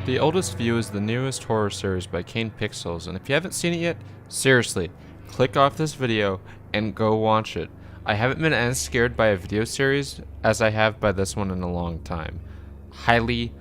The Oldest View is the newest horror series by Kane Pixels, and if you haven't seen it yet, seriously, click off this video and go watch it. I haven't been as scared by a video series as I have by this one in a long time. Highly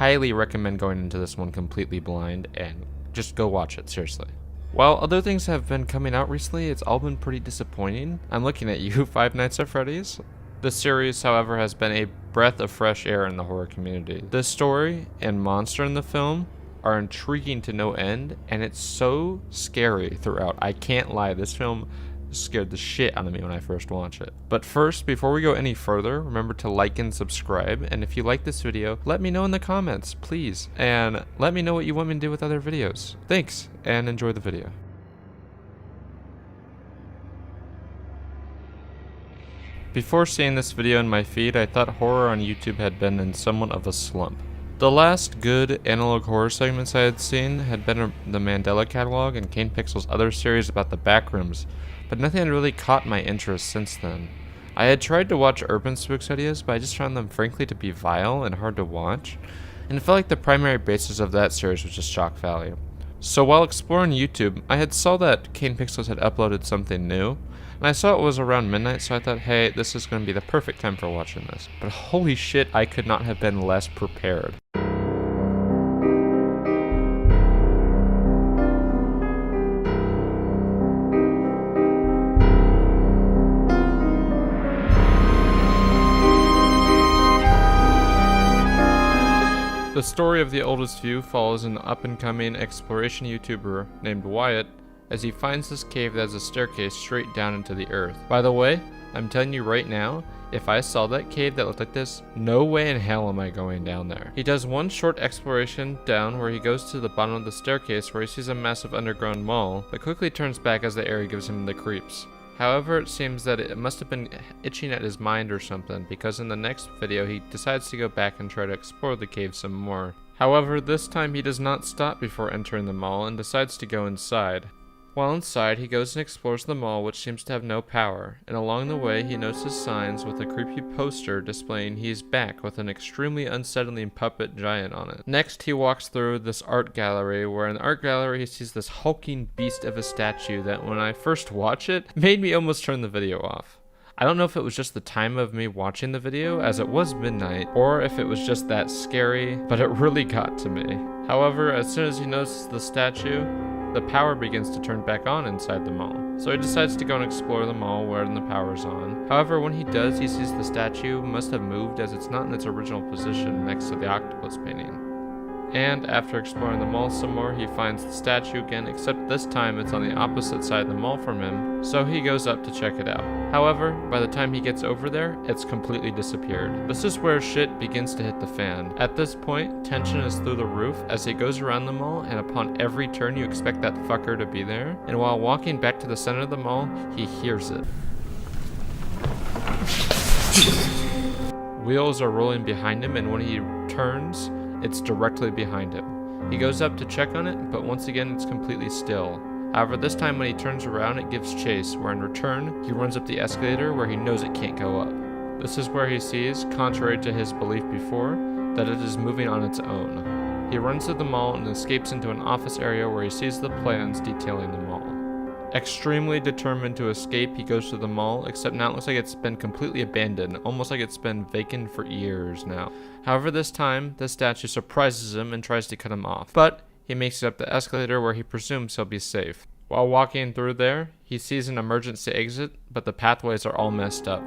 recommend going into this one completely blind and just go watch it, seriously. While other things have been coming out recently, it's all been pretty disappointing. I'm looking at you, Five Nights at Freddy's. This series, however, has been a breath of fresh air in the horror community. The story and monster in the film are intriguing to no end, and it's so scary throughout. I can't lie, this film scared the shit out of me when I first watched it. But first, before we go any further, remember to like and subscribe, and if you like this video, let me know in the comments, please. And let me know what you want me to do with other videos. Thanks, and enjoy the video. Before seeing this video in my feed, I thought horror on YouTube had been in somewhat of a slump. The last good analog horror segments I had seen had been the Mandela Catalogue and Kane Pixels' other series about the Backrooms, but nothing had really caught my interest since then. I had tried to watch UrbanSpook's videos, but I just found them frankly to be vile and hard to watch, and it felt like the primary basis of that series was just shock value. So while exploring YouTube, I had saw that Kane Pixels had uploaded something new, and I saw it was around midnight, so I thought, hey, this is going to be the perfect time for watching this. But holy shit, I could not have been less prepared. The story of The Oldest View follows an up-and-coming exploration YouTuber named Wyatt as he finds this cave that has a staircase straight down into the earth. By the way, I'm telling you right now, if I saw that cave that looked like this, no way in hell am I going down there. He does one short exploration down where he goes to the bottom of the staircase where he sees a massive underground mall, but quickly turns back as the area gives him the creeps. However, it seems that it must have been itching at his mind or something, because in the next video he decides to go back and try to explore the cave some more. However, this time he does not stop before entering the mall and decides to go inside. While inside, he goes and explores the mall, which seems to have no power, and along the way he notices signs with a creepy poster displaying he's back with an extremely unsettling puppet giant on it. Next, he walks through this art gallery, where in the art gallery he sees this hulking beast of a statue that when I first watched it, made me almost turn the video off. I don't know if it was just the time of me watching the video, as it was midnight, or if it was just that scary, but it really got to me. However, as soon as he notices the statue, the power begins to turn back on inside the mall. So he decides to go and explore the mall where the power's on. However, when he does, he sees the statue must have moved as it's not in its original position next to the octopus painting. And after exploring the mall some more, he finds the statue again, except this time it's on the opposite side of the mall from him, so he goes up to check it out. However, by the time he gets over there, it's completely disappeared. This is where shit begins to hit the fan. At this point, tension is through the roof as he goes around the mall, and upon every turn you expect that fucker to be there, and while walking back to the center of the mall, he hears it. Wheels are rolling behind him, and when he turns, it's directly behind him. He goes up to check on it, but once again it's completely still. However, this time when he turns around, it gives chase, where in return, he runs up the escalator where he knows it can't go up. This is where he sees, contrary to his belief before, that it is moving on its own. He runs to the mall and escapes into an office area where he sees the plans detailing the mall. Extremely determined to escape, he goes to the mall, except now it looks like it's been completely abandoned, almost like it's been vacant for years now. However, this time, the statue surprises him and tries to cut him off, but he makes it up the escalator where he presumes he'll be safe. While walking through there, he sees an emergency exit, but the pathways are all messed up.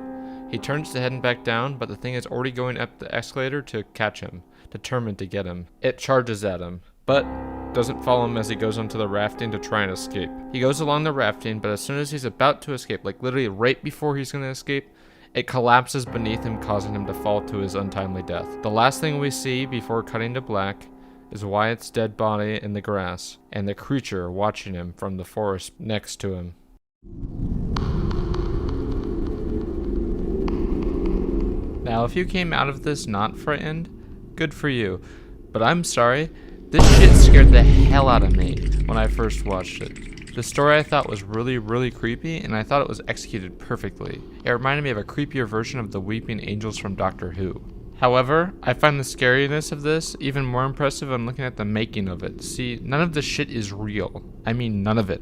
He turns to heading back down, but the thing is already going up the escalator to catch him, determined to get him. It charges at him, but doesn't follow him as he goes onto the rafting to try and escape. He goes along the rafting, but as soon as he's about to escape, like literally right before he's going to escape, it collapses beneath him, causing him to fall to his untimely death. The last thing we see before cutting to black is Wyatt's dead body in the grass, and the creature watching him from the forest next to him. Now, if you came out of this not frightened, good for you, but I'm sorry, this shit scared the hell out of me when I first watched it. The story I thought was really creepy, and I thought it was executed perfectly. It reminded me of a creepier version of the Weeping Angels from Doctor Who. However, I find the scariness of this even more impressive when looking at the making of it. See, none of the shit is real. I mean, none of it.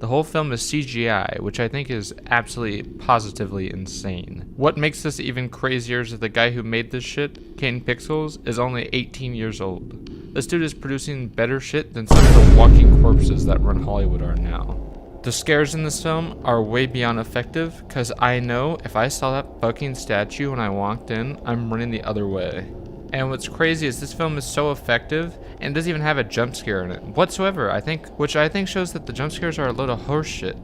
The whole film is CGI, which I think is absolutely positively insane. What makes this even crazier is that the guy who made this shit, Kane Pixels, is only 18 years old. This dude is producing better shit than some of the walking corpses that run Hollywood are now. The scares in this film are way beyond effective, cause I know if I saw that fucking statue when I walked in, I'm running the other way. And what's crazy is this film is so effective and doesn't even have a jump scare in it whatsoever, which I think shows that the jump scares are a load of horse shit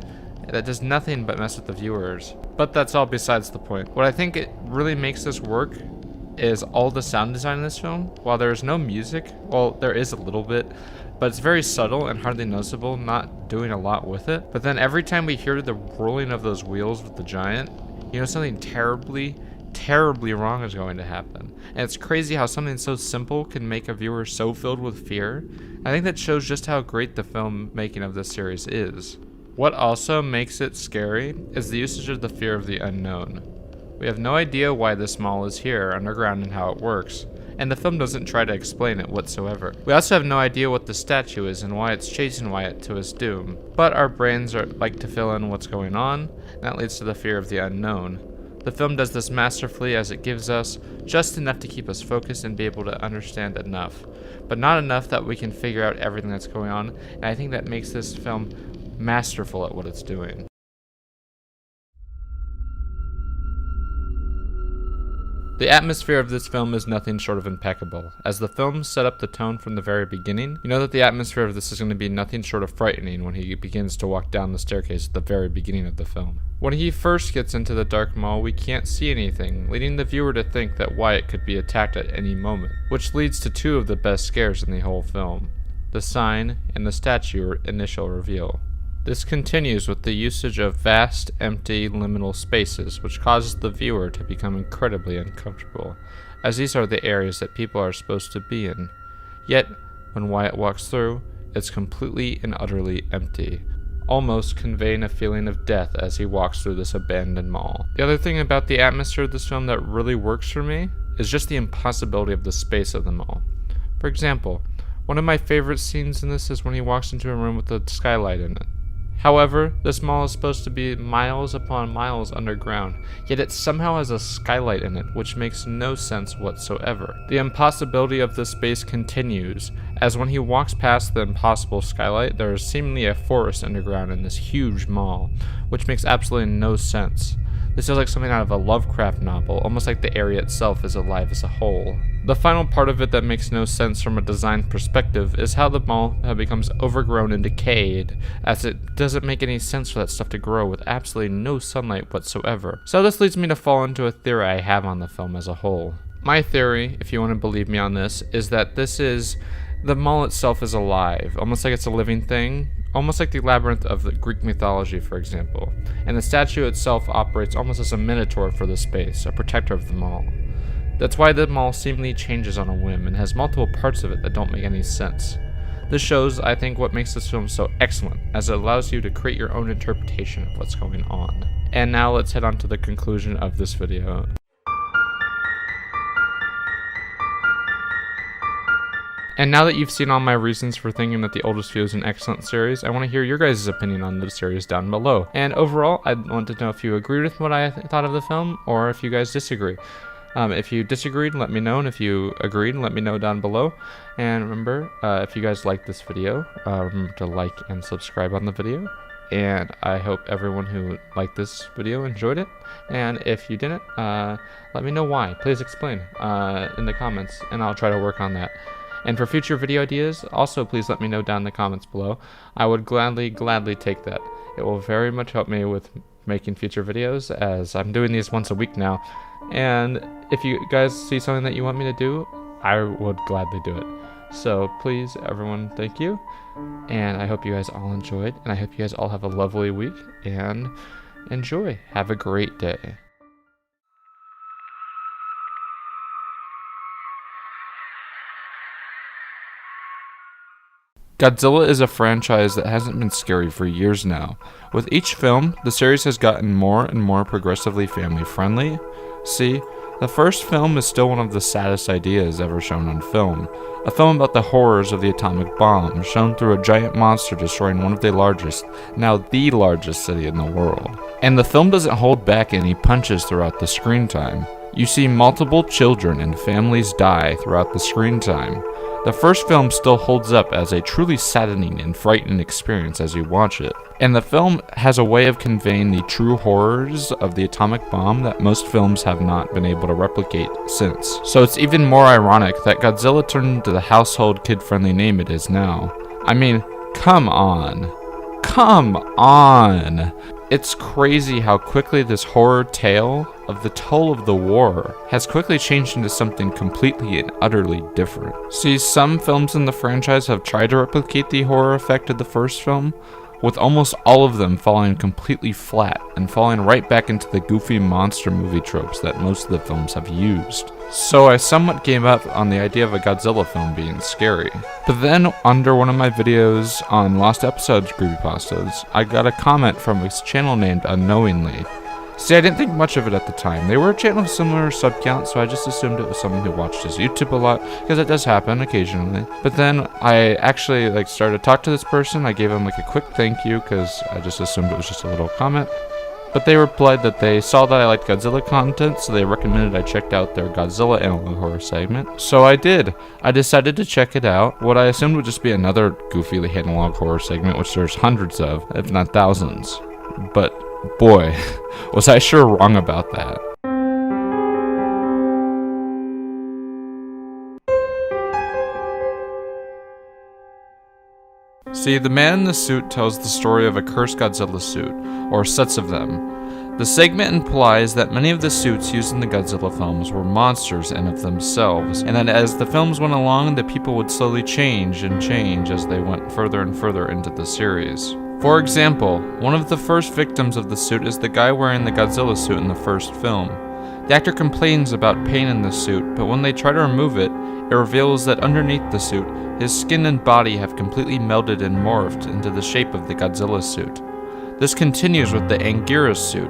that does nothing but mess with the viewers. But that's all besides the point. What I think it really makes this work is all the sound design in this film. While there is no music, well, there is a little bit, but it's very subtle and hardly noticeable, not doing a lot with it. But then every time we hear the rolling of those wheels with the giant, you know something terribly wrong is going to happen. And it's crazy how something so simple can make a viewer so filled with fear. I think that shows just how great the film making of this series is. What also makes it scary is the usage of the fear of the unknown. We have no idea why this mall is here underground and how it works, and the film doesn't try to explain it whatsoever. We also have no idea what the statue is and why it's chasing Wyatt to his doom, but our brains like to fill in what's going on, and that leads to the fear of the unknown. The film does this masterfully as it gives us just enough to keep us focused and be able to understand enough, but not enough that we can figure out everything that's going on, and I think that makes this film masterful at what it's doing. The atmosphere of this film is nothing short of impeccable. As the film set up the tone from the very beginning, you know that the atmosphere of this is going to be nothing short of frightening when he begins to walk down the staircase at the very beginning of the film. When he first gets into the dark mall, we can't see anything, leading the viewer to think that Wyatt could be attacked at any moment, which leads to two of the best scares in the whole film: the sign and the statue initial reveal. This continues with the usage of vast, empty, liminal spaces, which causes the viewer to become incredibly uncomfortable, as these are the areas that people are supposed to be in. Yet, when Wyatt walks through, it's completely and utterly empty, almost conveying a feeling of death as he walks through this abandoned mall. The other thing about the atmosphere of this film that really works for me is just the impossibility of the space of the mall. For example, one of my favorite scenes in this is when he walks into a room with a skylight in it. However, this mall is supposed to be miles upon miles underground, yet it somehow has a skylight in it, which makes no sense whatsoever. The impossibility of this space continues, as when he walks past the impossible skylight, there is seemingly a forest underground in this huge mall, which makes absolutely no sense. This feels like something out of a Lovecraft novel, almost like the area itself is alive as a whole. The final part of it that makes no sense from a design perspective is how the mall becomes overgrown and decayed, as it doesn't make any sense for that stuff to grow with absolutely no sunlight whatsoever. So this leads me to fall into a theory I have on the film as a whole. My theory, if you want to believe me on this, is that the mall itself is alive, almost like it's a living thing, almost like the labyrinth of the Greek mythology, for example. And the statue itself operates almost as a minotaur for the space, a protector of the mall. That's why the mall seemingly changes on a whim and has multiple parts of it that don't make any sense. This shows, I think, what makes this film so excellent, as it allows you to create your own interpretation of what's going on. And now let's head on to the conclusion of this video. And now that you've seen all my reasons for thinking that The Oldest View is an excellent series, I want to hear your guys' opinion on the series down below. And overall, I want to know if you agreed with what I thought of the film, or if you guys disagree. If you disagreed, let me know, and if you agreed, let me know down below. And remember, if you guys liked this video, remember to like and subscribe on the video. And I hope everyone who liked this video enjoyed it. And if you didn't, let me know why. Please explain in the comments, and I'll try to work on that. And for future video ideas, also please let me know down in the comments below. I would gladly take that. It will very much help me with making future videos, as I'm doing these once a week now. And if you guys see something that you want me to do, I would gladly do it. So please, everyone, thank you. And I hope you guys all enjoyed, and I hope you guys all have a lovely week, and enjoy. Have a great day. Godzilla is a franchise that hasn't been scary for years now. With each film, the series has gotten more and more progressively family-friendly. See, the first film is still one of the saddest ideas ever shown on film. A film about the horrors of the atomic bomb, shown through a giant monster destroying one of the largest, now the largest city in the world. And the film doesn't hold back any punches throughout the screen time. You see multiple children and families die throughout the screen time. The first film still holds up as a truly saddening and frightening experience as you watch it. And the film has a way of conveying the true horrors of the atomic bomb that most films have not been able to replicate since. So it's even more ironic that Godzilla turned into the household kid-friendly name it is now. I mean, come on. Come on! It's crazy how quickly this horror tale of the toll of the war has quickly changed into something completely and utterly different. See, some films in the franchise have tried to replicate the horror effect of the first film, with almost all of them falling completely flat and falling right back into the goofy monster movie tropes that most of the films have used. So I somewhat gave up on the idea of a Godzilla film being scary. But then, under one of my videos on Lost Episodes creepypastas, I got a comment from a channel named Unknowingly. See, I didn't think much of it at the time. They were a channel of similar sub-count, so I just assumed it was someone who watched his YouTube a lot, because it does happen occasionally. But then I actually started to talk to this person. I gave him a quick thank you, because I just assumed it was just a little comment. But they replied that they saw that I liked Godzilla content, so they recommended I checked out their Godzilla analog horror segment. So I did. I decided to check it out. What I assumed would just be another goofy analog horror segment, which there's hundreds of, if not thousands. But boy, was I sure wrong about that. See, the man in the suit tells the story of a cursed Godzilla suit, or sets of them. The segment implies that many of the suits used in the Godzilla films were monsters in of themselves, and that as the films went along, the people would slowly change and change as they went further and further into the series. For example, one of the first victims of the suit is the guy wearing the Godzilla suit in the first film. The actor complains about pain in the suit, but when they try to remove it, it reveals that underneath the suit, his skin and body have completely melded and morphed into the shape of the Godzilla suit. This continues with the Ghidorah suit,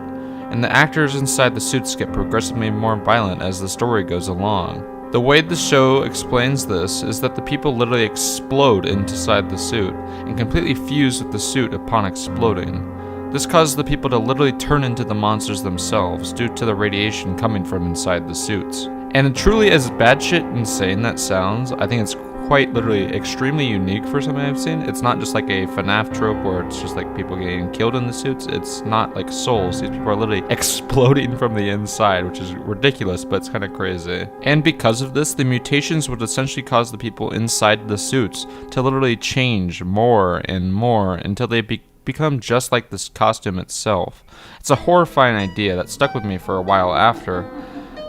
and the actors inside the suits get progressively more violent as the story goes along. The way the show explains this is that the people literally explode inside the suit, and completely fuse with the suit upon exploding. This causes the people to literally turn into the monsters themselves due to the radiation coming from inside the suits. And truly, as batshit insane that sounds, I think it's quite literally extremely unique for something I've seen. It's not just like a FNAF trope where it's just like people getting killed in the suits. It's not like souls. These people are literally exploding from the inside, which is ridiculous, but it's kind of crazy. And because of this, the mutations would essentially cause the people inside the suits to literally change more and more until they become just like this costume itself. It's a horrifying idea that stuck with me for a while after.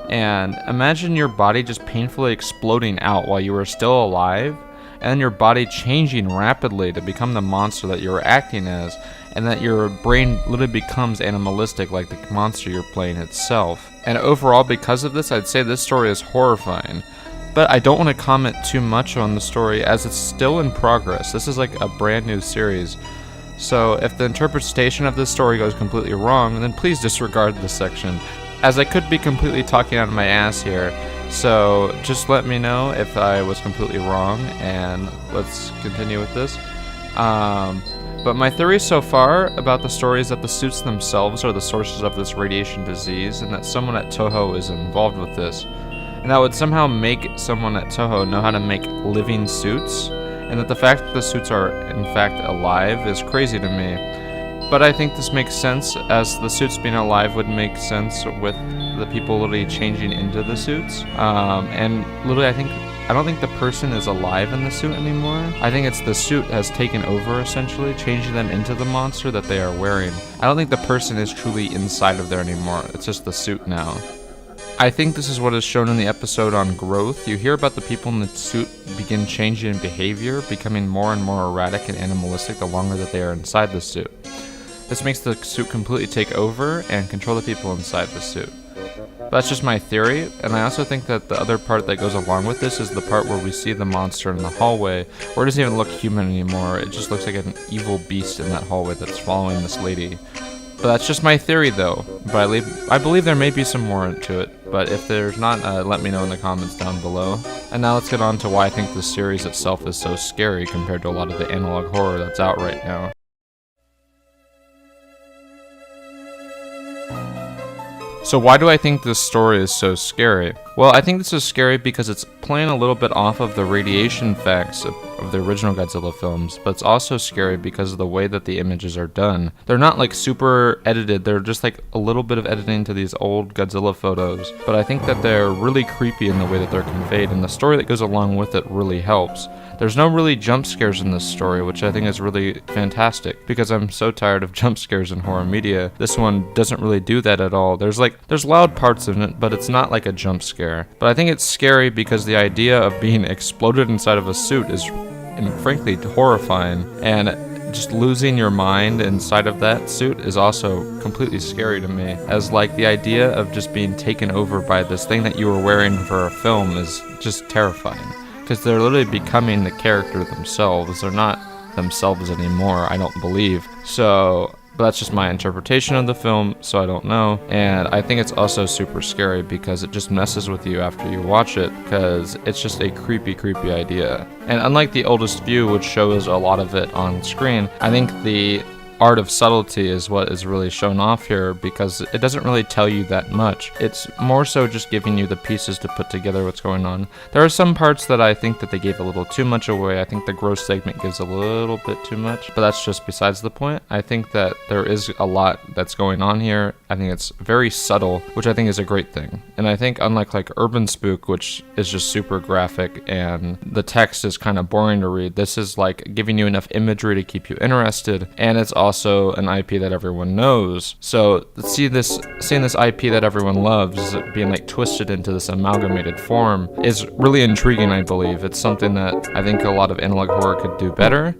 And imagine your body just painfully exploding out while you were still alive, and then your body changing rapidly to become the monster that you were acting as, and that your brain literally becomes animalistic like the monster you're playing itself. And overall, because of this, I'd say this story is horrifying. But I don't want to comment too much on the story as it's still in progress. This is like a brand new series. So if the interpretation of this story goes completely wrong, then please disregard this section, as I could be completely talking out of my ass here. So just let me know if I was completely wrong, and let's continue with this. But my theory so far about the story is that the suits themselves are the sources of this radiation disease, and that someone at Toho is involved with this. And that would somehow make someone at Toho know how to make living suits, and that the fact that the suits are in fact alive is crazy to me. But I think this makes sense, as the suits being alive would make sense with the people literally changing into the suits. And literally I don't think the person is alive in the suit anymore. I think it's the suit has taken over, essentially, changing them into the monster that they are wearing. I don't think the person is truly inside of there anymore. It's just the suit now. I think this is what is shown in the episode on growth. You hear about the people in the suit begin changing in behavior, becoming more and more erratic and animalistic the longer that they are inside the suit. This makes the suit completely take over and control the people inside the suit. But that's just my theory, and I also think that the other part that goes along with this is the part where we see the monster in the hallway, where it doesn't even look human anymore. It just looks like an evil beast in that hallway that's following this lady. But that's just my theory, though. But I believe there may be some more to it. But if there's not, let me know in the comments down below. And now let's get on to why I think the series itself is so scary compared to a lot of the analog horror that's out right now. So why do I think this story is so scary? Well, I think this is scary because it's playing a little bit off of the radiation effects of the original Godzilla films, but it's also scary because of the way that the images are done. They're not like super edited, they're just like a little bit of editing to these old Godzilla photos, but I think that they're really creepy in the way that they're conveyed, and the story that goes along with it really helps. There's no really jump scares in this story, which I think is really fantastic, because I'm so tired of jump scares in horror media. This one doesn't really do that at all. There's loud parts in it, but it's not like a jump scare. But I think it's scary because the idea of being exploded inside of a suit is, frankly, horrifying, and just losing your mind inside of that suit is also completely scary to me, as like the idea of just being taken over by this thing that you were wearing for a film is just terrifying. Because they're literally becoming the character themselves. They're not themselves anymore, I don't believe. But that's just my interpretation of the film, so I don't know. And I think it's also super scary because it just messes with you after you watch it, because it's just a creepy idea. And unlike The Oldest View, which shows a lot of it on screen, I think the art of subtlety is what is really shown off here, because it doesn't really tell you that much. It's more so just giving you the pieces to put together what's going on. There are some parts that I think that they gave a little too much away. I think the gross segment gives a little bit too much, but that's just besides the point. I think that there is a lot that's going on here. I think it's very subtle, which I think is a great thing. And I think unlike like UrbanSpook, which is just super graphic and the text is kind of boring to read, this is like giving you enough imagery to keep you interested, and it's also an IP that everyone knows. So seeing this IP that everyone loves being like twisted into this amalgamated form is really intriguing, I believe. It's something that I think a lot of analog horror could do better,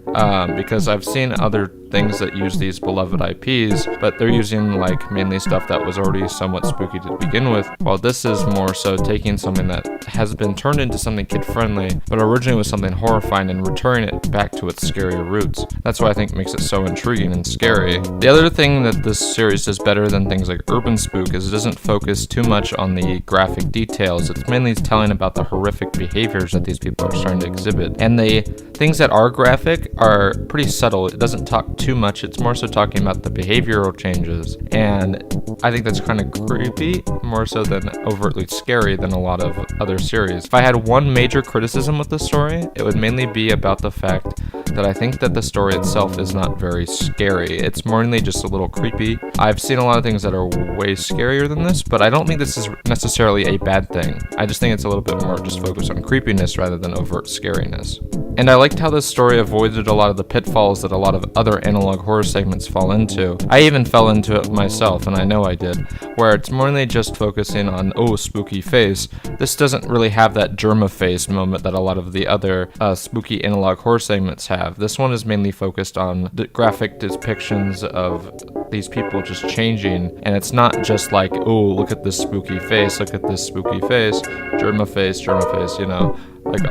because I've seen other things that use these beloved IPs, but they're using like mainly stuff that was already somewhat spooky to begin with, while this is more so taking something that has been turned into something kid-friendly, but originally was something horrifying, and returning it back to its scarier roots. That's what I think makes it so intriguing and scary. The other thing that this series does better than things like UrbanSpook is it doesn't focus too much on the graphic details. It's mainly telling about the horrific behaviors that these people are starting to exhibit, and the things that are graphic are pretty subtle. It doesn't talk too much, it's more so talking about the behavioral changes, and I think that's kind of creepy, more so than overtly scary than a lot of other series. If I had one major criticism with the story, it would mainly be about the fact that I think that the story itself is not very scary. It's more than just a little creepy. I've seen a lot of things that are way scarier than this, but I don't think this is necessarily a bad thing. I just think it's a little bit more just focused on creepiness rather than overt scariness. And I liked how this story avoided a lot of the pitfalls that a lot of other analog horror segments fall into. I even fell into it myself, and I know I did, where it's more than just focusing on, oh, spooky face. This doesn't really have that germa face moment that a lot of the other spooky analog horror segments have. This one is mainly focused on the graphic depictions of these people just changing, and it's not just like, oh, look at this spooky face, germa face, you know, like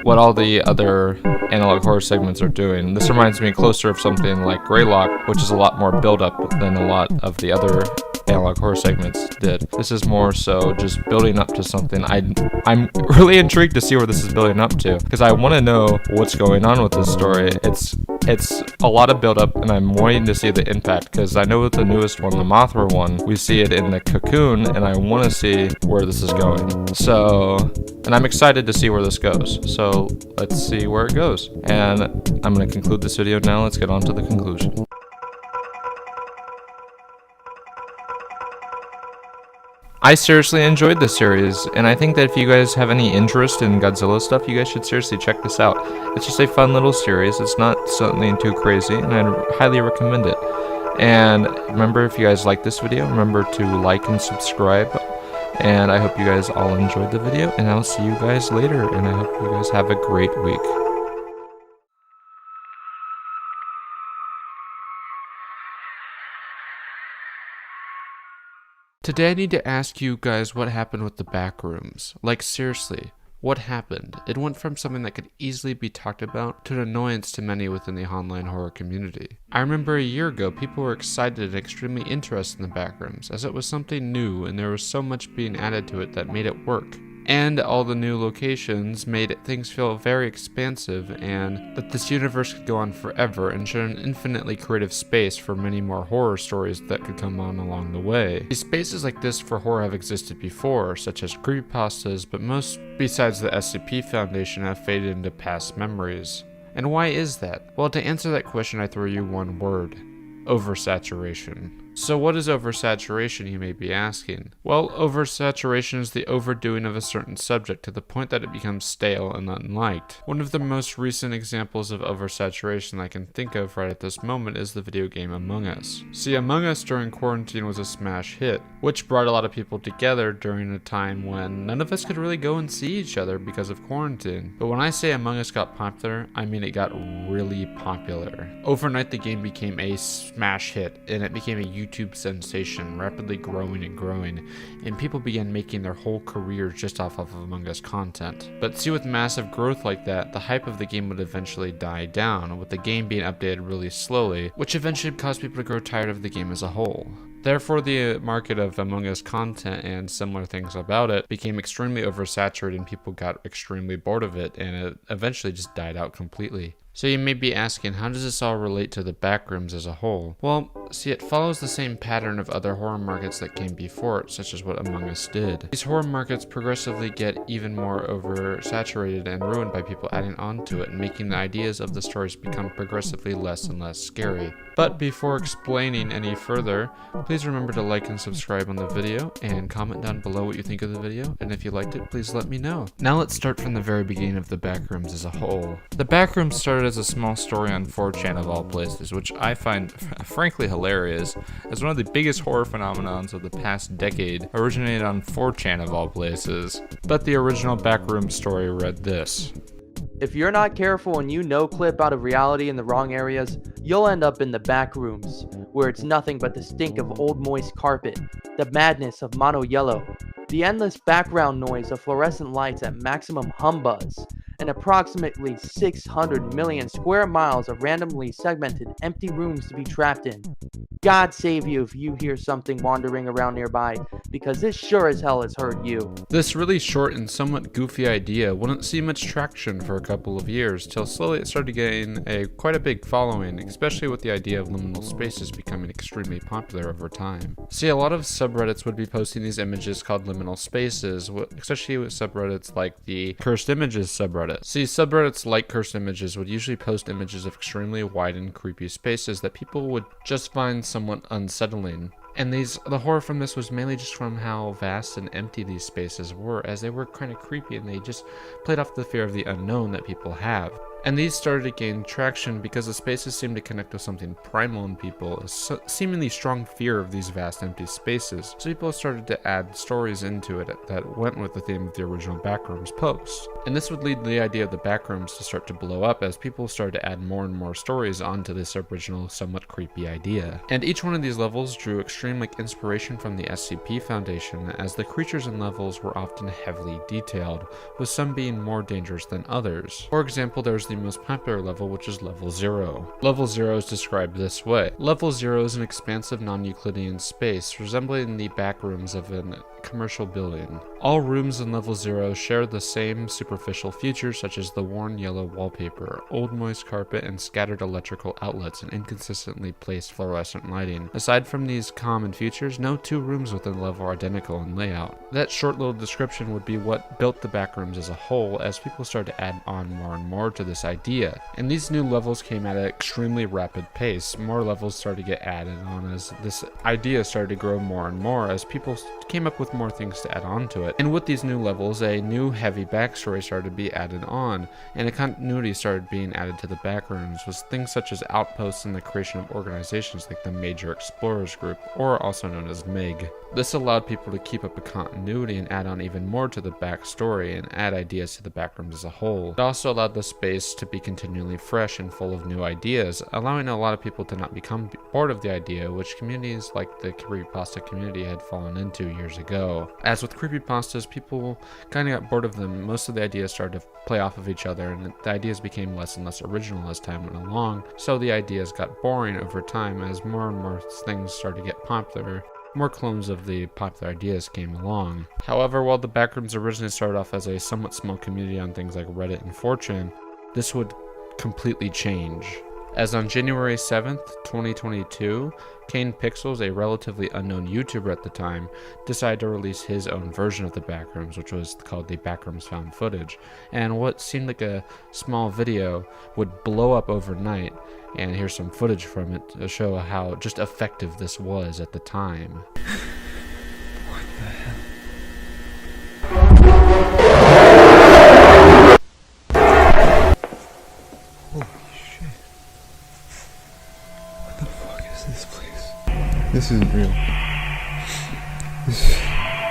what all the other analog horror segments are doing. This reminds me closer of something like Greylock, which is a lot more build-up than a lot of the other analog horror segments did. This is more so just building up to something. I'm really intrigued to see where this is building up to, because I want to know what's going on with this story. It's a lot of build-up, and I'm waiting to see the impact, because I know with the newest one, the Mothra one, we see it in the cocoon, and I want to see where this is going. So, and I'm excited to see where this goes. So let's see where it goes. And I'm going to conclude this video now. Let's get on to the conclusion. I seriously enjoyed this series, and I think that if you guys have any interest in Godzilla stuff, you guys should seriously check this out. It's just a fun little series. It's not something too crazy, and I'd highly recommend it. And remember, if you guys like this video, remember to like and subscribe. And I hope you guys all enjoyed the video, and I'll see you guys later, and I hope you guys have a great week. Today I need to ask you guys what happened with the Backrooms. Like, seriously, what happened? It went from something that could easily be talked about to an annoyance to many within the online horror community. I remember a year ago, people were excited and extremely interested in the Backrooms, as it was something new and there was so much being added to it that made it work. And all the new locations made things feel very expansive, and that this universe could go on forever and showed an infinitely creative space for many more horror stories that could come on along the way. These spaces like this for horror have existed before, such as creepypastas, but most besides the SCP Foundation have faded into past memories. And why is that? Well, to answer that question, I throw you one word: oversaturation. So what is oversaturation, you may be asking? Well, oversaturation is the overdoing of a certain subject to the point that it becomes stale and unliked. One of the most recent examples of oversaturation I can think of right at this moment is the video game Among Us. See, Among Us during quarantine was a smash hit, which brought a lot of people together during a time when none of us could really go and see each other because of quarantine. But when I say Among Us got popular, I mean it got really popular. Overnight the game became a smash hit, and it became a YouTube sensation, rapidly growing and growing, and people began making their whole careers just off of Among Us content. But see, with massive growth like that, the hype of the game would eventually die down, with the game being updated really slowly, which eventually caused people to grow tired of the game as a whole. Therefore, the market of Among Us content and similar things about it became extremely oversaturated, and people got extremely bored of it, and it eventually just died out completely. So you may be asking, how does this all relate to the Backrooms as a whole? Well, see, it follows the same pattern of other horror markets that came before it, such as what Among Us did. These horror markets progressively get even more oversaturated and ruined by people adding on to it and making the ideas of the stories become progressively less and less scary. But before explaining any further, please remember to like and subscribe on the video and comment down below what you think of the video, and if you liked it, please let me know. Now let's start from the very beginning of the Backrooms as a whole. The Backrooms started as a small story on 4chan of all places, which I find frankly hilarious, as one of the biggest horror phenomenons of the past decade originated on 4chan of all places. But the original Backrooms story read this: if you're not careful and you no-clip out of reality in the wrong areas, you'll end up in the back rooms, where it's nothing but the stink of old moist carpet, the madness of mono yellow, the endless background noise of fluorescent lights at maximum humbuzz, and approximately 600 million square miles of randomly segmented empty rooms to be trapped in. God save you if you hear something wandering around nearby, because this sure as hell has heard you. This really short and somewhat goofy idea wouldn't see much traction for a couple of years, till slowly it started getting quite a big following, especially with the idea of liminal spaces becoming extremely popular over time. See, a lot of subreddits would be posting these images called liminal spaces, especially with subreddits like the Cursed Images subreddit. See, subreddits like Cursed Images would usually post images of extremely wide and creepy spaces that people would just find somewhat unsettling. And the horror from this was mainly just from how vast and empty these spaces were, as they were kind of creepy and they just played off the fear of the unknown that people have. And these started to gain traction because the spaces seemed to connect with something primal in people, a seemingly strong fear of these vast empty spaces. So people started to add stories into it that went with the theme of the original Backrooms post. And this would lead the idea of the Backrooms to start to blow up as people started to add more and more stories onto this original, somewhat creepy idea. And each one of these levels drew extreme inspiration from the SCP Foundation, as the creatures and levels were often heavily detailed, with some being more dangerous than others. For example, there's the most popular level, which is Level 0. Level 0 is described this way. Level 0 is an expansive non-Euclidean space resembling the back rooms of a commercial building. All rooms in Level 0 share the same superficial features, such as the worn yellow wallpaper, old moist carpet, and scattered electrical outlets and inconsistently placed fluorescent lighting. Aside from these common features, no two rooms within the level are identical in layout. That short little description would be what built the Backrooms as a whole, as people started to add on more and more to this idea. And these new levels came at an extremely rapid pace. More levels started to get added on as this idea started to grow more and more, as people came up with more things to add on to it. And with these new levels, a new heavy backstory started to be added on, and a continuity started being added to the Backrooms, with things such as outposts and the creation of organizations like the Major Explorers Group, or also known as MIG. This allowed people to keep up a continuity and add on even more to the backstory and add ideas to the Backrooms as a whole. It also allowed the space backrooms to be continually fresh and full of new ideas, allowing a lot of people to not become bored of the idea, which communities like the creepypasta community had fallen into years ago. As with creepypastas, people kind of got bored of them. Most of the ideas started to play off of each other, and the ideas became less and less original as time went along, so the ideas got boring over time as more and more things started to get popular. More clones of the popular ideas came along. However, while the Backrooms originally started off as a somewhat small community on things like Reddit and 4chan, this would completely change. As on January 7th, 2022, Kane Pixels, a relatively unknown YouTuber at the time, decided to release his own version of the Backrooms, which was called the Backrooms Found Footage. And what seemed like a small video would blow up overnight, and here's some footage from it to show how just effective this was at the time. What the hell? Holy shit. What the fuck is this place? This isn't real.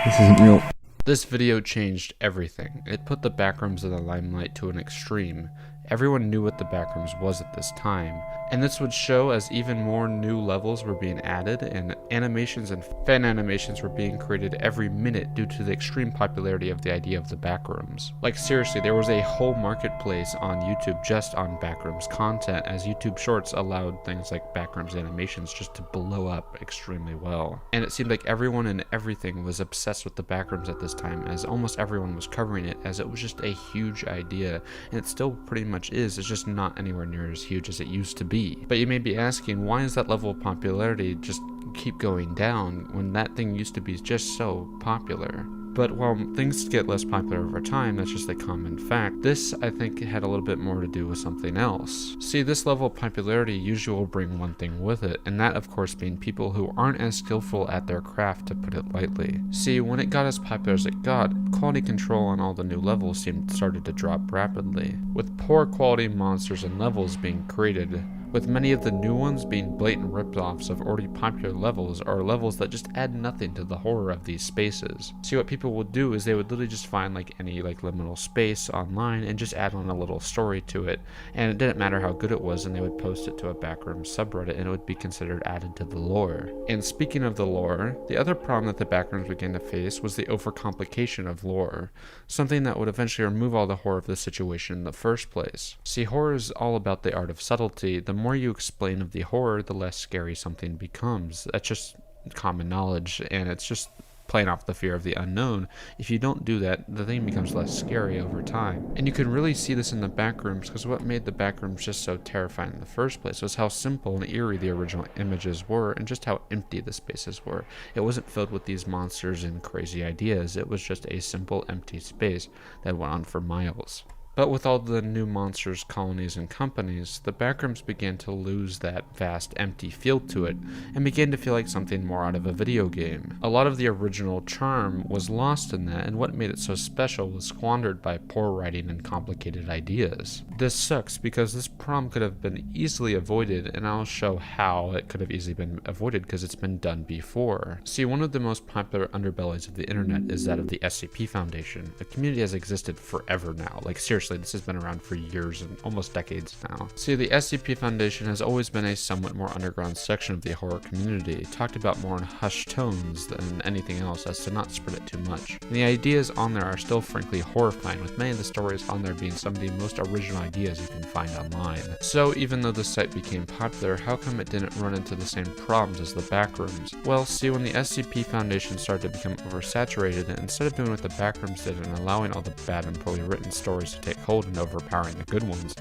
This isn't real. This video changed everything. It put the Backrooms in the limelight to an extreme. Everyone knew what the Backrooms was at this time, and this would show as even more new levels were being added and animations and fan animations were being created every minute due to the extreme popularity of the idea of the Backrooms. Like seriously, there was a whole marketplace on YouTube just on Backrooms content, as YouTube Shorts allowed things like Backrooms animations just to blow up extremely well. And it seemed like everyone and everything was obsessed with the Backrooms at this time, as almost everyone was covering it, as it was just a huge idea, and it still pretty much is. It's just not anywhere near as huge as it used to be. But you may be asking, why is that level of popularity just keep going down when that thing used to be just so popular? But while things get less popular over time, that's just a common fact, this I think had a little bit more to do with something else. See, this level of popularity usually will bring one thing with it, and that of course being people who aren't as skillful at their craft, to put it lightly. See, when it got as popular as it got, quality control on all the new levels started to drop rapidly, with poor quality monsters and levels being created, with many of the new ones being blatant rip-offs of already popular levels, or levels that just add nothing to the horror of these spaces. See, what people would do is they would literally just find any liminal space online and just add on a little story to it, and it didn't matter how good it was, and they would post it to a Backrooms subreddit and it would be considered added to the lore. And speaking of the lore, the other problem that the Backrooms began to face was the overcomplication of lore, something that would eventually remove all the horror of the situation in the first place. See, horror is all about the art of subtlety. The more you explain of the horror, the less scary something becomes. That's just common knowledge, and it's just playing off the fear of the unknown. If you don't do that, the thing becomes less scary over time. And you can really see this in the Backrooms, because what made the Backrooms just so terrifying in the first place was how simple and eerie the original images were, and just how empty the spaces were. It wasn't filled with these monsters and crazy ideas. It was just a simple empty space that went on for miles. But with all the new monsters, colonies, and companies, the Backrooms began to lose that vast, empty feel to it, and began to feel like something more out of a video game. A lot of the original charm was lost in that, and what made it so special was squandered by poor writing and complicated ideas. This sucks, because this problem could have been easily avoided, and I'll show how it could have easily been avoided, because it's been done before. See, one of the most popular underbellies of the internet is that of the SCP Foundation. The community has existed forever now, like seriously, this has been around for years and almost decades now. See, the SCP Foundation has always been a somewhat more underground section of the horror community, talked about more in hushed tones than anything else as to not spread it too much. And the ideas on there are still frankly horrifying, with many of the stories on there being some of the most original ideas you can find online. So even though the site became popular, how come it didn't run into the same problems as the Backrooms? Well, see, when the SCP Foundation started to become oversaturated, instead of doing what the Backrooms did and allowing all the bad and poorly written stories to take hold and overpowering the good ones,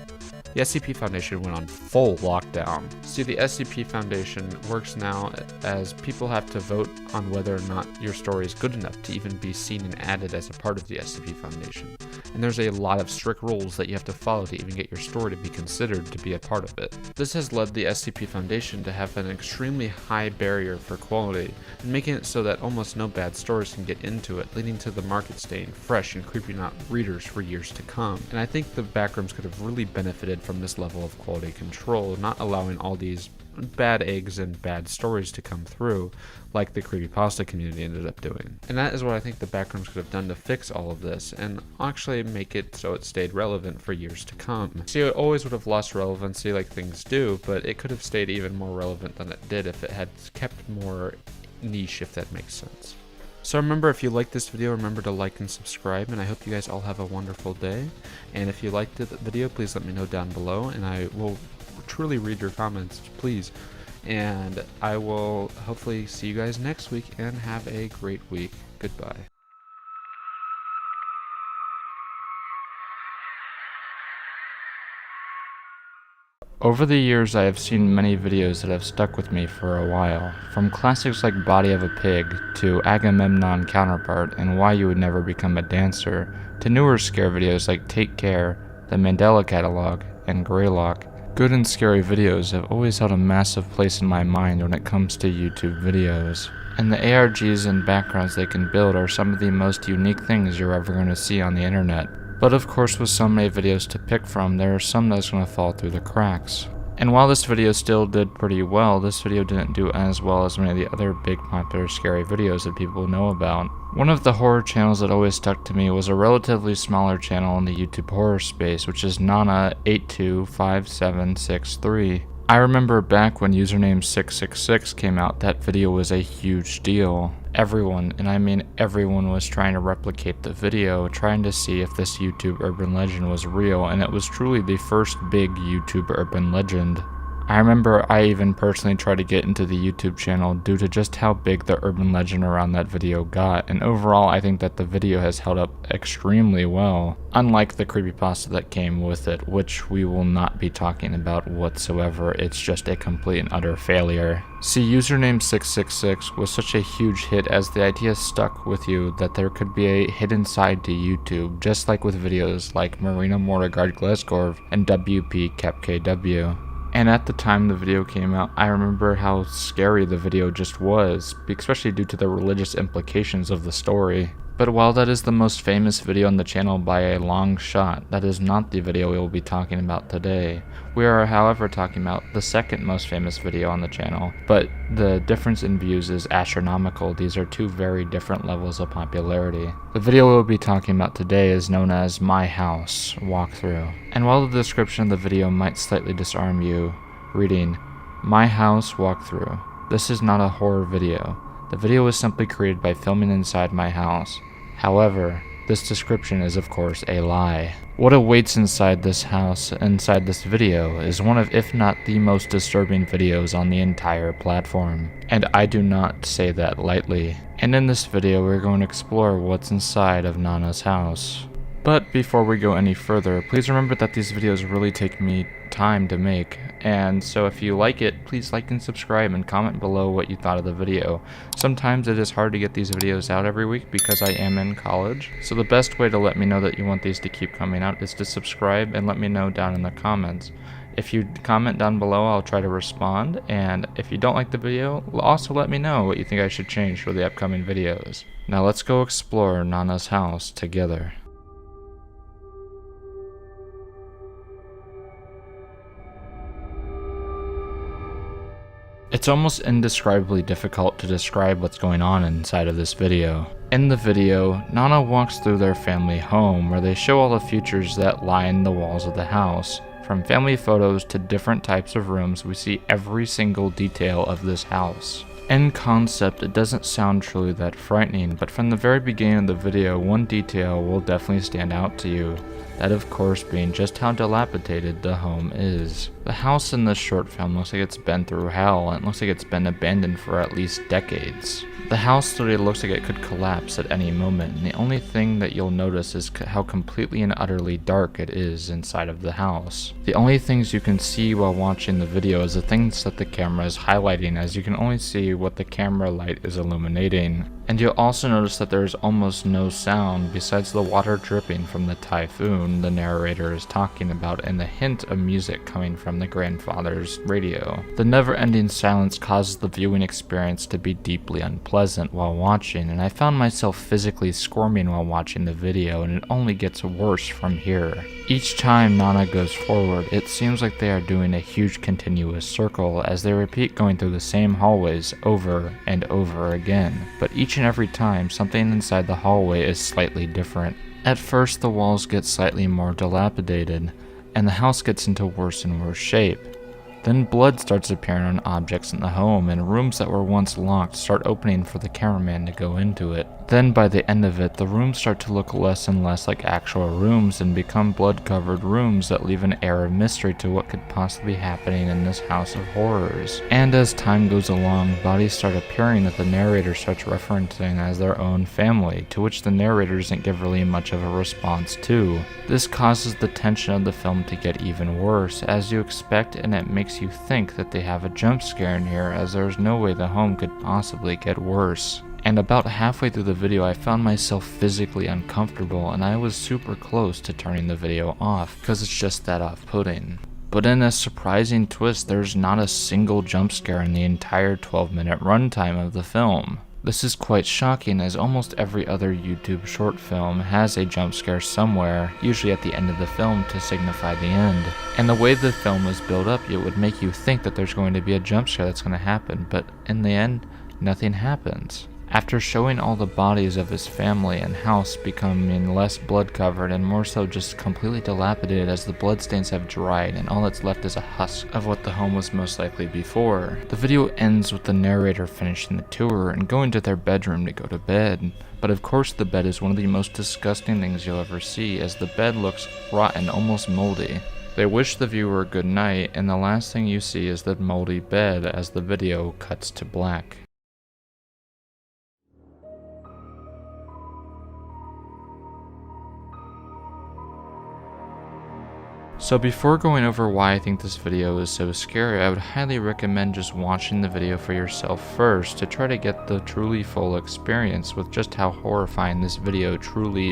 the SCP Foundation went on full lockdown. See, the SCP Foundation works now as people have to vote on whether or not your story is good enough to even be seen and added as a part of the SCP Foundation. And there's a lot of strict rules that you have to follow to even get your story to be considered to be a part of it. This has led the SCP Foundation to have an extremely high barrier for quality, and making it so that almost no bad stories can get into it, leading to the market staying fresh and creeping out readers for years to come. And I think the Backrooms could have really benefited benefited from this level of quality control, not allowing all these bad eggs and bad stories to come through, like the creepypasta community ended up doing. And that is what I think the Backrooms could have done to fix all of this, and actually make it so it stayed relevant for years to come. See, it always would have lost relevancy like things do, but it could have stayed even more relevant than it did if it had kept more niche, if that makes sense. So remember, if you liked this video, remember to like and subscribe, and I hope you guys all have a wonderful day. And if you liked the video, please let me know down below, and I will truly read your comments, please. And I will hopefully see you guys next week, and have a great week. Goodbye. Over the years, I have seen many videos that have stuck with me for a while, from classics like Body of a Pig, to Agamemnon Counterpart and Why You Would Never Become a Dancer, to newer scare videos like Take Care, The Mandela Catalogue, and Greylock. Good and scary videos have always held a massive place in my mind when it comes to YouTube videos. And the ARGs and backgrounds they can build are some of the most unique things you're ever going to see on the internet. But of course, with so many videos to pick from, there are some that's going to fall through the cracks. And while this video still did pretty well, this video didn't do as well as many of the other big popular scary videos that people know about. One of the horror channels that always stuck to me was a relatively smaller channel in the YouTube horror space, which is Nana825763. I remember back when username 666 came out, that video was a huge deal. Everyone, and I mean everyone, was trying to replicate the video, trying to see if this YouTube urban legend was real, and it was truly the first big YouTube urban legend. I remember I even personally tried to get into the YouTube channel due to just how big the urban legend around that video got, and overall I think that the video has held up extremely well, unlike the creepypasta that came with it, which we will not be talking about whatsoever. It's just a complete and utter failure. See, username 666 was such a huge hit as the idea stuck with you that there could be a hidden side to YouTube, just like with videos like Marina Mortigard Glesgorv and WP KepKW. And at the time the video came out, I remember how scary the video just was, especially due to the religious implications of the story. But while that is the most famous video on the channel by a long shot, that is not the video we will be talking about today. We are, however, talking about the second most famous video on the channel, but the difference in views is astronomical. These are two very different levels of popularity. The video we will be talking about today is known as My House Walkthrough. And while the description of the video might slightly disarm you, reading My House Walkthrough, this is not a horror video. The video was simply created by filming inside my house. However, this description is of course a lie. What awaits inside this house, inside this video, is one of, if not the most disturbing videos on the entire platform. And I do not say that lightly. And in this video we're going to explore what's inside of Nana's house. But before we go any further, please remember that these videos really take me time to make, and so if you like it, please like and subscribe and comment below what you thought of the video. Sometimes it is hard to get these videos out every week because I am in college, so the best way to let me know that you want these to keep coming out is to subscribe and let me know down in the comments. If you comment down below, I'll try to respond, and if you don't like the video, also let me know what you think I should change for the upcoming videos. Now let's go explore Nana's house together. It's almost indescribably difficult to describe what's going on inside of this video. In the video, Nana walks through their family home where they show all the features that line the walls of the house. From family photos to different types of rooms, we see every single detail of this house. In concept, it doesn't sound truly that frightening, but from the very beginning of the video, one detail will definitely stand out to you. That of course being just how dilapidated the home is. The house in this short film looks like it's been through hell, and it looks like it's been abandoned for at least decades. The house literally looks like it could collapse at any moment, and the only thing that you'll notice is how completely and utterly dark it is inside of the house. The only things you can see while watching the video is the things that the camera is highlighting, as you can only see what the camera light is illuminating. And you'll also notice that there is almost no sound besides the water dripping from the typhoon the narrator is talking about and the hint of music coming from the grandfather's radio. The never-ending silence causes the viewing experience to be deeply unpleasant while watching, and I found myself physically squirming while watching the video, and it only gets worse from here. Each time Nana goes forward, it seems like they are doing a huge continuous circle as they repeat going through the same hallways over and over again, but each and every time something inside the hallway is slightly different. At first the walls get slightly more dilapidated, and the house gets into worse and worse shape. Then blood starts appearing on objects in the home, and rooms that were once locked start opening for the cameraman to go into it. Then by the end of it, the rooms start to look less and less like actual rooms and become blood-covered rooms that leave an air of mystery to what could possibly be happening in this house of horrors. And as time goes along, bodies start appearing that the narrator starts referencing as their own family, to which the narrator doesn't give really much of a response to. This causes the tension of the film to get even worse, as you expect, and it makes you think that they have a jump scare in here, as there's no way the home could possibly get worse. And about halfway through the video, I found myself physically uncomfortable, and I was super close to turning the video off because it's just that off-putting. But in a surprising twist, there's not a single jump scare in the entire 12-minute runtime of the film. This is quite shocking, as almost every other YouTube short film has a jump scare somewhere, usually at the end of the film to signify the end. And the way the film is built up, it would make you think that there's going to be a jump scare that's going to happen, but in the end, nothing happens. After showing all the bodies of his family and house becoming less blood covered and more so just completely dilapidated as the bloodstains have dried and all that's left is a husk of what the home was most likely before, the video ends with the narrator finishing the tour and going to their bedroom to go to bed. But of course the bed is one of the most disgusting things you'll ever see, as the bed looks rotten, almost moldy. They wish the viewer good night, and the last thing you see is the moldy bed as the video cuts to black. So before going over why I think this video is so scary, I would highly recommend just watching the video for yourself first to try to get the truly full experience with just how horrifying this video truly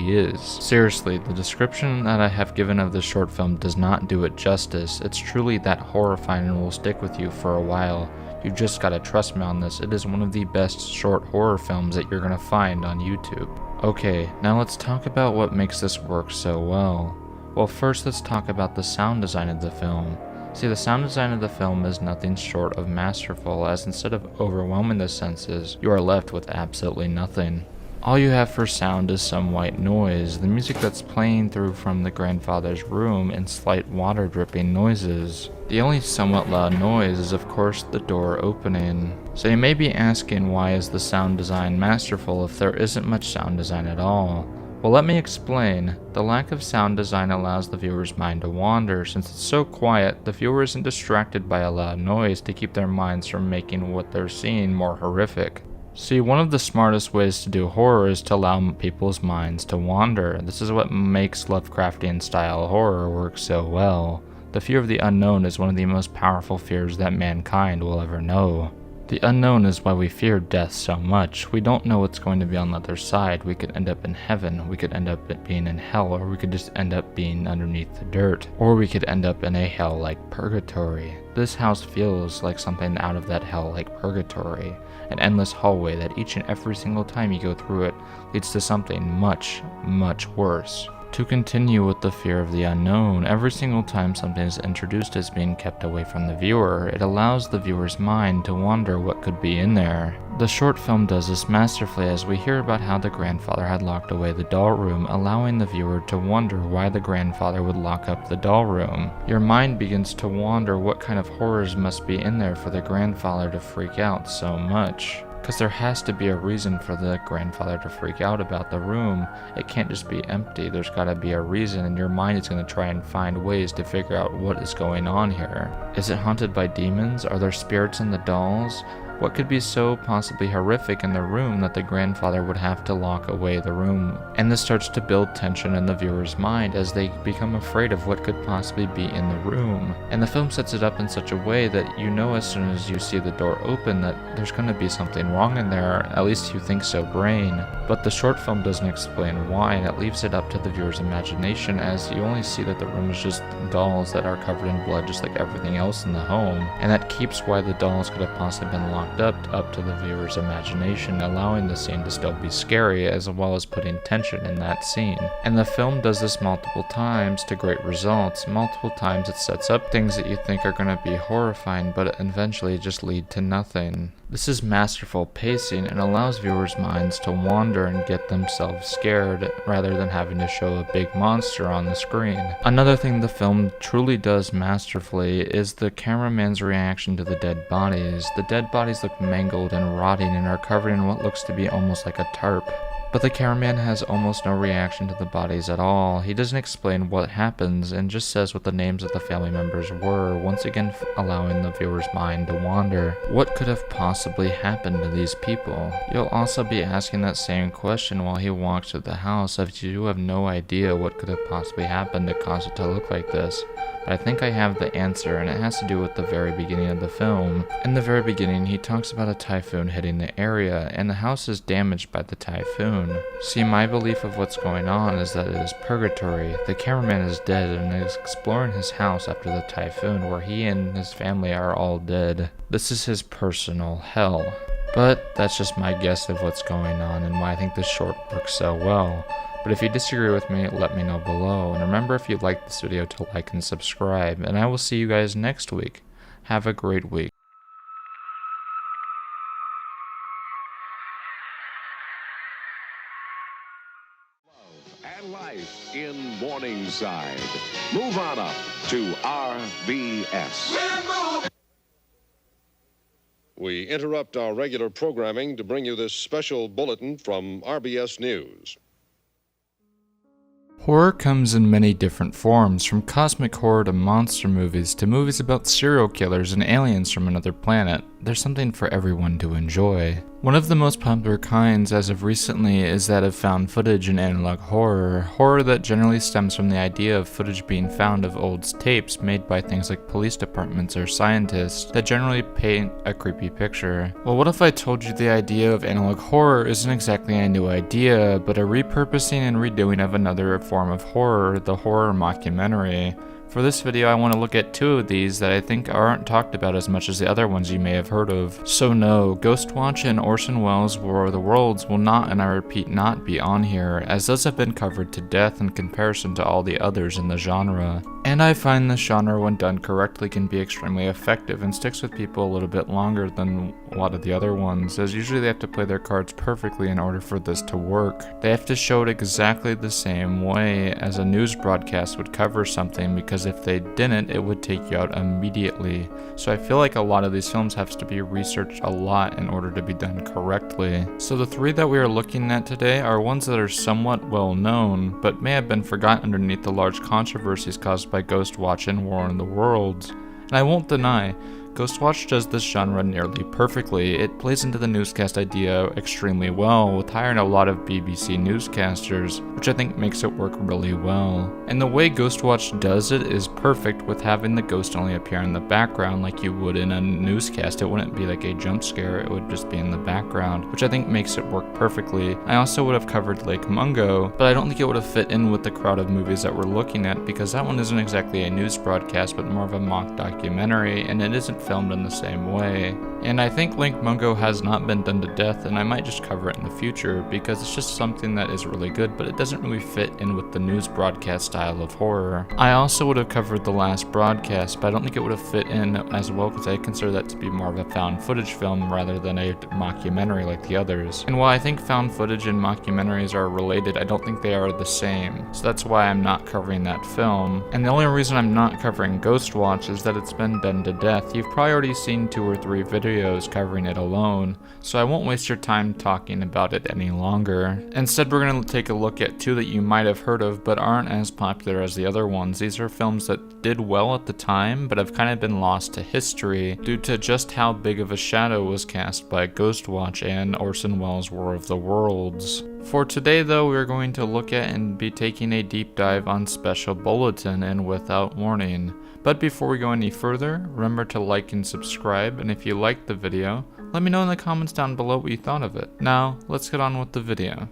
is. Seriously, the description that I have given of this short film does not do it justice. It's truly that horrifying and will stick with you for a while. You just gotta trust me on this. It is one of the best short horror films that you're gonna find on YouTube. Okay, now let's talk about what makes this work so well. Well, first let's talk about the sound design of the film. See, the sound design of the film is nothing short of masterful, as instead of overwhelming the senses, you are left with absolutely nothing. All you have for sound is some white noise, the music that's playing through from the grandfather's room, and slight water dripping noises. The only somewhat loud noise is of course the door opening. So you may be asking, why is the sound design masterful if there isn't much sound design at all? Well, let me explain. The lack of sound design allows the viewer's mind to wander. Since it's so quiet, the viewer isn't distracted by a loud noise to keep their minds from making what they're seeing more horrific. See, one of the smartest ways to do horror is to allow people's minds to wander. This is what makes Lovecraftian style horror work so well. The fear of the unknown is one of the most powerful fears that mankind will ever know. The unknown is why we fear death so much. We don't know what's going to be on the other side. We could end up in heaven, we could end up being in hell, or we could just end up being underneath the dirt, or we could end up in a hell like purgatory. This house feels like something out of that hell like purgatory, an endless hallway that each and every single time you go through it leads to something much worse. To continue with the fear of the unknown, every single time something is introduced as being kept away from the viewer, it allows the viewer's mind to wonder what could be in there. The short film does this masterfully, as we hear about how the grandfather had locked away the doll room, allowing the viewer to wonder why the grandfather would lock up the doll room. Your mind begins to wonder what kind of horrors must be in there for the grandfather to freak out so much. Because there has to be a reason for the grandfather to freak out about the room. It can't just be empty. There's got to be a reason, and your mind is going to try and find ways to figure out what is going on here. Is it haunted by demons? Are there spirits in the dolls? What could be so possibly horrific in the room that the grandfather would have to lock away the room? And this starts to build tension in the viewer's mind as they become afraid of what could possibly be in the room. And the film sets it up in such a way that you know as soon as you see the door open that there's going to be something wrong in there, at least you think so, brain. But the short film doesn't explain why, and it leaves it up to the viewer's imagination as you only see that the room is just dolls that are covered in blood just like everything else in the home. And that keeps why the dolls could have possibly been locked up to the viewer's imagination, allowing the scene to still be scary as well as putting tension in that scene. And the film does this multiple times to great results. Multiple times it sets up things that you think are going to be horrifying but eventually just lead to nothing. This is masterful pacing and allows viewers' minds to wander and get themselves scared rather than having to show a big monster on the screen. Another thing the film truly does masterfully is the cameraman's reaction to the dead bodies. The dead bodies look mangled and rotting and are covered in what looks to be almost like a tarp. But the cameraman has almost no reaction to the bodies at all. He doesn't explain what happens and just says what the names of the family members were, once again allowing the viewer's mind to wander. What could have possibly happened to these people? You'll also be asking that same question while he walks to the house, as you have no idea what could have possibly happened to cause it to look like this. But I think I have the answer, and it has to do with the very beginning of the film. In the very beginning, he talks about a typhoon hitting the area, and the house is damaged by the typhoon. See, my belief of what's going on is that it is purgatory. The cameraman is dead and is exploring his house after the typhoon, where he and his family are all dead. This is his personal hell. But that's just my guess of what's going on and why I think this short works so well. But if you disagree with me, let me know below. And remember, if you liked this video, to like and subscribe. And I will see you guys next week. Have a great week. And life in Morningside. Move on up to RBS. We interrupt our regular programming to bring you this special bulletin from RBS News. Horror comes in many different forms, from cosmic horror to monster movies to movies about serial killers and aliens from another planet. There's something for everyone to enjoy. One of the most popular kinds as of recently is that of found footage and analog horror. Horror that generally stems from the idea of footage being found of old tapes made by things like police departments or scientists that generally paint a creepy picture. Well, what if I told you the idea of analog horror isn't exactly a new idea, but a repurposing and redoing of another form of horror, the horror mockumentary. For this video, I want to look at two of these that I think aren't talked about as much as the other ones you may have heard of. So no, Ghostwatch and Orson Welles' War of the Worlds will not, and I repeat not, be on here, as those have been covered to death in comparison to all the others in the genre. And I find this genre, when done correctly, can be extremely effective and sticks with people a little bit longer than a lot of the other ones, as usually they have to play their cards perfectly in order for this to work. They have to show it exactly the same way as a news broadcast would cover something, because if they didn't, it would take you out immediately. So I feel like a lot of these films have to be researched a lot in order to be done correctly. So the three that we are looking at today are ones that are somewhat well known, but may have been forgotten underneath the large controversies caused by Ghostwatch and War of the Worlds. And I won't deny, Ghostwatch does this genre nearly perfectly. It plays into the newscast idea extremely well, with hiring a lot of BBC newscasters, which I think makes it work really well. And the way Ghostwatch does it is perfect, with having the ghost only appear in the background like you would in a newscast. It wouldn't be like a jump scare, it would just be in the background, which I think makes it work perfectly. I also would have covered Lake Mungo, but I don't think it would have fit in with the crowd of movies that we're looking at, because that one isn't exactly a news broadcast, but more of a mock documentary, and it isn't filmed in the same way. And I think Lake Mungo has not been done to death, and I might just cover it in the future, because it's just something that is really good, but it doesn't really fit in with the news broadcast style of horror. I also would have covered The Last Broadcast, but I don't think it would have fit in as well, because I consider that to be more of a found footage film rather than a mockumentary like the others. And while I think found footage and mockumentaries are related, I don't think they are the same. So that's why I'm not covering that film. And the only reason I'm not covering Ghostwatch is that it's been done to death. You've probably already seen 2 or 3 videos covering it alone, so I won't waste your time talking about it any longer. Instead, we're going to take a look at 2 that you might have heard of but aren't as popular as the other ones. These are films that did well at the time but have kind of been lost to history due to just how big of a shadow was cast by Ghostwatch and Orson Welles' War of the Worlds. For today though, we're going to look at and be taking a deep dive on Special Bulletin and Without Warning. But before we go any further, remember to like and subscribe, and if you liked the video, let me know in the comments down below what you thought of it. Now, let's get on with the video.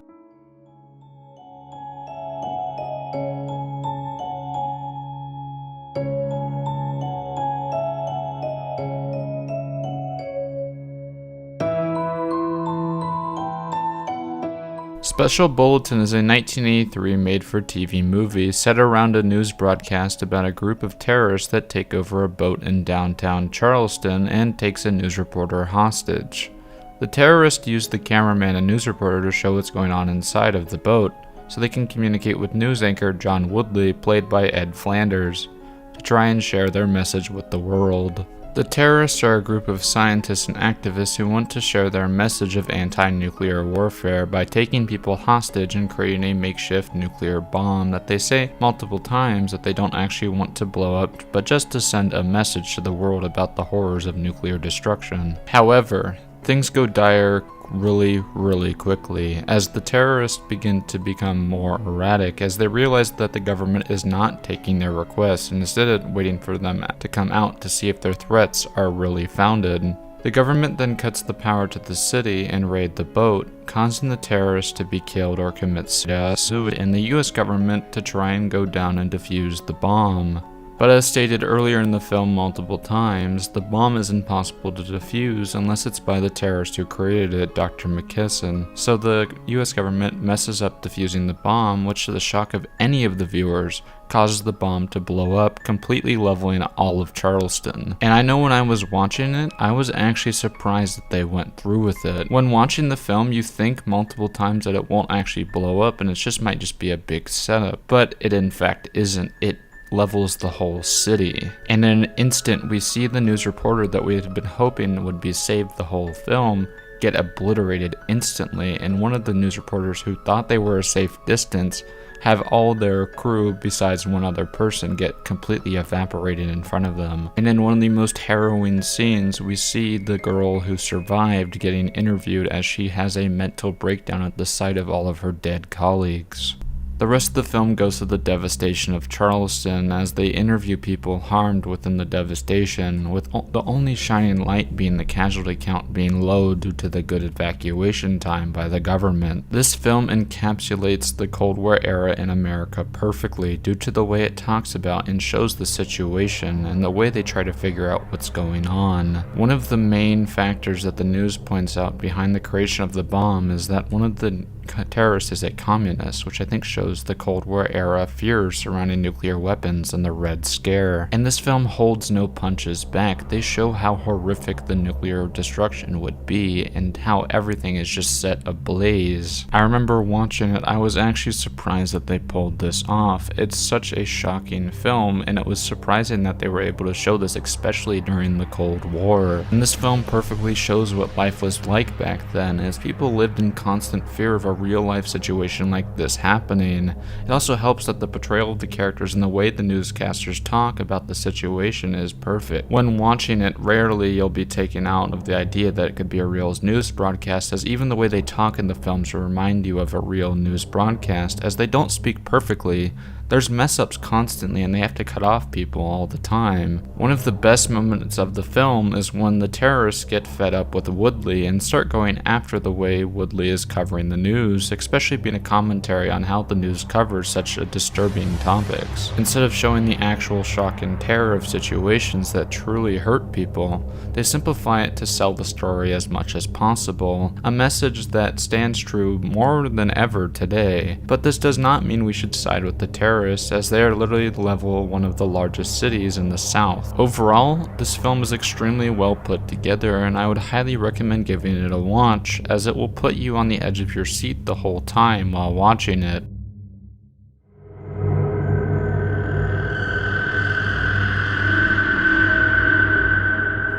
Special Bulletin is a 1983 made-for-TV movie set around a news broadcast about a group of terrorists that take over a boat in downtown Charleston and takes a news reporter hostage. The terrorists use the cameraman and news reporter to show what's going on inside of the boat, so they can communicate with news anchor John Woodley, played by Ed Flanders, to try and share their message with the world. The terrorists are a group of scientists and activists who want to share their message of anti-nuclear warfare by taking people hostage and creating a makeshift nuclear bomb that they say multiple times that they don't actually want to blow up, but just to send a message to the world about the horrors of nuclear destruction. However, things go dire really quickly as the terrorists begin to become more erratic as they realize that the government is not taking their requests and instead of waiting for them to come out to see if their threats are really founded. The government then cuts the power to the city and raid the boat, causing the terrorists to be killed or commit suicide and the US government to try and go down and defuse the bomb. But as stated earlier in the film multiple times, the bomb is impossible to defuse unless it's by the terrorist who created it, Dr. McKisson. So the US government messes up defusing the bomb, which to the shock of any of the viewers, causes the bomb to blow up, completely leveling all of Charleston. And I know when I was watching it, I was actually surprised that they went through with it. When watching the film, you think multiple times that it won't actually blow up and it might just be a big setup, but it in fact isn't. It levels the whole city. And in an instant, we see the news reporter that we had been hoping would be saved the whole film get obliterated instantly, and one of the news reporters who thought they were a safe distance have all their crew besides one other person get completely evaporated in front of them. And in one of the most harrowing scenes, we see the girl who survived getting interviewed as she has a mental breakdown at the sight of all of her dead colleagues. The rest of the film goes to the devastation of Charleston as they interview people harmed within the devastation, with the only shining light being the casualty count being low due to the good evacuation time by the government. This film encapsulates the Cold War era in America perfectly due to the way it talks about and shows the situation and the way they try to figure out what's going on. One of the main factors that the news points out behind the creation of the bomb is that one of the terrorists is a communist, which I think shows the Cold War era fears surrounding nuclear weapons and the Red Scare. And this film holds no punches back. They show how horrific the nuclear destruction would be and how everything is just set ablaze. I remember watching it, I was actually surprised that they pulled this off. It's such a shocking film, and it was surprising that they were able to show this, especially during the Cold War. And this film perfectly shows what life was like back then, as people lived in constant fear of a real-life situation like this happening. It also helps that the portrayal of the characters and the way the newscasters talk about the situation is perfect. When watching it, rarely you'll be taken out of the idea that it could be a real news broadcast, as even the way they talk in the films will remind you of a real news broadcast, as they don't speak perfectly. There's mess-ups constantly and they have to cut off people all the time. One of the best moments of the film is when the terrorists get fed up with Woodley and start going after the way Woodley is covering the news, especially being a commentary on how the news covers such disturbing topics. Instead of showing the actual shock and terror of situations that truly hurt people, they simplify it to sell the story as much as possible, a message that stands true more than ever today. But this does not mean we should side with the terrorists, as they are literally level one of the largest cities in the South. Overall, this film is extremely well put together, and I would highly recommend giving it a watch, as it will put you on the edge of your seat the whole time while watching it.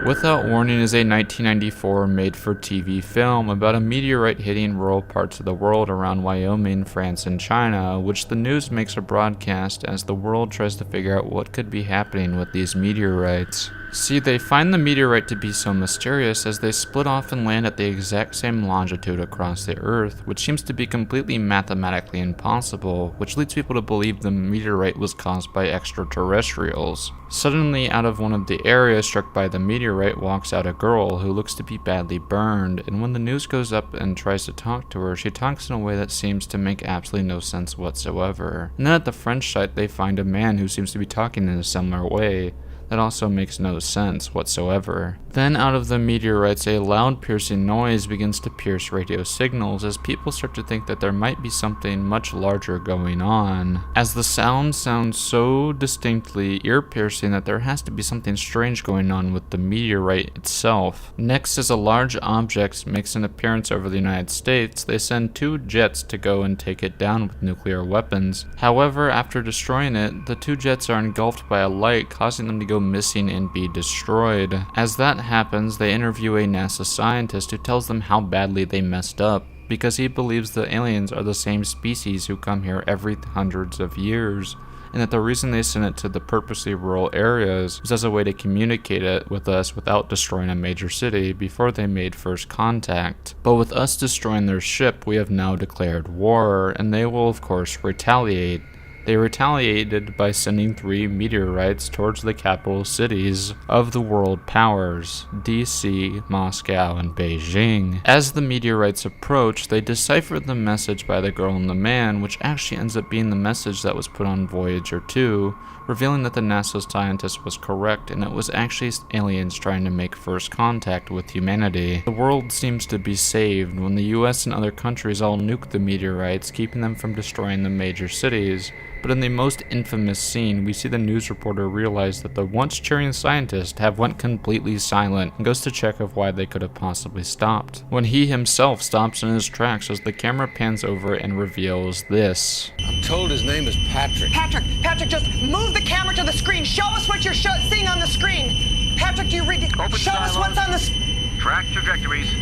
Without Warning is a 1994 made-for-TV film about a meteorite hitting rural parts of the world around Wyoming, France, and China, which the news makes a broadcast as the world tries to figure out what could be happening with these meteorites. See, they find the meteorite to be so mysterious as they split off and land at the exact same longitude across the Earth, which seems to be completely mathematically impossible, which leads people to believe the meteorite was caused by extraterrestrials. Suddenly, out of one of the areas struck by the meteorite walks out a girl who looks to be badly burned, and when the news goes up and tries to talk to her, she talks in a way that seems to make absolutely no sense whatsoever. And then at the French site, they find a man who seems to be talking in a similar way. That also makes no sense whatsoever. Then out of the meteorites, a loud piercing noise begins to pierce radio signals as people start to think that there might be something much larger going on, as the sound sounds so distinctly ear-piercing that there has to be something strange going on with the meteorite itself. Next, as a large object makes an appearance over the United States, they send 2 jets to go and take it down with nuclear weapons. However, after destroying it, the 2 jets are engulfed by a light, causing them to go missing and be destroyed. As that happens, they interview a NASA scientist who tells them how badly they messed up, because he believes the aliens are the same species who come here every hundreds of years, and that the reason they sent it to the purposely rural areas was as a way to communicate it with us without destroying a major city before they made first contact. But with us destroying their ship, we have now declared war, and they will of course retaliate. They retaliated by sending 3 meteorites towards the capital cities of the world powers, DC, Moscow, and Beijing. As the meteorites approach, they decipher the message by the girl and the man, which actually ends up being the message that was put on Voyager 2, revealing that the NASA scientist was correct and it was actually aliens trying to make first contact with humanity. The world seems to be saved when the US and other countries all nuke the meteorites, keeping them from destroying the major cities. But in the most infamous scene, we see the news reporter realize that the once cheering scientist have went completely silent and goes to check of why they could have possibly stopped, when he himself stops in his tracks as the camera pans over and reveals this. I'm told his name is Patrick. Patrick, just move the camera to the screen. Show us what you're seeing on the screen. Patrick, do you read it? Show us what's on the Track trajectories.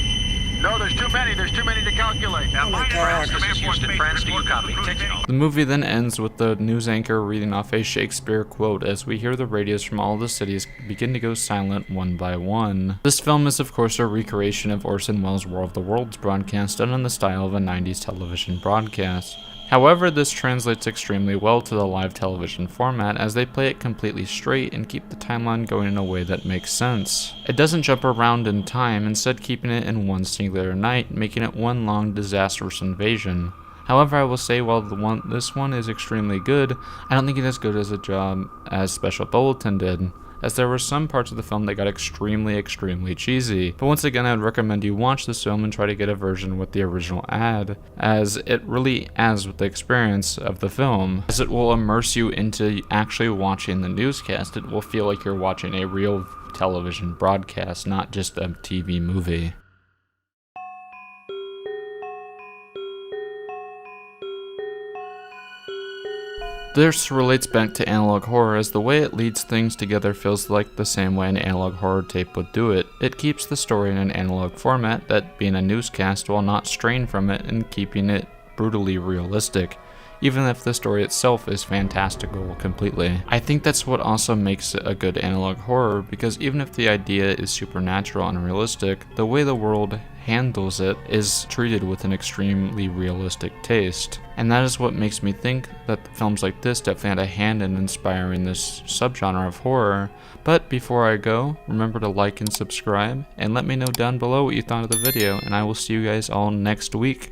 No, there's too many to calculate. Oh my God. This is Houston, France, do you copy? The movie then ends with the news anchor reading off a Shakespeare quote as we hear the radios from all the cities begin to go silent one by one. This film is of course a recreation of Orson Welles' War of the Worlds broadcast done in the style of a 90s television broadcast. However, this translates extremely well to the live television format as they play it completely straight and keep the timeline going in a way that makes sense. It doesn't jump around in time, instead keeping it in one singular night, making it one long disastrous invasion. However, I will say while this one is extremely good, I don't think it is as good as a job as Special Bulletin did, as there were some parts of the film that got extremely cheesy. But once again, I would recommend you watch this film and try to get a version with the original ad, as it really adds with the experience of the film, as it will immerse you into actually watching the newscast. It will feel like you're watching a real television broadcast, not just a TV movie. This relates back to analog horror as the way it leads things together feels like the same way an analog horror tape would do it. It keeps the story in an analog format, that being a newscast, while not straying from it and keeping it brutally realistic, even if the story itself is fantastical completely. I think that's what also makes it a good analog horror, because even if the idea is supernatural and realistic, the way the world handles it is treated with an extremely realistic taste. And that is what makes me think that films like this definitely had a hand in inspiring this subgenre of horror. But before I go, remember to like and subscribe, and let me know down below what you thought of the video, and I will see you guys all next week.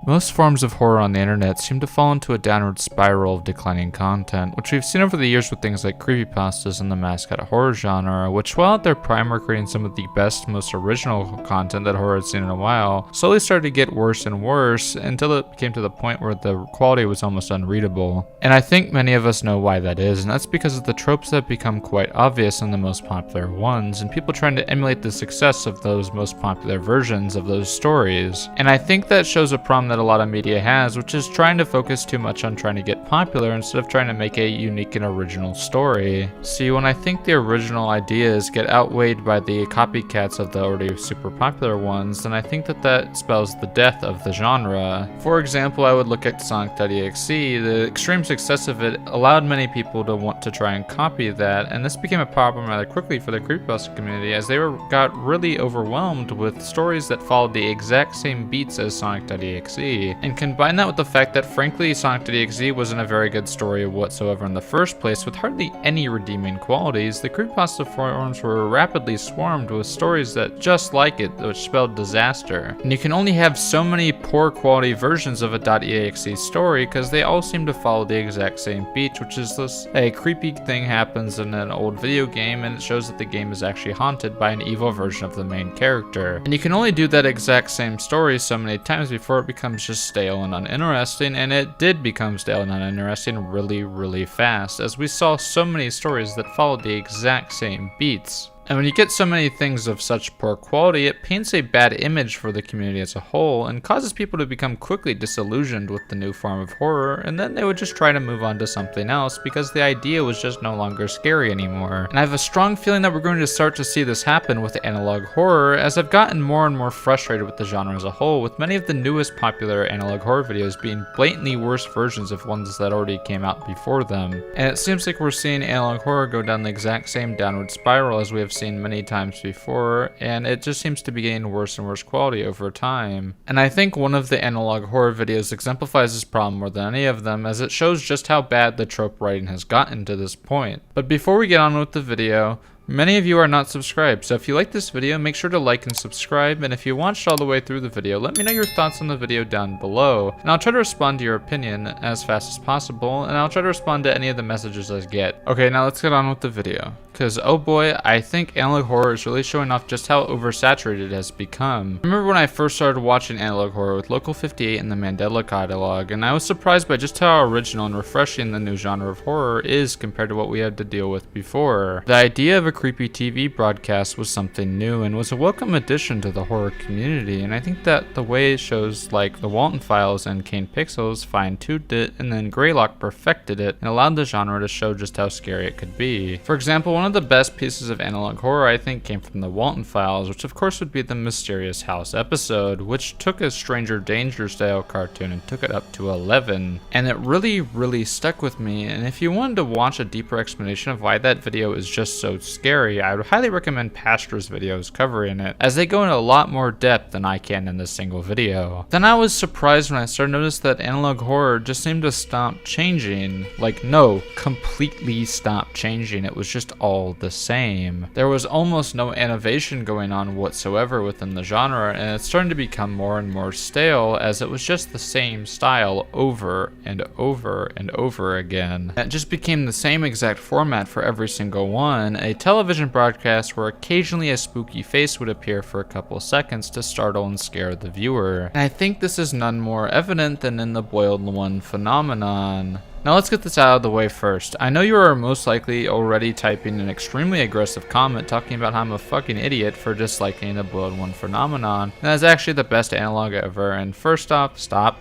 Most forms of horror on the internet seem to fall into a downward spiral of declining content, which we've seen over the years with things like creepypastas and the mascot horror genre, which while at their prime were creating some of the best, most original content that horror had seen in a while, slowly started to get worse and worse until it came to the point where the quality was almost unreadable. And I think many of us know why that is, and that's because of the tropes that have become quite obvious in the most popular ones, and people trying to emulate the success of those most popular versions of those stories. And I think that shows a problem that a lot of media has, which is trying to focus too much on trying to get popular instead of trying to make a unique and original story. See, when I think the original ideas get outweighed by the copycats of the already super popular ones, then I think that spells the death of the genre. For example, I would look at Sonic.exe. The extreme success of it allowed many people to want to try and copy that, and this became a problem rather quickly for the creepypasta community as they got really overwhelmed with stories that followed the exact same beats as Sonic.exe. And combine that with the fact that frankly Sonic.exe wasn't a very good story whatsoever in the first place with hardly any redeeming qualities, the creepypasta forums were rapidly swarmed with stories that just like it, which spelled disaster. And you can only have so many poor quality versions of a .exe story because they all seem to follow the exact same beat, which is this: a creepy thing happens in an old video game and it shows that the game is actually haunted by an evil version of the main character. And you can only do that exact same story so many times before it becomes just stale and uninteresting, and it did become stale and uninteresting really fast, as we saw so many stories that followed the exact same beats. And when you get so many things of such poor quality, it paints a bad image for the community as a whole and causes people to become quickly disillusioned with the new form of horror, and then they would just try to move on to something else because the idea was just no longer scary anymore. And I have a strong feeling that we're going to start to see this happen with analog horror, as I've gotten more and more frustrated with the genre as a whole, with many of the newest popular analog horror videos being blatantly worse versions of ones that already came out before them. And it seems like we're seeing analog horror go down the exact same downward spiral as we have seen many times before, and it just seems to be getting worse and worse quality over time. And I think one of the analog horror videos exemplifies this problem more than any of them, as it shows just how bad the trope writing has gotten to this point. But before we get on with the video, many of you are not subscribed, so if you like this video, make sure to like and subscribe, and if you watched all the way through the video, let me know your thoughts on the video down below, and I'll try to respond to your opinion as fast as possible, and I'll try to respond to any of the messages I get. Okay, now let's get on with the video, because oh boy, I think analog horror is really showing off just how oversaturated it has become. I remember when I first started watching analog horror with Local 58 and the Mandela Catalogue, and I was surprised by just how original and refreshing the new genre of horror is compared to what we had to deal with before. The idea of a creepy TV broadcast was something new and was a welcome addition to the horror community, and I think that the way shows like The Walton Files and Kane Pixels fine-tuned it and then Greylock perfected it and allowed the genre to show just how scary it could be. For example, one of the best pieces of analog horror I think came from The Walton Files, which of course would be the Mysterious House episode, which took a Stranger Danger style cartoon and took it up to 11, and it really stuck with me. And if you wanted to watch a deeper explanation of why that video is just so scary, I would highly recommend Pastra's videos covering it, as they go into a lot more depth than I can in this single video. Then I was surprised when I started to notice that analog horror just seemed to stop changing. Like, no, completely stop changing. It was just all the same. There was almost no innovation going on whatsoever within the genre, and it's starting to become more and more stale, as it was just the same style over and over and over again. It just became the same exact format for every single one, a television broadcast where occasionally a spooky face would appear for a couple seconds to startle and scare the viewer. And I think this is none more evident than in the Boiled One phenomenon. Now let's get this out of the way first. I know you are most likely already typing an extremely aggressive comment talking about how I'm a fucking idiot for disliking the Boiled One phenomenon. And that's actually the best analog ever, and first off, stop.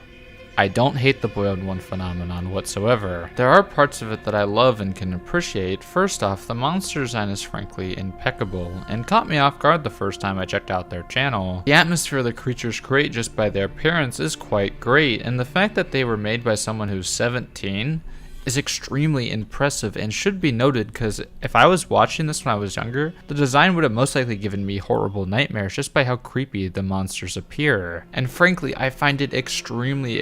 I don't hate the Boiled One phenomenon whatsoever. There are parts of it that I love and can appreciate. First off, the monster design is frankly impeccable, and caught me off guard the first time I checked out their channel. The atmosphere the creatures create just by their appearance is quite great, and the fact that they were made by someone who's 17 is extremely impressive and should be noted, because if I was watching this when I was younger, the design would have most likely given me horrible nightmares just by how creepy the monsters appear. And frankly, I find it extremely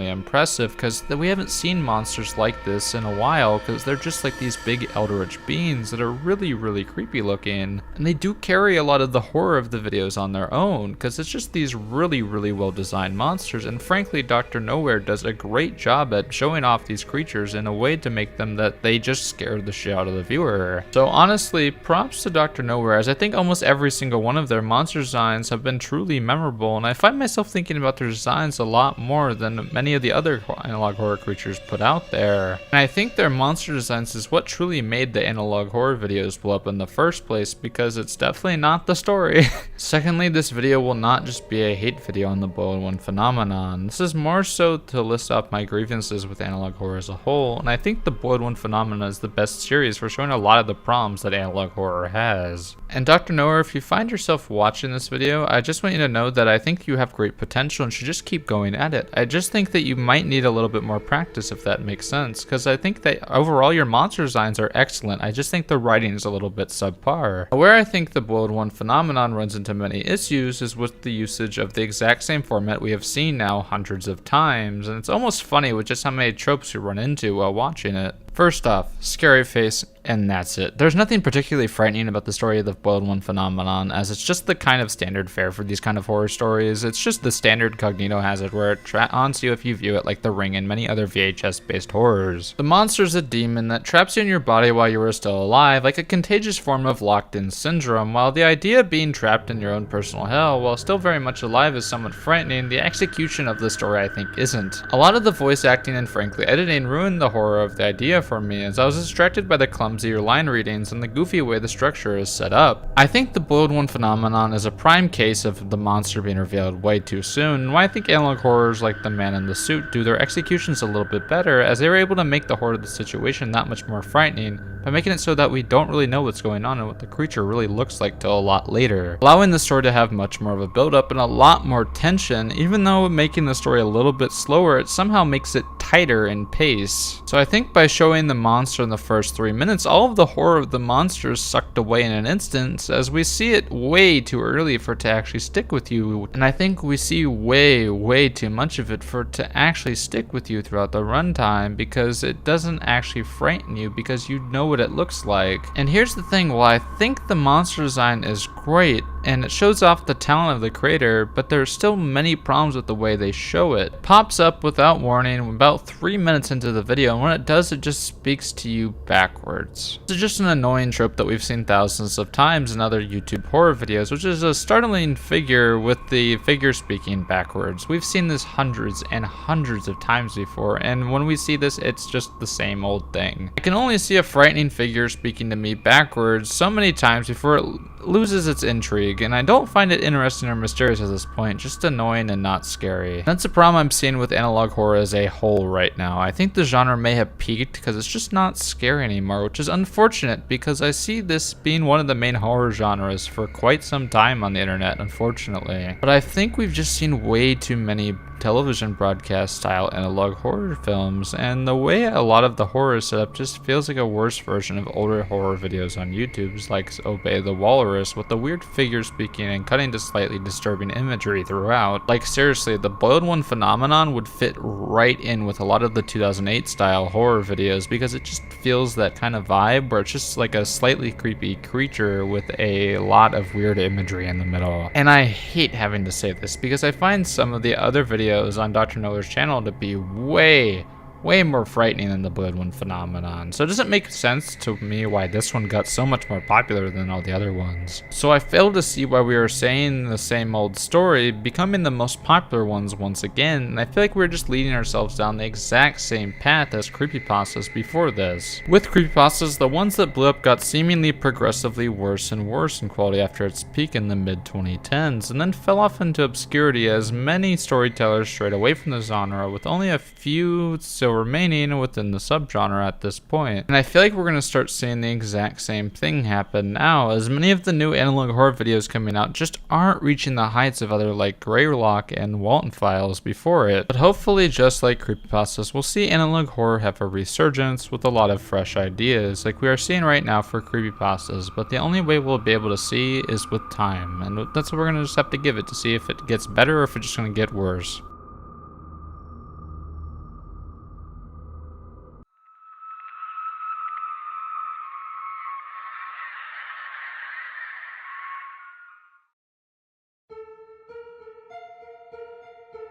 impressive, because we haven't seen monsters like this in a while, because they're just like these big eldritch beings that are really creepy looking, and they do carry a lot of the horror of the videos on their own, because it's just these really well designed monsters. And frankly, Dr. Nowhere does a great job at showing off these creatures in a way to make them that they just scare the shit out of the viewer. So honestly, props to Dr. Nowhere, as I think almost every single one of their monster designs have been truly memorable, and I find myself thinking about their designs a lot more than many of the other analog horror creatures put out there. And I think their monster designs is what truly made the analog horror videos blow up in the first place, because it's definitely not the story. Secondly, this video will not just be a hate video on the Bulletin 1 phenomenon. This is more so to list off my grievances with analog horror as a whole, and I think the Bulletin 1 phenomenon is the best series for showing a lot of the problems that analog horror has. And Dr. Nowhere, if you find yourself watching this video, I just want you to know that I think you have great potential and should just keep going at it. I just think that you might need a little bit more practice, if that makes sense, because I think that overall your monster designs are excellent. I just think the writing is a little bit subpar. Where I think the Bulletin 1 phenomenon runs into many issues is with the usage of the exact same format we have seen now hundreds of times, and it's almost funny with just how many tropes you run into while watching it. First off, scary face, and that's it. There's nothing particularly frightening about the story of the Bulletin 1 phenomenon, as it's just the kind of standard fare for these kind of horror stories. It's just the standard cognito hazard where it haunts you if you view it, like The Ring and many other VHS-based horrors. The monster's a demon that traps you in your body while you are still alive, like a contagious form of locked-in syndrome. While the idea of being trapped in your own personal hell while still very much alive is somewhat frightening, the execution of the story I think isn't. A lot of the voice acting and frankly editing ruined the horror of the idea for me, as I was distracted by the clumsier line readings and the goofy way the structure is set up. I think the Bulletin 1 phenomenon is a prime case of the monster being revealed way too soon, and why I think analog horrors like The Man in the Suit do their executions a little bit better, as they were able to make the horror of the situation that much more frightening by making it so that we don't really know what's going on and what the creature really looks like till a lot later, allowing the story to have much more of a build-up and a lot more tension. Even though making the story a little bit slower, it somehow makes it tighter in pace. So I think by showing the monster in the first 3 minutes, all of the horror of the monster is sucked away in an instant, as we see it way too early for it to actually stick with you. And I think we see way too much of it for it to actually stick with you throughout the runtime, because it doesn't actually frighten you because you know what it looks like. And here's the thing, while I think the monster design is great and it shows off the talent of the creator, but there's still many problems with the way they show it. It pops up without warning about 3 minutes into the video, and when it does, it just speaks to you backwards. It's just an annoying trope that we've seen thousands of times in other YouTube horror videos, which is a startling figure with the figure speaking backwards. We've seen this hundreds and hundreds of times before, and when we see this, it's just the same old thing. I can only see a frightening figure speaking to me backwards so many times before it loses its intrigue, and I don't find it interesting or mysterious at this point, just annoying and not scary. That's a problem I'm seeing with analog horror as a whole right now. I think the genre may have peaked because it's just not scary anymore, which is unfortunate because I see this being one of the main horror genres for quite some time on the internet, unfortunately. But I think we've just seen way too many television broadcast style analog horror films, and the way a lot of the horror is set up just feels like a worse version of older horror videos on YouTube's, like Obey the Walrus, with the weird figure speaking and cutting to slightly disturbing imagery throughout. Like seriously, the Bulletin 1 phenomenon would fit right in with a lot of the 2008 style horror videos, because it just feels that kind of vibe where it's just like a slightly creepy creature with a lot of weird imagery in the middle. And I hate having to say this because I find some of the other videos on Dr. Nowhere's channel to be way more frightening than the Bulletin 1 phenomenon. So it doesn't make sense to me why this one got so much more popular than all the other ones. So I fail to see why we are saying the same old story becoming the most popular ones once again, and I feel like we're just leading ourselves down the exact same path as creepypastas before this. With creepypastas, the ones that blew up got seemingly progressively worse and worse in quality after its peak in the mid-2010s, and then fell off into obscurity as many storytellers strayed away from the genre, with only a few still remaining within the subgenre at this point. And I feel like we're going to start seeing the exact same thing happen now, as many of the new analog horror videos coming out just aren't reaching the heights of other like Greylock and Walton Files before it. But hopefully, just like creepypastas, we'll see analog horror have a resurgence with a lot of fresh ideas, like we are seeing right now for creepypastas, but the only way we'll be able to see is with time, and that's what we're going to just have to give it to see if it gets better or if it's just going to get worse.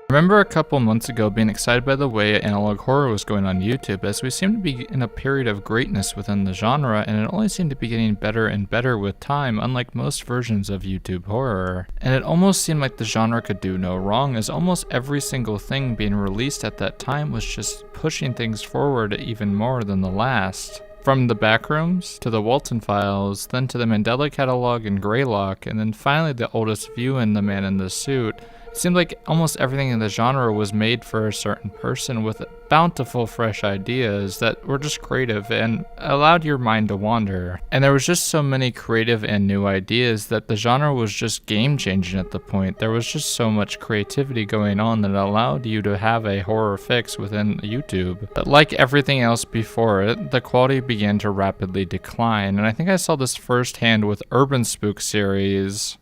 I remember a couple months ago being excited by the way analog horror was going on YouTube, as we seem to be in a period of greatness within the genre, and it only seemed to be getting better and better with time, unlike most versions of YouTube horror. And it almost seemed like the genre could do no wrong, as almost every single thing being released at that time was just pushing things forward even more than the last. From the Backrooms, to the Bulletin Files, then to the Mandela Catalogue and Greylock, and then finally the Oldest View and the Man in the Suit. It seemed like almost everything in the genre was made for a certain person, with bountiful fresh ideas that were just creative and allowed your mind to wander. And there was just so many creative and new ideas that the genre was just game changing at the point. There was just so much creativity going on that allowed you to have a horror fix within YouTube. But like everything else before it, the quality began to rapidly decline, and I think I saw this firsthand with UrbanSpook series.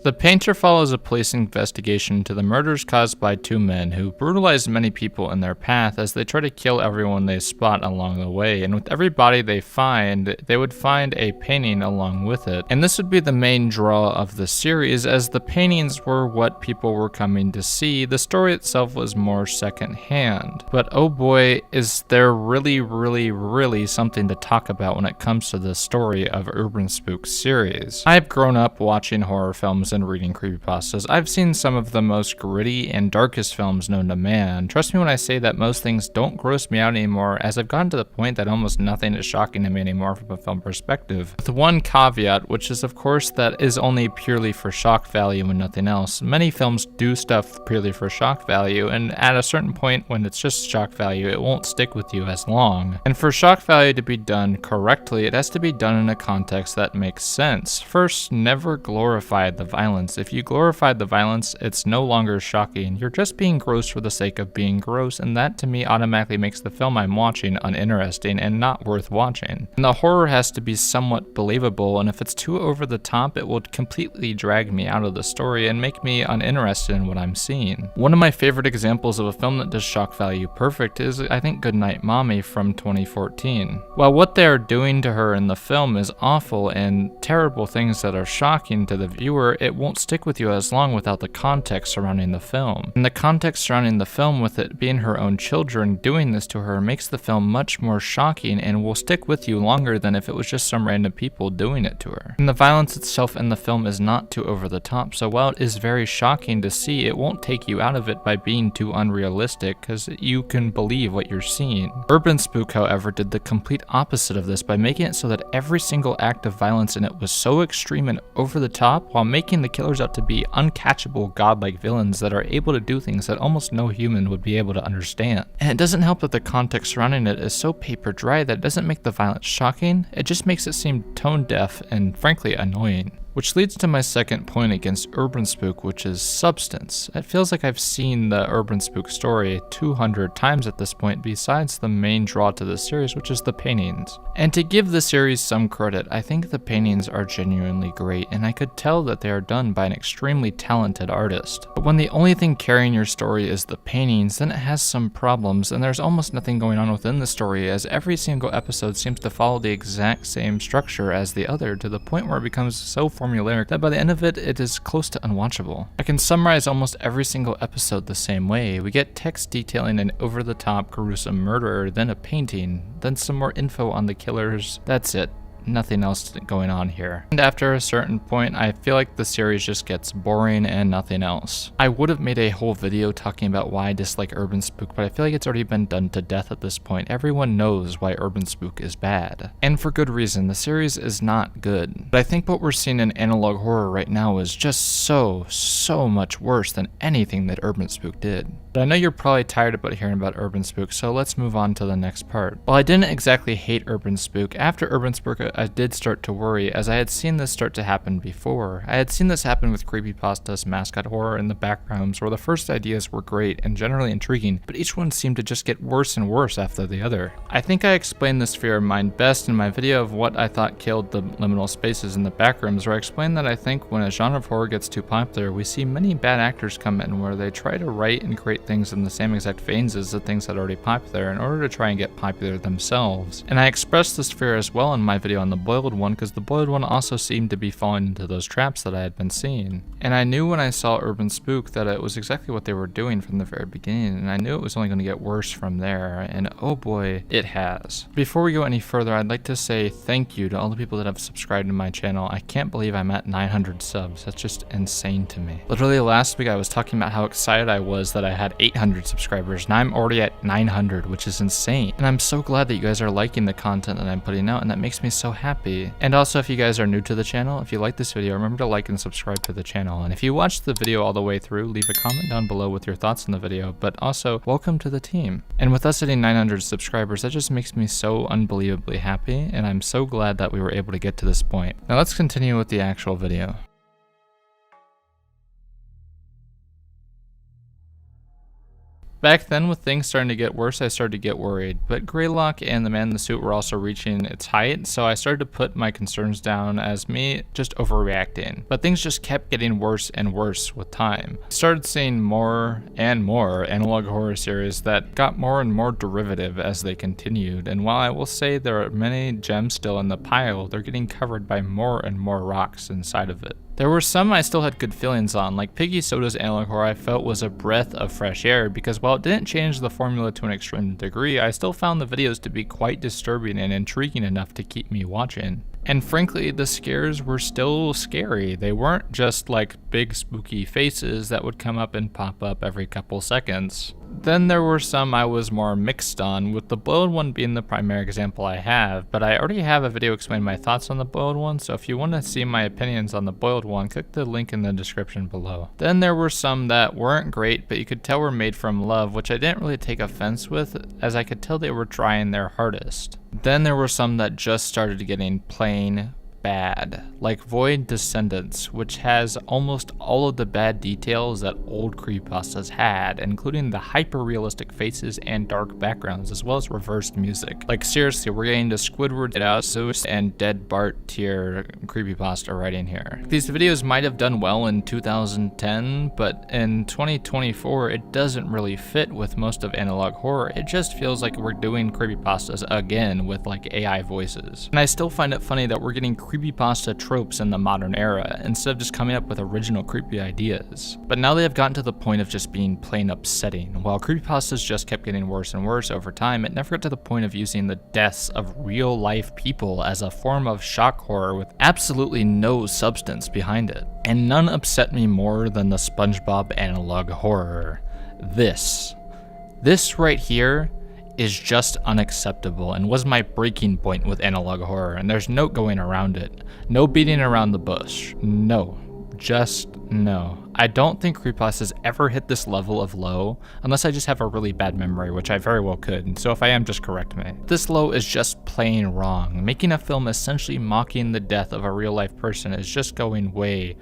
The Painter follows a police investigation into the murders caused by two men who brutalized many people in their path as they try to kill everyone they spot along the way, and with every body they find, they would find a painting along with it. And this would be the main draw of the series, as the paintings were what people were coming to see. The story itself was more secondhand. But oh boy, is there really something to talk about when it comes to the story of UrbanSpook series. I've grown up watching horror films and reading creepypastas. I've seen some of the most gritty and darkest films known to man. Trust me when I say that most things don't gross me out anymore, as I've gotten to the point that almost nothing is shocking to me anymore from a film perspective. With one caveat, which is of course that is only purely for shock value and nothing else. Many films do stuff purely for shock value, and at a certain point when it's just shock value, it won't stick with you as long. And for shock value to be done correctly, it has to be done in a context that makes sense. First, never glorify the violence. If you glorify the violence, it's no longer shocking. You're just being gross for the sake of being gross, and that to me automatically makes the film I'm watching uninteresting and not worth watching. And the horror has to be somewhat believable, and if it's too over the top, it will completely drag me out of the story and make me uninterested in what I'm seeing. One of my favorite examples of a film that does shock value perfect is, I think, Goodnight Mommy from 2014. While what they are doing to her in the film is awful and terrible things that are shocking to the viewer, it won't stick with you as long without the context surrounding the film. And the context surrounding the film, with it being her own children doing this to her, makes the film much more shocking and will stick with you longer than if it was just some random people doing it to her. And the violence itself in the film is not too over the top, so while it is very shocking to see, it won't take you out of it by being too unrealistic, because you can believe what you're seeing. UrbanSpook, however, did the complete opposite of this by making it so that every single act of violence in it was so extreme and over the top, while making the killers out to be uncatchable godlike villains that are able to do things that almost no human would be able to understand. And it doesn't help that the context surrounding it is so paper dry that it doesn't make the violence shocking, it just makes it seem tone deaf and frankly annoying. Which leads to my second point against UrbanSpook, which is substance. It feels like I've seen the UrbanSpook story 200 times at this point, besides the main draw to the series, which is the paintings. And to give the series some credit, I think the paintings are genuinely great, and I could tell that they are done by an extremely talented artist. But when the only thing carrying your story is the paintings, then it has some problems, and there's almost nothing going on within the story, as every single episode seems to follow the exact same structure as the other, to the point where it becomes so formulaic that by the end of it, it is close to unwatchable. I can summarize almost every single episode the same way. We get text detailing an over-the-top gruesome murder, then a painting, then some more info on the killers. That's it. nothing else going on here. And after a certain point, I feel like the series just gets boring and nothing else. I would have made a whole video talking about why I dislike Urban Spook, but I feel like it's already been done to death at this point. Everyone knows why Urban Spook is bad. And for good reason, the series is not good. But I think what we're seeing in analog horror right now is just so much worse than anything that Urban Spook did. But I know you're probably tired about hearing about Urban Spook, so let's move on to the next part. While I didn't exactly hate Urban Spook, after Urban Spook I did start to worry, as I had seen this start to happen before. I had seen this happen with creepypasta's mascot horror in the Backrooms, where the first ideas were great and generally intriguing, but each one seemed to just get worse and worse after the other. I think I explained this fear of mine best in my video of what I thought killed the liminal spaces in the Backrooms, where I explained that I think when a genre of horror gets too popular, we see many bad actors come in where they try to write and create things in the same exact veins as the things that are already popular in order to try and get popular themselves. And I expressed this fear as well in my video on the Boiled one, because the Boiled one also seemed to be falling into those traps that I had been seeing. And I knew when I saw Urban Spook that it was exactly what they were doing from the very beginning, and I knew it was only going to get worse from there, and oh boy, it has. Before we go any further, I'd like to say thank you to all the people that have subscribed to my channel. I can't believe I'm at 900 subs. That's just insane to me. Literally last week I was talking about how excited I was that I had 800 subscribers, and I'm already at 900, which is insane. And I'm so glad that you guys are liking the content that I'm putting out, and that makes me so happy. And also, if you guys are new to the channel, if you like this video, remember to like and subscribe to the channel. And if you watched the video all the way through, leave a comment down below with your thoughts on the video, but also welcome to the team. And with us hitting 900 subscribers, that just makes me so unbelievably happy, and I'm so glad that we were able to get to this point. Now let's continue with the actual video. Back then, with things starting to get worse, I started to get worried, but Greylock and the man in the suit were also reaching its height, so I started to put my concerns down as me just overreacting. But things just kept getting worse and worse with time. I started seeing more and more analog horror series that got more and more derivative as they continued, and while I will say there are many gems still in the pile, they're getting covered by more and more rocks inside of it. There were some I still had good feelings on, like Piggy Soda's analog horror I felt was a breath of fresh air, because while it didn't change the formula to an extreme degree, I still found the videos to be quite disturbing and intriguing enough to keep me watching. And frankly, the scares were still scary. They weren't just like big spooky faces that would come up and pop up every couple seconds. Then there were some I was more mixed on, with the Boiled one being the primary example I have, but I already have a video explaining my thoughts on the Boiled one, so if you want to see my opinions on the Boiled one, click the link in the description below. Then there were some that weren't great, but you could tell were made from love, which I didn't really take offense with, as I could tell they were trying their hardest. Then there were some that just started getting plain bad, like Void Descendants, which has almost all of the bad details that old creepypastas had, including the hyper-realistic faces and dark backgrounds, as well as reversed music. Like seriously, we're getting to Squidward, Zeus, and Dead Bart tier creepypasta writing here. These videos might have done well in 2010, but in 2024, it doesn't really fit with most of analog horror. It just feels like we're doing creepypastas again with like AI voices. And I still find it funny that we're getting creepypasta tropes in the modern era, instead of just coming up with original creepy ideas. But now they have gotten to the point of just being plain upsetting. While creepypastas just kept getting worse and worse over time, it never got to the point of using the deaths of real life people as a form of shock horror with absolutely no substance behind it. And none upset me more than the SpongeBob analog horror. This right here is just unacceptable and was my breaking point with analog horror, and there's no going around it. No beating around the bush. No. Just no. I don't think creepypastas ever hit this level of low, unless I just have a really bad memory, which I very well could, so if I am, just correct me. This low is just plain wrong. Making a film essentially mocking the death of a real life person is just going way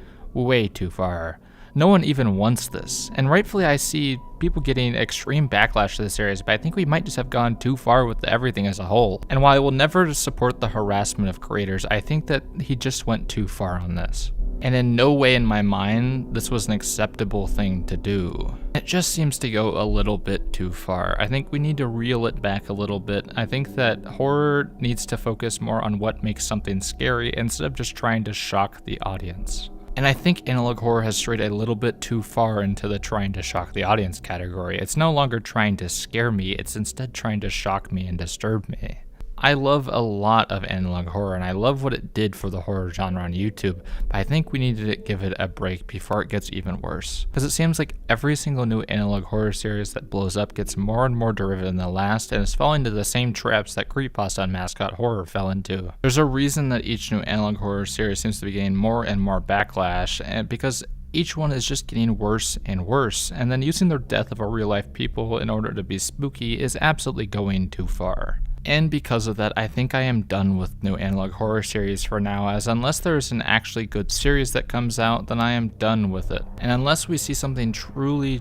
too far. No one even wants this, and rightfully I see people getting extreme backlash to the series, but I think we might just have gone too far with everything as a whole. And while I will never support the harassment of creators, I think that he just went too far on this. And in no way in my mind, this was an acceptable thing to do. It just seems to go a little bit too far. I think we need to reel it back a little bit. I think that horror needs to focus more on what makes something scary instead of just trying to shock the audience. And I think analog horror has strayed a little bit too far into the trying to shock the audience category. It's no longer trying to scare me, it's instead trying to shock me and disturb me. I love a lot of analog horror, and I love what it did for the horror genre on YouTube, but I think we need to give it a break before it gets even worse. Because it seems like every single new analog horror series that blows up gets more and more derivative than the last, and is falling into the same traps that creepypasta and mascot horror fell into. There's a reason that each new analog horror series seems to be getting more and more backlash, and because each one is just getting worse and worse, and then using their death of a real life people in order to be spooky is absolutely going too far. And because of that, I think I am done with new analog horror series for now, as unless there is an actually good series that comes out, then I am done with it. And unless we see something truly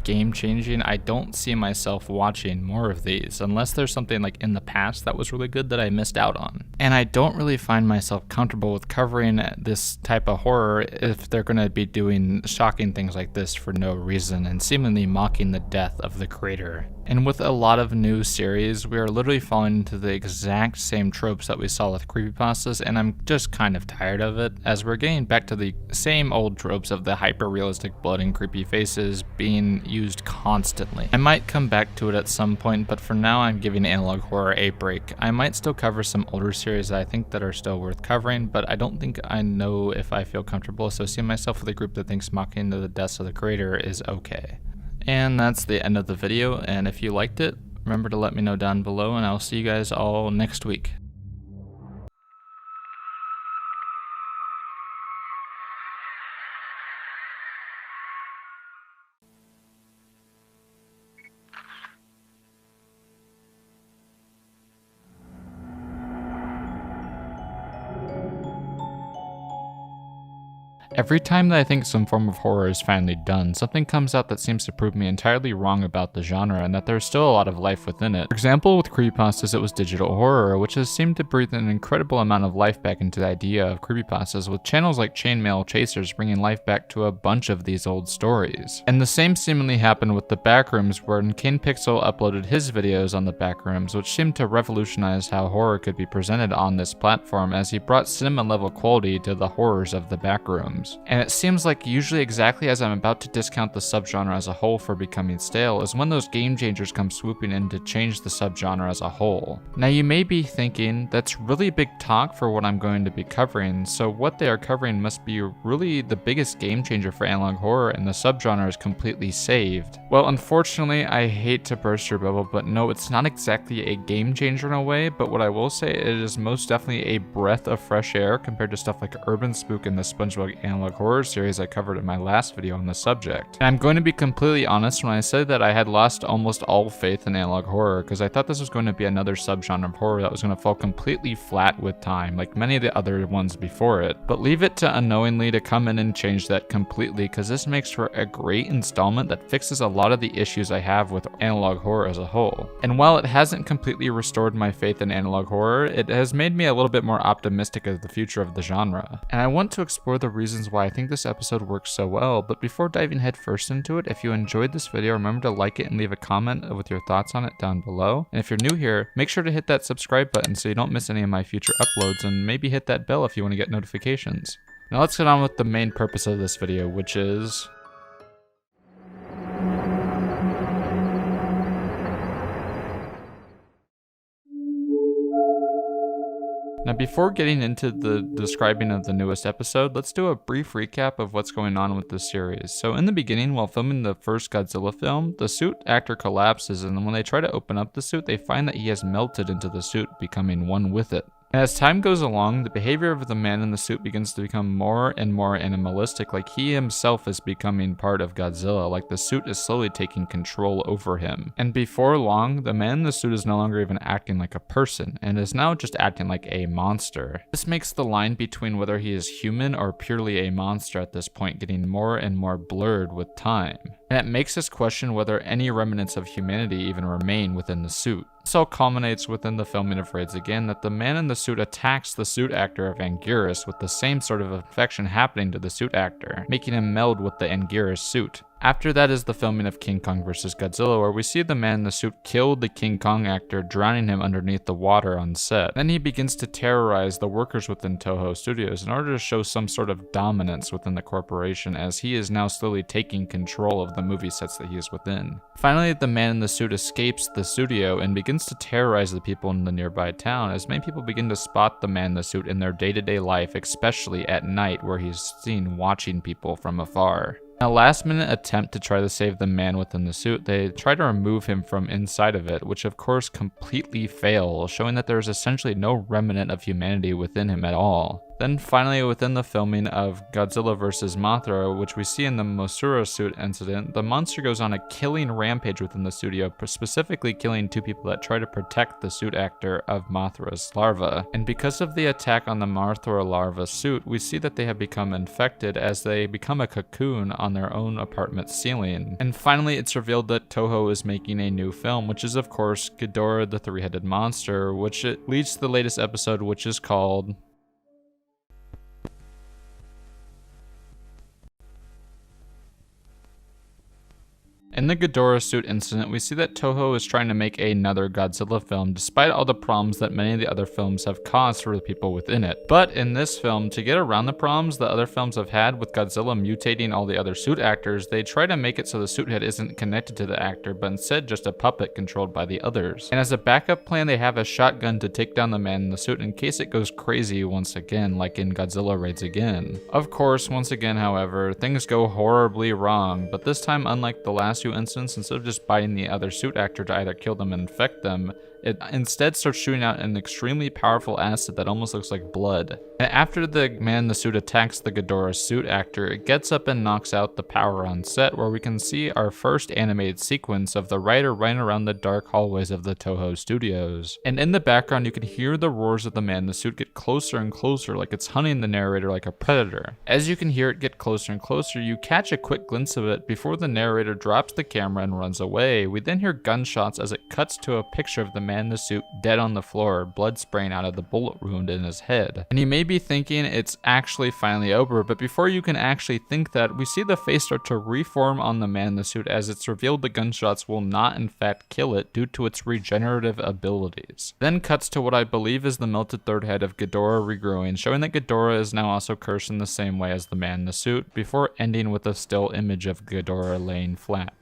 game changing, I don't see myself watching more of these, unless there's something like in the past that was really good that I missed out on. And I don't really find myself comfortable with covering this type of horror if they're going to be doing shocking things like this for no reason and seemingly mocking the death of the creator. And with a lot of new series, we are literally falling into the exact same tropes that we saw with creepypastas, and I'm just kind of tired of it, as we're getting back to the same old tropes of the hyper-realistic blood and creepy faces being used constantly. I might come back to it at some point, but for now I'm giving analog horror a break. I might still cover some older series that I think that are still worth covering, but I don't think I know if I feel comfortable associating myself with a group that thinks mocking the deaths of the creator is okay. And that's the end of the video, and if you liked it, remember to let me know down below, and I'll see you guys all next week. Every time that I think some form of horror is finally done, something comes out that seems to prove me entirely wrong about the genre and that there's still a lot of life within it. For example, with creepypastas it was digital horror, which has seemed to breathe an incredible amount of life back into the idea of creepypastas, with channels like Chainmail Chasers bringing life back to a bunch of these old stories. And the same seemingly happened with the Backrooms, wherein King Pixel uploaded his videos on the Backrooms, which seemed to revolutionize how horror could be presented on this platform, as he brought cinema level quality to the horrors of the Backrooms. And it seems like usually exactly as I'm about to discount the subgenre as a whole for becoming stale is when those game changers come swooping in to change the subgenre as a whole. Now you may be thinking, that's really big talk for what I'm going to be covering, so what they are covering must be really the biggest game changer for analog horror and the subgenre is completely saved. Well, unfortunately, I hate to burst your bubble, but no, it's not exactly a game changer in a way, but what I will say, it is most definitely a breath of fresh air compared to stuff like UrbanSpook and the SpongeBob analog horror series I covered in my last video on the subject. And I'm going to be completely honest when I said that I had lost almost all faith in analog horror, because I thought this was going to be another subgenre of horror that was going to fall completely flat with time, like many of the other ones before it. But leave it to Unknowingly to come in and change that completely, because this makes for a great installment that fixes a lot of the issues I have with analog horror as a whole. And while it hasn't completely restored my faith in analog horror, it has made me a little bit more optimistic of the future of the genre. And I want to explore the reasons why I think this episode works so well, but before diving headfirst into it, if you enjoyed this video, remember to like it and leave a comment with your thoughts on it down below. And if you're new here, make sure to hit that subscribe button so you don't miss any of my future uploads, and maybe hit that bell if you want to get notifications. Now let's get on with the main purpose of this video, which is... Now before getting into the describing of the newest episode, let's do a brief recap of what's going on with this series. So in the beginning, while filming the first Godzilla film, the suit actor collapses, and when they try to open up the suit, they find that he has melted into the suit, becoming one with it. And as time goes along, the behavior of the man in the suit begins to become more and more animalistic, like he himself is becoming part of Godzilla, like the suit is slowly taking control over him. And before long, the man in the suit is no longer even acting like a person, and is now just acting like a monster. This makes the line between whether he is human or purely a monster at this point getting more and more blurred with time. And it makes us question whether any remnants of humanity even remain within the suit. This all culminates within the filming of Raids Again that the man in the suit attacks the suit actor of Anguirus with the same sort of infection happening to the suit actor, making him meld with the Anguirus suit. After that is the filming of King Kong vs. Godzilla, where we see the man in the suit kill the King Kong actor, drowning him underneath the water on set. Then he begins to terrorize the workers within Toho Studios in order to show some sort of dominance within the corporation, as he is now slowly taking control of the movie sets that he is within. Finally, the man in the suit escapes the studio and begins to terrorize the people in the nearby town, as many people begin to spot the man in the suit in their day-to-day life, especially at night, where he's seen watching people from afar. In a last-minute attempt to try to save the man within the suit, they try to remove him from inside of it, which of course completely fails, showing that there is essentially no remnant of humanity within him at all. Then finally, within the filming of Godzilla vs. Mothra, which we see in the Mosura suit incident, the monster goes on a killing rampage within the studio, specifically killing 2 people that try to protect the suit actor of Mothra's larva. And because of the attack on the Mothra larva suit, we see that they have become infected as they become a cocoon on their own apartment ceiling. And finally, it's revealed that Toho is making a new film, which is of course Ghidorah the Three-Headed Monster, which it leads to the latest episode, which is called In the Ghidorah suit incident, we see that Toho is trying to make another Godzilla film, despite all the problems that many of the other films have caused for the people within it. But in this film, to get around the problems that other films have had with Godzilla mutating all the other suit actors, they try to make it so the suit head isn't connected to the actor, but instead just a puppet controlled by the others. And as a backup plan, they have a shotgun to take down the man in the suit in case it goes crazy once again, like in Godzilla Raids Again. Of course, once again, however, things go horribly wrong, but this time, unlike the last instance, instead of just biting the other suit actor to either kill them and infect them, it instead starts shooting out an extremely powerful acid that almost looks like blood. And after the man in the suit attacks the Ghidorah suit actor, it gets up and knocks out the power on set, where we can see our first animated sequence of the writer running around the dark hallways of the Toho Studios. And in the background, you can hear the roars of the man in the suit get closer and closer, like it's hunting the narrator like a predator. As you can hear it get closer and closer, you catch a quick glimpse of it before the narrator drops the camera and runs away. We then hear gunshots as it cuts to a picture of the man in the suit dead on the floor, blood spraying out of the bullet wound in his head. And you may be thinking it's actually finally over, but before you can actually think that, we see the face start to reform on the man in the suit, as it's revealed the gunshots will not in fact kill it due to its regenerative abilities. Then cuts to what I believe is the melted third head of Ghidorah regrowing, showing that Ghidorah is now also cursed in the same way as the man in the suit, before ending with a still image of Ghidorah laying flat.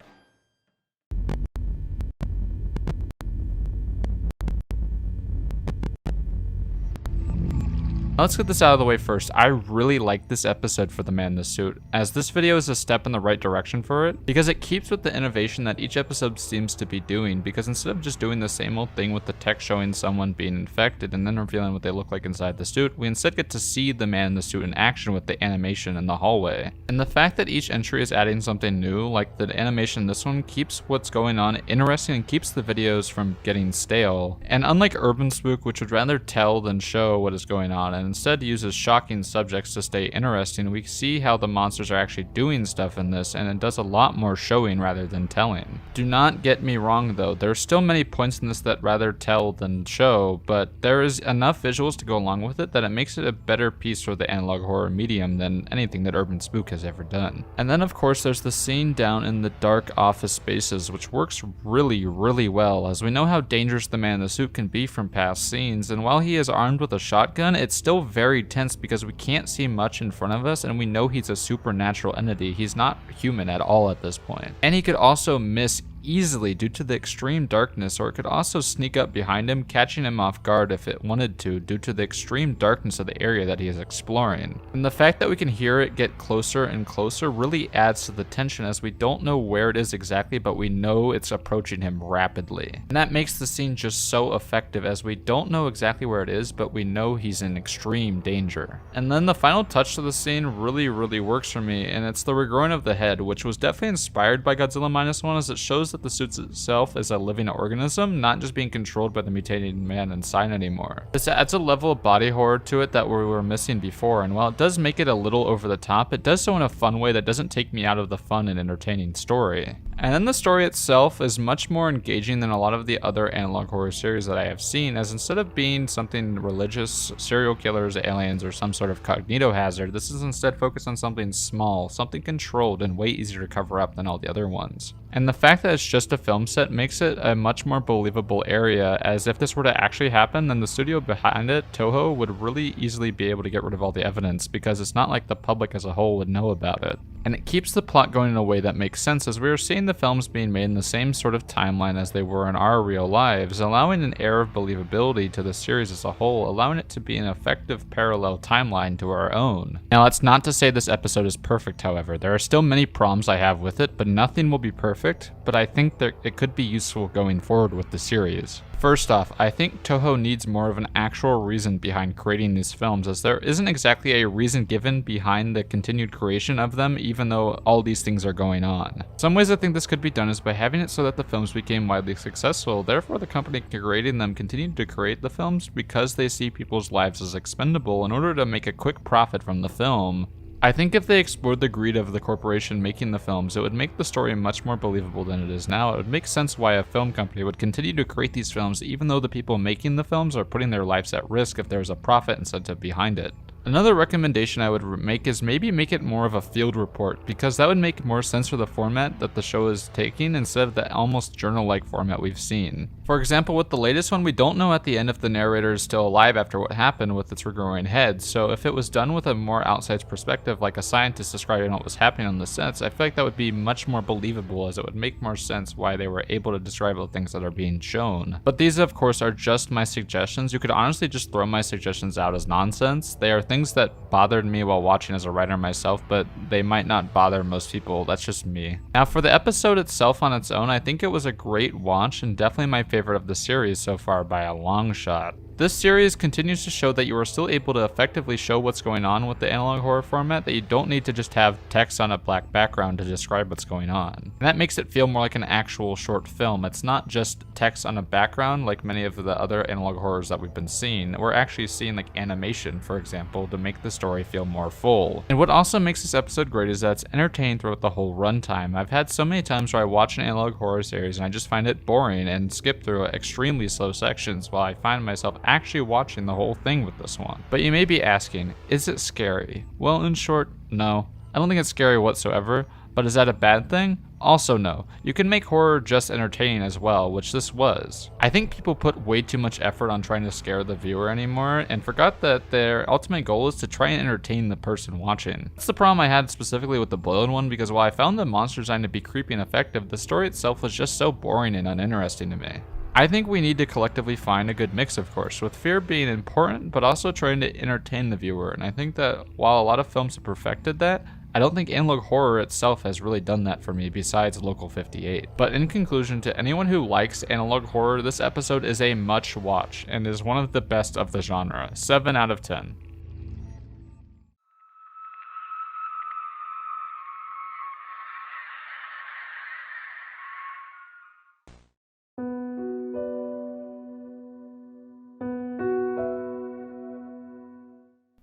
Let's get this out of the way first. I really like this episode for the man in the suit, as this video is a step in the right direction for it, because it keeps with the innovation that each episode seems to be doing, because instead of just doing the same old thing with the text showing someone being infected and then revealing what they look like inside the suit, we instead get to see the man in the suit in action with the animation in the hallway. And the fact that each entry is adding something new, like the animation in this one, keeps what's going on interesting and keeps the videos from getting stale. And unlike UrbanSpook, which would rather tell than show what is going on, and instead uses shocking subjects to stay interesting, we see how the monsters are actually doing stuff in this, and it does a lot more showing rather than telling. Do not get me wrong though, there are still many points in this that rather tell than show, but there is enough visuals to go along with it that it makes it a better piece for the analog horror medium than anything that UrbanSpook has ever done. And then of course there's the scene down in the dark office spaces, which works really well, as we know how dangerous the man in the suit can be from past scenes, and while he is armed with a shotgun, it's still very tense because we can't see much in front of us, and we know he's a supernatural entity. He's not human at all at this point. And he could also miss easily due to the extreme darkness, or it could also sneak up behind him, catching him off guard if it wanted to due to the extreme darkness of the area that he is exploring. And the fact that we can hear it get closer and closer really adds to the tension, as we don't know where it is exactly, but we know it's approaching him rapidly. And that makes the scene just so effective, as we don't know exactly where it is, but we know he's in extreme danger. And then the final touch to the scene really works for me, and it's the regrowing of the head, which was definitely inspired by Godzilla -1, as it shows that the suit itself is a living organism, not just being controlled by the mutated man inside anymore. This adds a level of body horror to it that we were missing before, and while it does make it a little over the top, it does so in a fun way that doesn't take me out of the fun and entertaining story. And then the story itself is much more engaging than a lot of the other analog horror series that I have seen, as instead of being something religious, serial killers, aliens, or some sort of cognito-hazard, this is instead focused on something small, something controlled, and way easier to cover up than all the other ones. And the fact that it's just a film set makes it a much more believable area, as if this were to actually happen, then the studio behind it, Toho, would really easily be able to get rid of all the evidence, because it's not like the public as a whole would know about it. And it keeps the plot going in a way that makes sense, as we are seeing the films being made in the same sort of timeline as they were in our real lives, allowing an air of believability to the series as a whole, allowing it to be an effective parallel timeline to our own. Now, that's not to say this episode is perfect, however. There are still many problems I have with it, but nothing will be perfect, but I think that it could be useful going forward with the series. First off, I think Toho needs more of an actual reason behind creating these films, as there isn't exactly a reason given behind the continued creation of them, even though all these things are going on. Some ways I think this could be done is by having it so that the films became widely successful, therefore the company creating them continued to create the films because they see people's lives as expendable in order to make a quick profit from the film. I think if they explored the greed of the corporation making the films, it would make the story much more believable than it is now. It would make sense why a film company would continue to create these films even though the people making the films are putting their lives at risk if there's a profit incentive behind it. Another recommendation I would make is maybe make it more of a field report, because that would make more sense for the format that the show is taking instead of the almost journal-like format we've seen. For example, with the latest one, we don't know at the end if the narrator is still alive after what happened with its regrowing head, so if it was done with a more outside perspective, like a scientist describing what was happening on the sets, I feel like that would be much more believable, as it would make more sense why they were able to describe the things that are being shown. But these, of course, are just my suggestions. You could honestly just throw my suggestions out as nonsense. They are things that bothered me while watching as a writer myself, but they might not bother most people. That's just me. Now, for the episode itself on its own, I think it was a great watch and definitely my favorite of the series so far by a long shot. This series continues to show that you are still able to effectively show what's going on with the analog horror format, that you don't need to just have text on a black background to describe what's going on. And that makes it feel more like an actual short film. It's not just text on a background like many of the other analog horrors that we've been seeing. We're actually seeing like animation, for example, to make the story feel more full. And what also makes this episode great is that it's entertaining throughout the whole runtime. I've had so many times where I watch an analog horror series and I just find it boring and skip through extremely slow sections, while I find myself actually watching the whole thing with this one. But you may be asking, is it scary? Well, in short, no. I don't think it's scary whatsoever, but is that a bad thing? Also no. You can make horror just entertaining as well, which this was. I think people put way too much effort on trying to scare the viewer anymore, and forgot that their ultimate goal is to try and entertain the person watching. That's the problem I had specifically with the Bulletin one, because while I found the monster design to be creepy and effective, the story itself was just so boring and uninteresting to me. I think we need to collectively find a good mix, of course, with fear being important, but also trying to entertain the viewer. And I think that while a lot of films have perfected that, I don't think analog horror itself has really done that for me besides Local 58. But in conclusion, to anyone who likes analog horror, this episode is a much watch and is one of the best of the genre. 7 out of 10.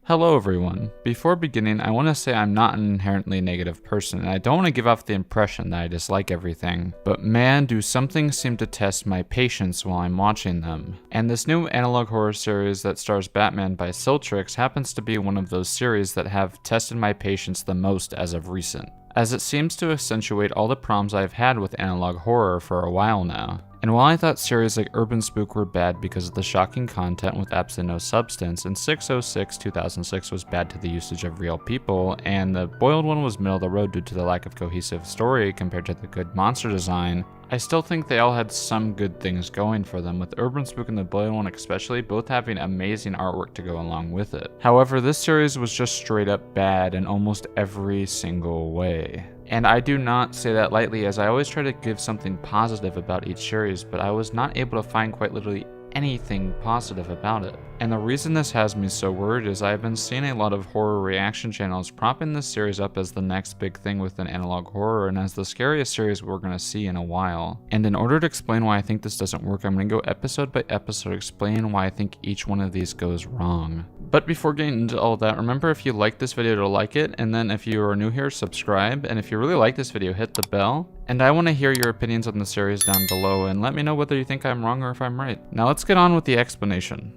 Hello everyone. Before beginning, I want to say I'm not an inherently negative person, and I don't want to give off the impression that I dislike everything, but man, do some things seem to test my patience while I'm watching them. And this new analog horror series that stars Batman by Siltrix happens to be one of those series that have tested my patience the most as of recent, as it seems to accentuate all the problems I've had with analog horror for a while now. And while I thought series like UrbanSpook were bad because of the shocking content with absolutely no substance, and 606-2006 was bad to the usage of real people, and the Boiled one was middle of the road due to the lack of cohesive story compared to the good monster design, I still think they all had some good things going for them, with UrbanSpook and the Bulletin one especially both having amazing artwork to go along with it. However, this series was just straight up bad in almost every single way. And I do not say that lightly, as I always try to give something positive about each series, but I was not able to find quite literally anything positive about it. And the reason this has me so worried is I've been seeing a lot of horror reaction channels propping this series up as the next big thing within analog horror and as the scariest series we're going to see in a while. And in order to explain why I think this doesn't work, I'm going to go episode by episode explaining why I think each one of these goes wrong. But before getting into all that, remember if you like this video to like it, and then if you are new here, subscribe, and if you really like this video, hit the bell. And I want to hear your opinions on the series down below, and let me know whether you think I'm wrong or if I'm right. Now let's get on with the explanation.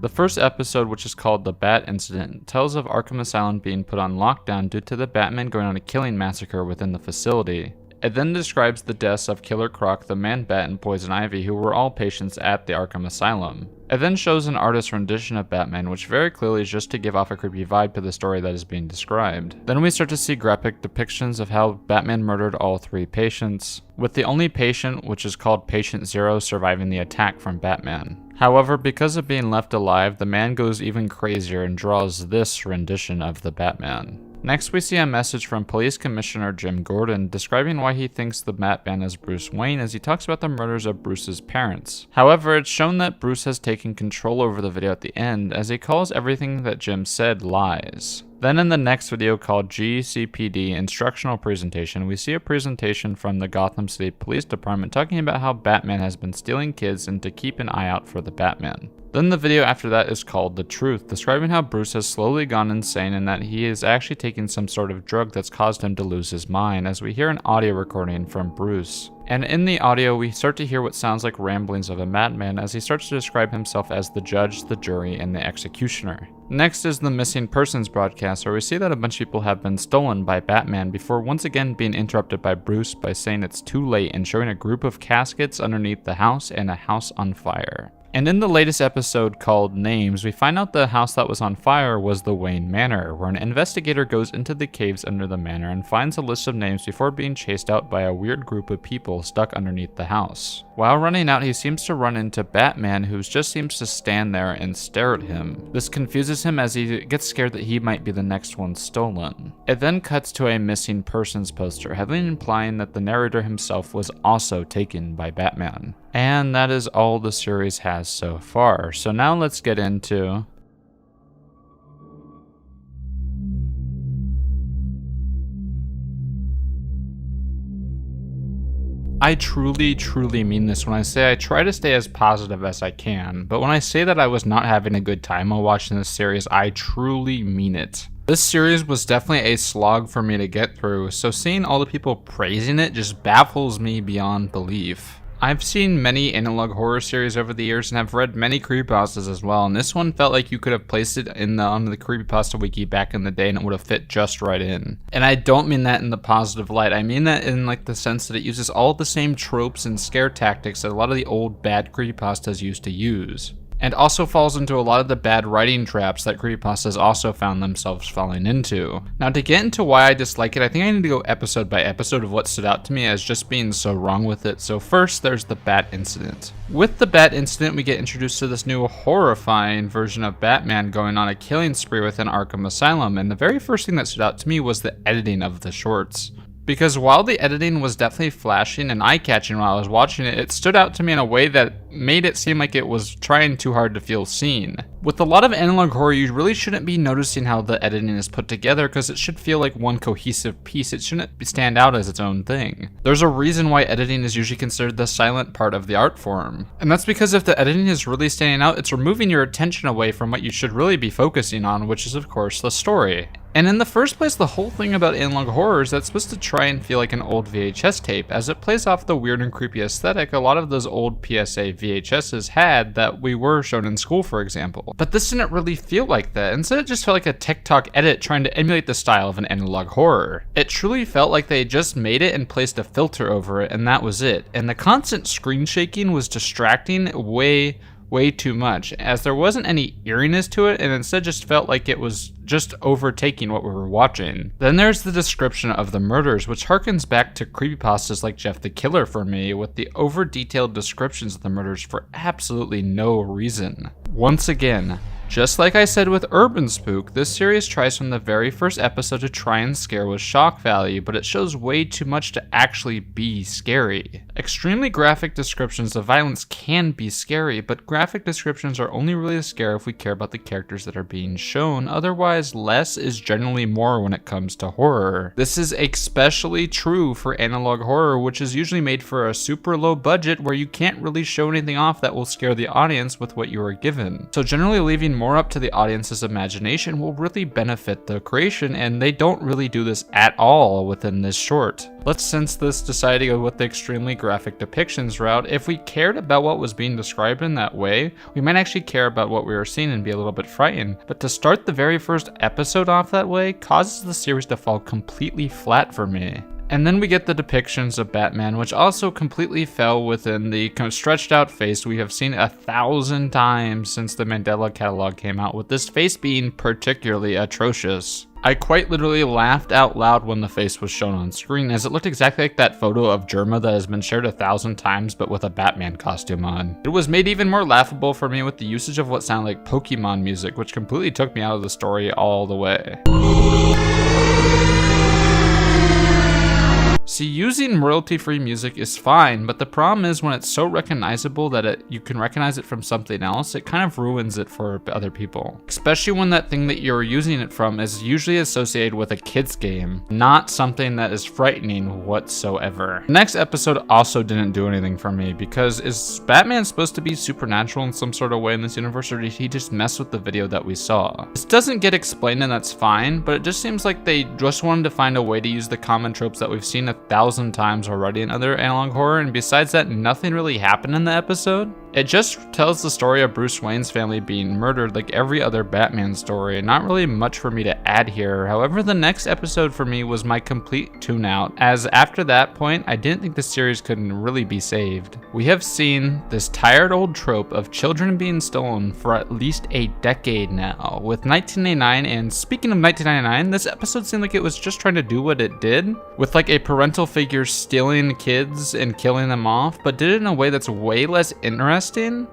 The first episode, which is called The Bat Incident, tells of Arkham Asylum being put on lockdown due to the Batman going on a killing massacre within the facility. It then describes the deaths of Killer Croc, the Man-Bat, and Poison Ivy, who were all patients at the Arkham Asylum. It then shows an artist's rendition of Batman, which very clearly is just to give off a creepy vibe to the story that is being described. Then we start to see graphic depictions of how Batman murdered all 3 patients, with the only patient, which is called Patient Zero, surviving the attack from Batman. However, because of being left alive, the man goes even crazier and draws this rendition of the Batman. Next, we see a message from Police Commissioner Jim Gordon describing why he thinks the Batman is Bruce Wayne as he talks about the murders of Bruce's parents. However, it's shown that Bruce has taken control over the video at the end as he calls everything that Jim said lies. Then in the next video called GCPD Instructional Presentation, we see a presentation from the Gotham City Police Department talking about how Batman has been stealing kids and to keep an eye out for the Batman. Then the video after that is called The Truth, describing how Bruce has slowly gone insane and that he is actually taking some sort of drug that's caused him to lose his mind, as we hear an audio recording from Bruce. And in the audio, we start to hear what sounds like ramblings of a madman as he starts to describe himself as the judge, the jury, and the executioner. Next is the missing persons broadcast, where we see that a bunch of people have been stolen by Batman before once again being interrupted by Bruce by saying it's too late and showing a group of caskets underneath the house and a house on fire. And in the latest episode called Names, we find out the house that was on fire was the Wayne Manor, where an investigator goes into the caves under the manor and finds a list of names before being chased out by a weird group of people stuck underneath the house. While running out, he seems to run into Batman, who just seems to stand there and stare at him. This confuses him as he gets scared that he might be the next one stolen. It then cuts to a missing persons poster, heavily implying that the narrator himself was also taken by Batman. And that is all the series has so far. So now let's get into I truly mean this when I say I try to stay as positive as I can, but when I say that I was not having a good time while watching this series, I truly mean it. This series was definitely a slog for me to get through, so seeing all the people praising it just baffles me beyond belief. I've seen many analog horror series over the years and have read many creepypastas as well, and this one felt like you could have placed it on the creepypasta wiki back in the day and it would have fit just right in. And I don't mean that in the positive light, I mean that in like the sense that it uses all the same tropes and scare tactics that a lot of the old bad creepypastas used to use. And also falls into a lot of the bad writing traps that creepypastas also found themselves falling into. Now, to get into why I dislike it, I think I need to go episode by episode of what stood out to me as just being so wrong with it. So first, there's the Bat Incident. With the Bat Incident, we get introduced to this new horrifying version of Batman going on a killing spree within Arkham Asylum, and the very first thing that stood out to me was the editing of the shorts. Because while the editing was definitely flashing and eye-catching while I was watching it, it stood out to me in a way that made it seem like it was trying too hard to feel seen. With a lot of analog horror, you really shouldn't be noticing how the editing is put together because it should feel like one cohesive piece. It shouldn't stand out as its own thing. There's a reason why editing is usually considered the silent part of the art form. And that's because if the editing is really standing out, it's removing your attention away from what you should really be focusing on, which is of course the story. And in the first place, the whole thing about analog horror is that it's supposed to try and feel like an old VHS tape, as it plays off the weird and creepy aesthetic a lot of those old PSA VHSs had that we were shown in school, for example. But this didn't really feel like that. Instead, it just felt like a TikTok edit trying to emulate the style of an analog horror. It truly felt like they just made it and placed a filter over it, and that was it. And the constant screen shaking was distracting way too much, as there wasn't any eeriness to it, and instead just felt like it was just overtaking what we were watching. Then there's the description of the murders, which harkens back to creepypastas like Jeff the Killer for me, with the over-detailed descriptions of the murders for absolutely no reason. Once again, Just like I said with Urban Spook, this series tries from the very first episode to try and scare with shock value, but it shows way too much to actually be scary. Extremely graphic descriptions of violence can be scary, but graphic descriptions are only really a scare if we care about the characters that are being shown, otherwise less is generally more when it comes to horror. This is especially true for analog horror, which is usually made for a super low budget where you can't really show anything off that will scare the audience with what you are given. So generally leaving more up to the audience's imagination will really benefit the creation, and they don't really do this at all within this short. Let's sense this decide to go with the extremely graphic depictions route. If we cared about what was being described in that way, we might actually care about what we were seeing and be a little bit frightened. But to start the very first episode off that way causes the series to fall completely flat for me. And then we get the depictions of Batman, which also completely fell within the kind of stretched out face we have seen 1,000 times since the Mandela Catalogue came out, with this face being particularly atrocious. I quite literally laughed out loud when the face was shown on screen, as it looked exactly like that photo of Germa that has been shared 1,000 times but with a Batman costume on. It was made even more laughable for me with the usage of what sounded like Pokemon music, which completely took me out of the story all the way. See, using royalty-free music is fine, but the problem is when it's so recognizable that you can recognize it from something else, it kind of ruins it for other people. Especially when that thing that you're using it from is usually associated with a kid's game, not something that is frightening whatsoever. The next episode also didn't do anything for me, because is Batman supposed to be supernatural in some sort of way in this universe, or did he just mess with the video that we saw? This doesn't get explained, and that's fine, but it just seems like they just wanted to find a way to use the common tropes that we've seen 1,000 times already in other analog horror, and besides that, nothing really happened in the episode. It just tells the story of Bruce Wayne's family being murdered like every other Batman story, and not really much for me to add here. However, the next episode for me was my complete tune out, as after that point, I didn't think the series could really be saved. We have seen this tired old trope of children being stolen for at least a decade now, with 1999, and speaking of 1999, this episode seemed like it was just trying to do what it did, with like a parental figure stealing kids and killing them off, but did it in a way that's way less interesting,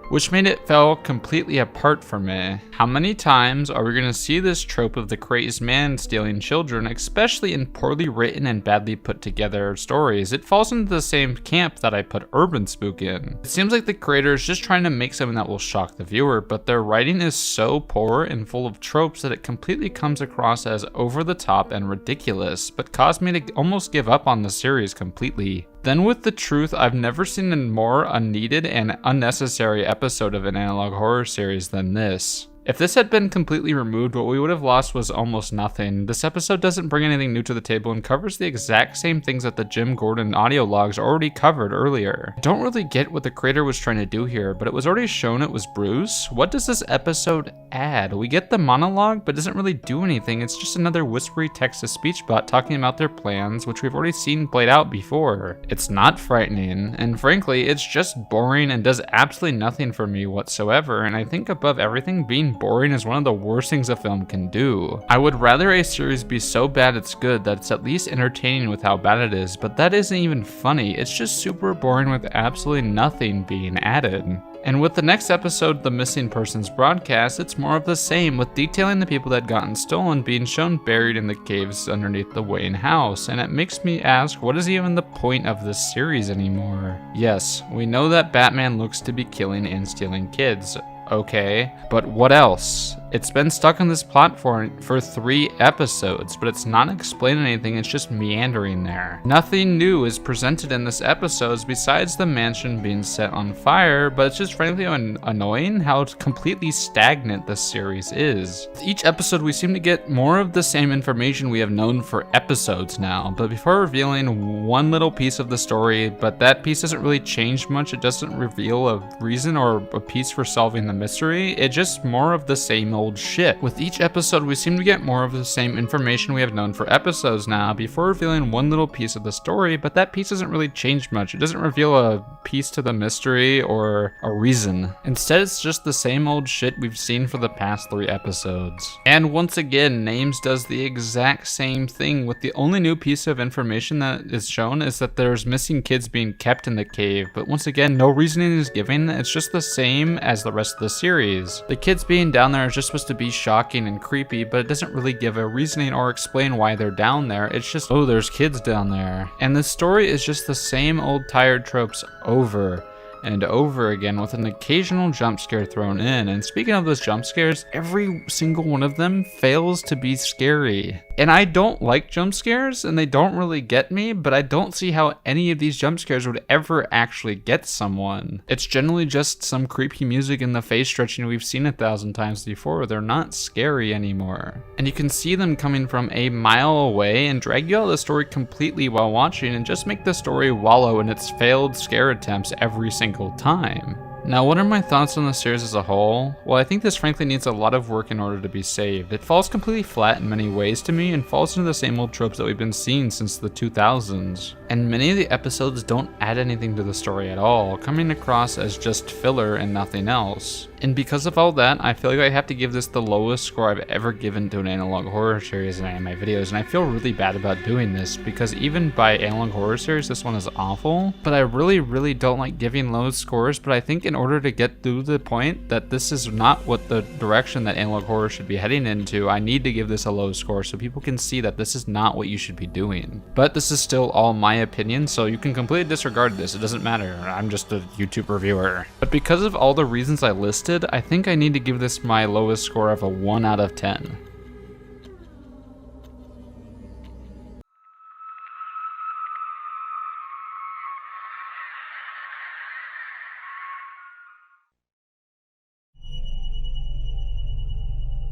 which made it fall completely apart for me. How many times are we going to see this trope of the crazed man stealing children, especially in poorly written and badly put together stories? It falls into the same camp that I put Urban Spook in. It seems like the creator is just trying to make something that will shock the viewer, but their writing is so poor and full of tropes that it completely comes across as over the top and ridiculous, but caused me to almost give up on the series completely. Then with the truth, I've never seen a more unneeded and unnecessary episode of an analog horror series than this. If this had been completely removed, what we would have lost was almost nothing. This episode doesn't bring anything new to the table and covers the exact same things that the Jim Gordon audio logs already covered earlier. I don't really get what the creator was trying to do here, but it was already shown it was Bruce. What does this episode add? We get the monologue, but it doesn't really do anything. It's just another whispery text-to-speech bot talking about their plans, which we've already seen played out before. It's not frightening, and frankly, it's just boring and does absolutely nothing for me whatsoever, and I think above everything, being boring is one of the worst things a film can do. I would rather a series be so bad it's good that it's at least entertaining with how bad it is, but that isn't even funny. It's just super boring with absolutely nothing being added. And with the next episode, The Missing Persons Broadcast, it's more of the same, with detailing the people that had gotten stolen being shown buried in the caves underneath the Wayne house, and it makes me ask, what is even the point of this series anymore? Yes, we know that Batman looks to be killing and stealing kids. Okay, but what else? It's been stuck on this plot for 3 episodes, but it's not explaining anything, it's just meandering there. Nothing new is presented in this episode besides the mansion being set on fire, but it's just frankly annoying how completely stagnant this series is. With each episode we seem to get more of the same information we have known for episodes now, but before revealing one little piece of the story, but that piece doesn't really change much, it doesn't reveal a reason or a piece for solving the mystery, it's just more of the same old shit. With each episode, we seem to get more of the same information we have known for episodes now, before revealing one little piece of the story, but that piece doesn't really change much. It doesn't reveal a piece to the mystery or a reason. Instead, it's just the same old shit we've seen for the past 3 episodes. And once again, Names does the exact same thing, with the only new piece of information that is shown is that there's missing kids being kept in the cave, but once again, no reasoning is given. It's just the same as the rest of the the series. The kids being down there is just supposed to be shocking and creepy, but it doesn't really give a reasoning or explain why they're down there. It's just, oh, there's kids down there. And the story is just the same old tired tropes over and over again with an occasional jump scare thrown in. And speaking of those jump scares, every single one of them fails to be scary. And I don't like jump scares, and they don't really get me, but I don't see how any of these jump scares would ever actually get someone. It's generally just some creepy music in the face stretching we've seen 1,000 times before. They're not scary anymore. And you can see them coming from a mile away and drag you out of the story completely while watching and just make the story wallow in its failed scare attempts every single time. Now, what are my thoughts on the series as a whole? Well, I think this frankly needs a lot of work in order to be saved. It falls completely flat in many ways to me and falls into the same old tropes that we've been seeing since the 2000s. And many of the episodes don't add anything to the story at all, coming across as just filler and nothing else. And because of all that, I feel like I have to give this the lowest score I've ever given to an analog horror series in any of my videos, and I feel really bad about doing this, because even by analog horror series, this one is awful. But I really don't like giving low scores, but I think in order to get through the point that this is not what the direction that analog horror should be heading into, I need to give this a low score so people can see that this is not what you should be doing. But this is still all my opinion, so you can completely disregard this, it doesn't matter, I'm just a YouTube reviewer. But because of all the reasons I listed, I think I need to give this my lowest score of a 1 out of 10.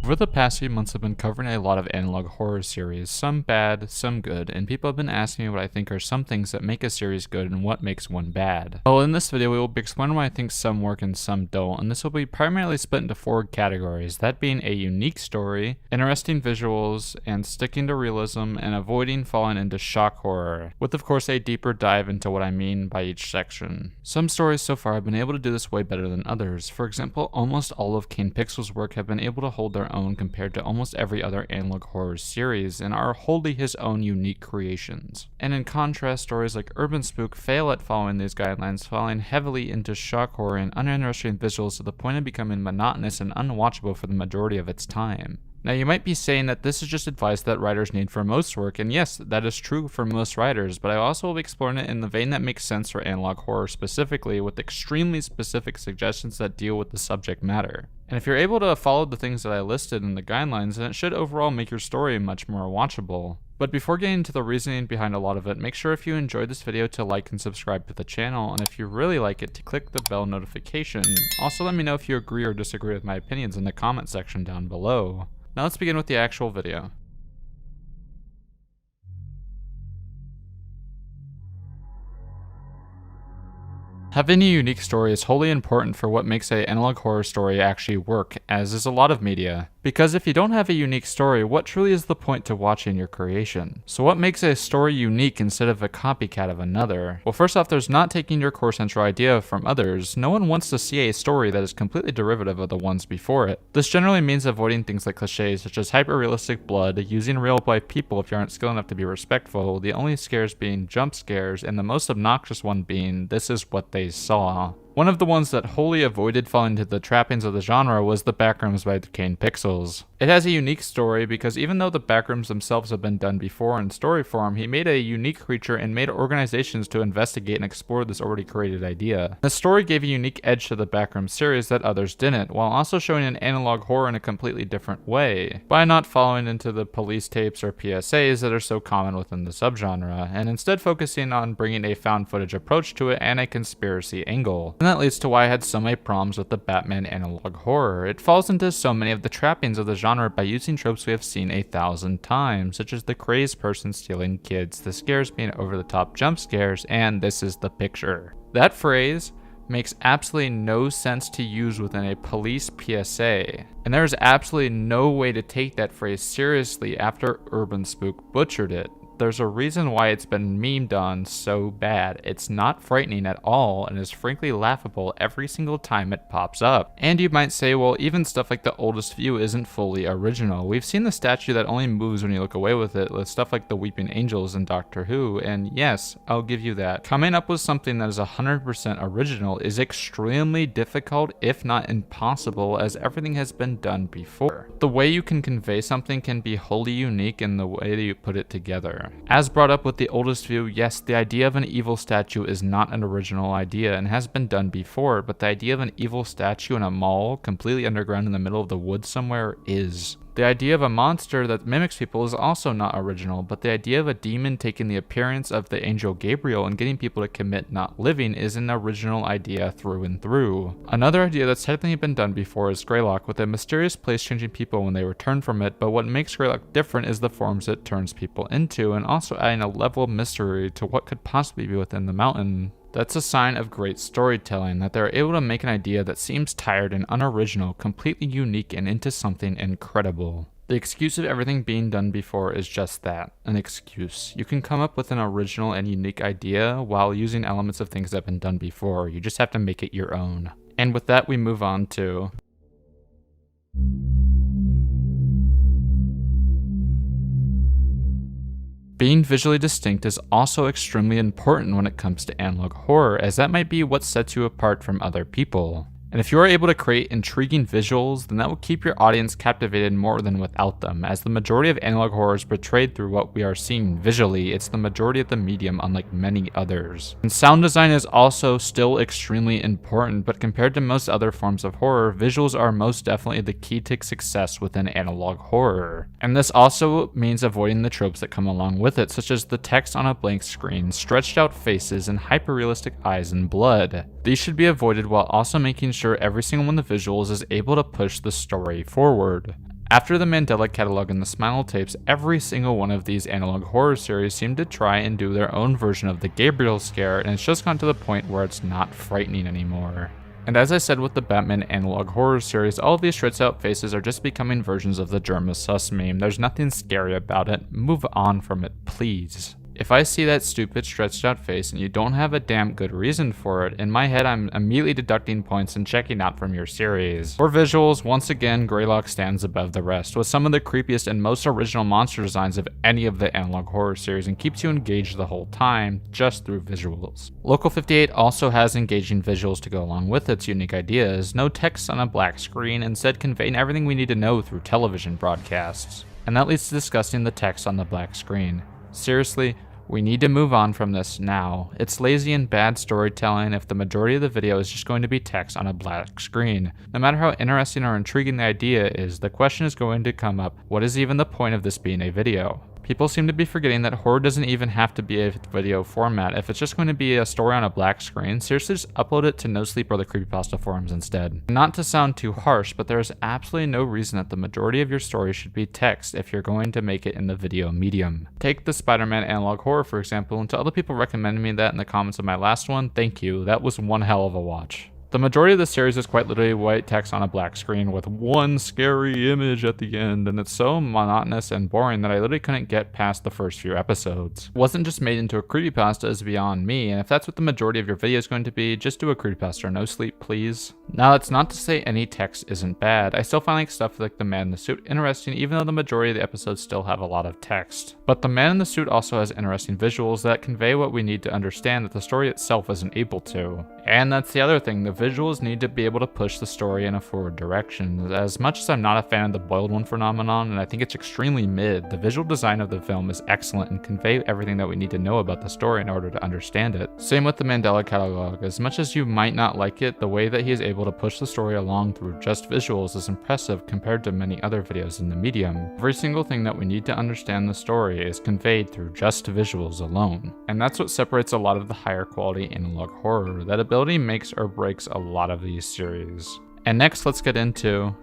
Over the past few months, I've been covering a lot of analog horror series, some bad, some good, and people have been asking me what I think are some things that make a series good and what makes one bad. Well, in this video, we will be exploring why I think some work and some don't, and this will be primarily split into 4 categories, that being a unique story, interesting visuals, and sticking to realism, and avoiding falling into shock horror, with of course a deeper dive into what I mean by each section. Some stories so far have been able to do this way better than others. For example, almost all of Kane Pixel's work have been able to hold their own compared to almost every other analog horror series and are wholly his own unique creations. And in contrast, stories like UrbanSpook fail at following these guidelines, falling heavily into shock horror and uninteresting visuals to the point of becoming monotonous and unwatchable for the majority of its time. Now, you might be saying that this is just advice that writers need for most work, and yes, that is true for most writers, but I also will be exploring it in the vein that makes sense for analog horror specifically, with extremely specific suggestions that deal with the subject matter. And if you're able to follow the things that I listed in the guidelines, then it should overall make your story much more watchable. But before getting into the reasoning behind a lot of it, make sure if you enjoyed this video to like and subscribe to the channel, and if you really like it, to click the bell notification. Also, let me know if you agree or disagree with my opinions in the comment section down below. Now let's begin with the actual video. Having a unique story is wholly important for what makes an analog horror story actually work, as is a lot of media. Because if you don't have a unique story, what truly is the point to watching your creation? So what makes a story unique instead of a copycat of another? Well, first off, there's not taking your core central idea from others. No one wants to see a story that is completely derivative of the ones before it. This generally means avoiding things like cliches such as hyper-realistic blood, using real-life people if you aren't skilled enough to be respectful, the only scares being jump scares, and the most obnoxious one being, this is what they saw. One of the ones that wholly avoided falling into the trappings of the genre was the Backrooms by Kane Pixels. It has a unique story because even though the Backrooms themselves have been done before in story form, he made a unique creature and made organizations to investigate and explore this already created idea. The story gave a unique edge to the Backrooms series that others didn't, while also showing an analog horror in a completely different way, by not following into the police tapes or PSAs that are so common within the subgenre, and instead focusing on bringing a found footage approach to it and a conspiracy angle. And that leads to why I had so many problems with the Batman analog horror. It falls into so many of the trappings of the genre by using tropes we have seen 1,000 times, such as the crazed person stealing kids, the scares being over-the-top jump scares, and this is the picture. That phrase makes absolutely no sense to use within a police PSA, and there is absolutely no way to take that phrase seriously after UrbanSpook butchered it. there's a reason why it's been memed on so bad. It's not frightening at all and is frankly laughable every single time it pops up. And you might say, well, even stuff like the oldest view isn't fully original. We've seen the statue that only moves when you look away with it, with stuff like the Weeping Angels in Doctor Who, and yes, I'll give you that. Coming up with something that is 100% original is extremely difficult, if not impossible, as everything has been done before. The way you can convey something can be wholly unique in the way that you put it together. As brought up with the oldest view, yes, the idea of an evil statue is not an original idea and has been done before, but the idea of an evil statue in a mall, completely underground in the middle of the woods somewhere, is. The idea of a monster that mimics people is also not original, but the idea of a demon taking the appearance of the angel Gabriel and getting people to commit not living is an original idea through and through. Another idea that's technically been done before is Greylock, with a mysterious place changing people when they return from it, but what makes Greylock different is the forms it turns people into, and also adding a level of mystery to what could possibly be within the mountain. That's a sign of great storytelling, that they're able to make an idea that seems tired and unoriginal completely unique and into something incredible. The excuse of everything being done before is just that, an excuse. You can come up with an original and unique idea while using elements of things that have been done before. You just have to make it your own. And with that, we move on to... Being visually distinct is also extremely important when it comes to analog horror, as that might be what sets you apart from other people. And if you are able to create intriguing visuals, then that will keep your audience captivated more than without them, as the majority of analog horror is portrayed through what we are seeing visually. It's the majority of the medium, unlike many others. And sound design is also still extremely important, but compared to most other forms of horror, visuals are most definitely the key to success within analog horror. And this also means avoiding the tropes that come along with it, such as the text on a blank screen, stretched out faces, and hyper-realistic eyes and blood. These should be avoided while also making sure every single one of the visuals is able to push the story forward. After the Mandela Catalogue and the Smile tapes, every single one of these analog horror series seemed to try and do their own version of the Gabriel scare, and it's just gone to the point where it's not frightening anymore. And as I said with the Batman analog horror series, all of these stretched out faces are just becoming versions of the Germa Sus meme. There's nothing scary about it. Move on from it, please. If I see that stupid stretched out face and you don't have a damn good reason for it, in my head I'm immediately deducting points and checking out from your series. For visuals, once again, Greylock stands above the rest, with some of the creepiest and most original monster designs of any of the analog horror series, and keeps you engaged the whole time, just through visuals. Local 58 also has engaging visuals to go along with its unique ideas, no text on a black screen, instead conveying everything we need to know through television broadcasts. And that leads to discussing the text on the black screen. Seriously, we need to move on from this now. It's lazy and bad storytelling if the majority of the video is just going to be text on a black screen. No matter how interesting or intriguing the idea is, the question is going to come up, what is even the point of this being a video? People seem to be forgetting that horror doesn't even have to be a video format. If it's just going to be a story on a black screen, seriously just upload it to No Sleep or the Creepypasta forums instead. Not to sound too harsh, but there is absolutely no reason that the majority of your story should be text if you're going to make it in the video medium. Take the Spider-Man analog horror for example, and to other people recommending me that in the comments of my last one, thank you, that was one hell of a watch. The majority of the series is quite literally white text on a black screen with one scary image at the end, and it's so monotonous and boring that I literally couldn't get past the first few episodes. It wasn't just made into a creepypasta is beyond me, and if that's what the majority of your video is going to be, just do a creepypasta or No Sleep, please. Now, that's not to say any text isn't bad. I still find like stuff like the Man in the Suit interesting, even though the majority of the episodes still have a lot of text. But the Man in the Suit also has interesting visuals that convey what we need to understand that the story itself isn't able to. And that's the other thing, the visuals need to be able to push the story in a forward direction. As much as I'm not a fan of the boiled one phenomenon, and I think it's extremely mid, the visual design of the film is excellent and convey everything that we need to know about the story in order to understand it. Same with the Mandela Catalogue. As much as you might not like it, the way that he is able to push the story along through just visuals is impressive compared to many other videos in the medium. Every single thing that we need to understand the story is conveyed through just visuals alone. And that's what separates a lot of the higher quality analog horror. That ability makes or breaks a lot of these series. And next, let's get into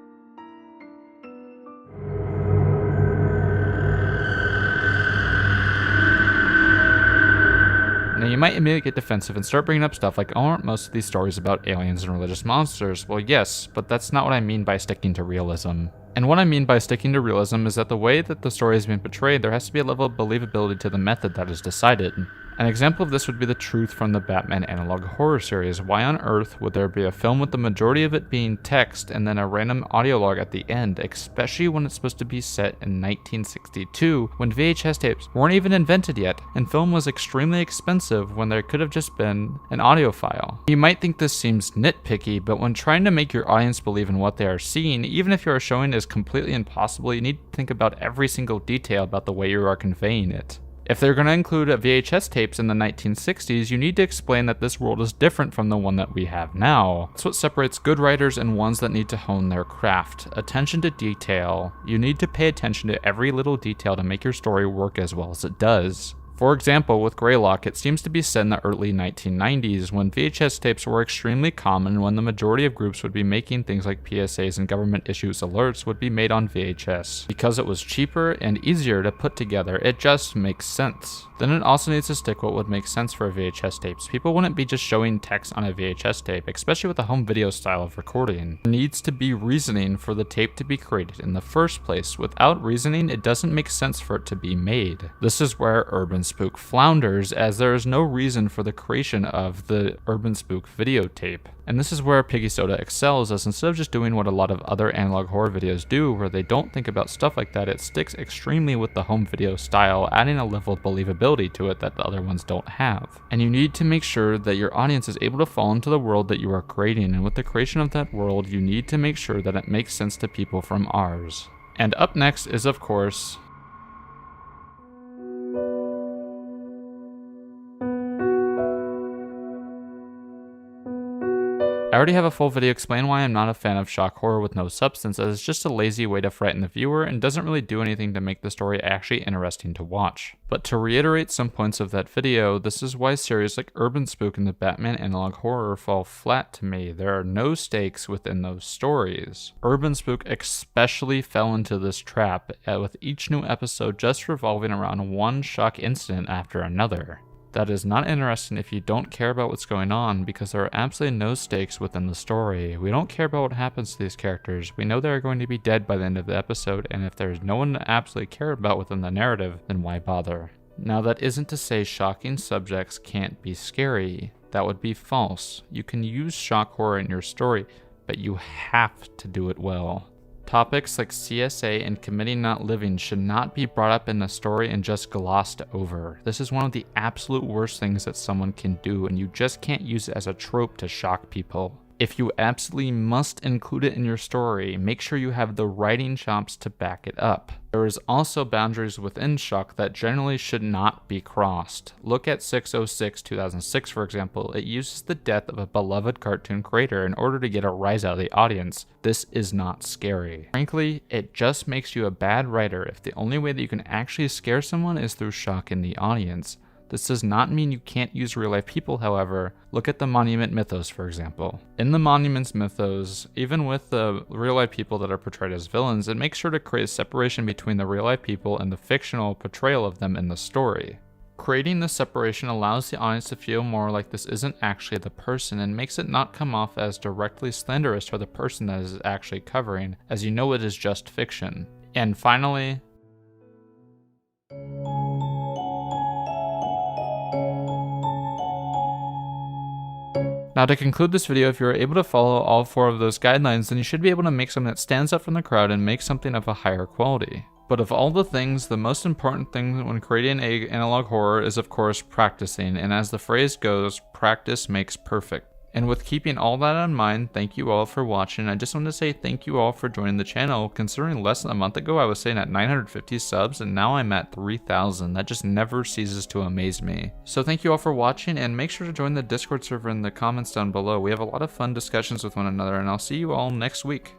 Now you might immediately get defensive and start bringing up stuff like, aren't most of these stories about aliens and religious monsters? Well, yes, but that's not what I mean by sticking to realism. And what I mean by sticking to realism is that the way that the story is being portrayed, there has to be a level of believability to the method that is decided. An example of this would be the truth from the Batman analog horror series. Why on earth would there be a film with the majority of it being text and then a random audio log at the end, especially when it's supposed to be set in 1962, when VHS tapes weren't even invented yet, and film was extremely expensive when there could have just been an audio file. You might think this seems nitpicky, but when trying to make your audience believe in what they are seeing, even if you are showing it is completely impossible, you need to think about every single detail about the way you are conveying it. If they're going to include VHS tapes in the 1960s, you need to explain that this world is different from the one that we have now. That's what separates good writers and ones that need to hone their craft. Attention to detail. You need to pay attention to every little detail to make your story work as well as it does. For example, with Greylock, it seems to be set in the early 1990s, when VHS tapes were extremely common, when the majority of groups would be making things like PSAs and government issues alerts would be made on VHS. Because it was cheaper and easier to put together, it just makes sense. Then it also needs to stick what would make sense for VHS tapes. People wouldn't be just showing text on a VHS tape, especially with the home video style of recording. There needs to be reasoning for the tape to be created in the first place. Without reasoning, it doesn't make sense for it to be made. This is where UrbanSpook flounders, as there is no reason for the creation of the UrbanSpook videotape. And this is where Piggy Soda excels, as instead of just doing what a lot of other analog horror videos do, where they don't think about stuff like that, it sticks extremely with the home video style, adding a level of believability to it that the other ones don't have. And you need to make sure that your audience is able to fall into the world that you are creating, and with the creation of that world, you need to make sure that it makes sense to people from ours. And up next is, of course, I already have a full video explaining why I'm not a fan of shock horror with no substance, as it's just a lazy way to frighten the viewer and doesn't really do anything to make the story actually interesting to watch. But to reiterate some points of that video, this is why series like UrbanSpook and the Batman analog horror fall flat to me. There are no stakes within those stories. UrbanSpook especially fell into this trap, with each new episode just revolving around one shock incident after another. That is not interesting if you don't care about what's going on, because there are absolutely no stakes within the story. We don't care about what happens to these characters. We know they're going to be dead by the end of the episode, and if there's no one to absolutely care about within the narrative, then why bother? Now, that isn't to say shocking subjects can't be scary. That would be false. You can use shock horror in your story, but you have to do it well. Topics like CSA and committing not living should not be brought up in a story and just glossed over. This is one of the absolute worst things that someone can do, and you just can't use it as a trope to shock people. If you absolutely must include it in your story, make sure you have the writing chops to back it up. There is also boundaries within shock that generally should not be crossed. Look at 606-2006 for example. It uses the death of a beloved cartoon creator in order to get a rise out of the audience. This is not scary. Frankly, it just makes you a bad writer if the only way that you can actually scare someone is through shock in the audience. This does not mean you can't use real-life people, however. Look at the Monument mythos, for example. In the Monuments mythos, even with the real-life people that are portrayed as villains, it makes sure to create a separation between the real-life people and the fictional portrayal of them in the story. Creating this separation allows the audience to feel more like this isn't actually the person, and makes it not come off as directly slanderous for the person that is actually covering, as you know it is just fiction. And finally, now, to conclude this video, if you're able to follow all 4 of those guidelines, then you should be able to make something that stands out from the crowd and make something of a higher quality. But of all the things, the most important thing when creating an analog horror is of course practicing, and as the phrase goes, practice makes perfect. And with keeping all that in mind, thank you all for watching. I just want to say thank you all for joining the channel. Considering less than a month ago I was sitting at 950 subs and now I'm at 3,000. That just never ceases to amaze me. So thank you all for watching, and make sure to join the Discord server in the comments down below. We have a lot of fun discussions with one another, and I'll see you all next week.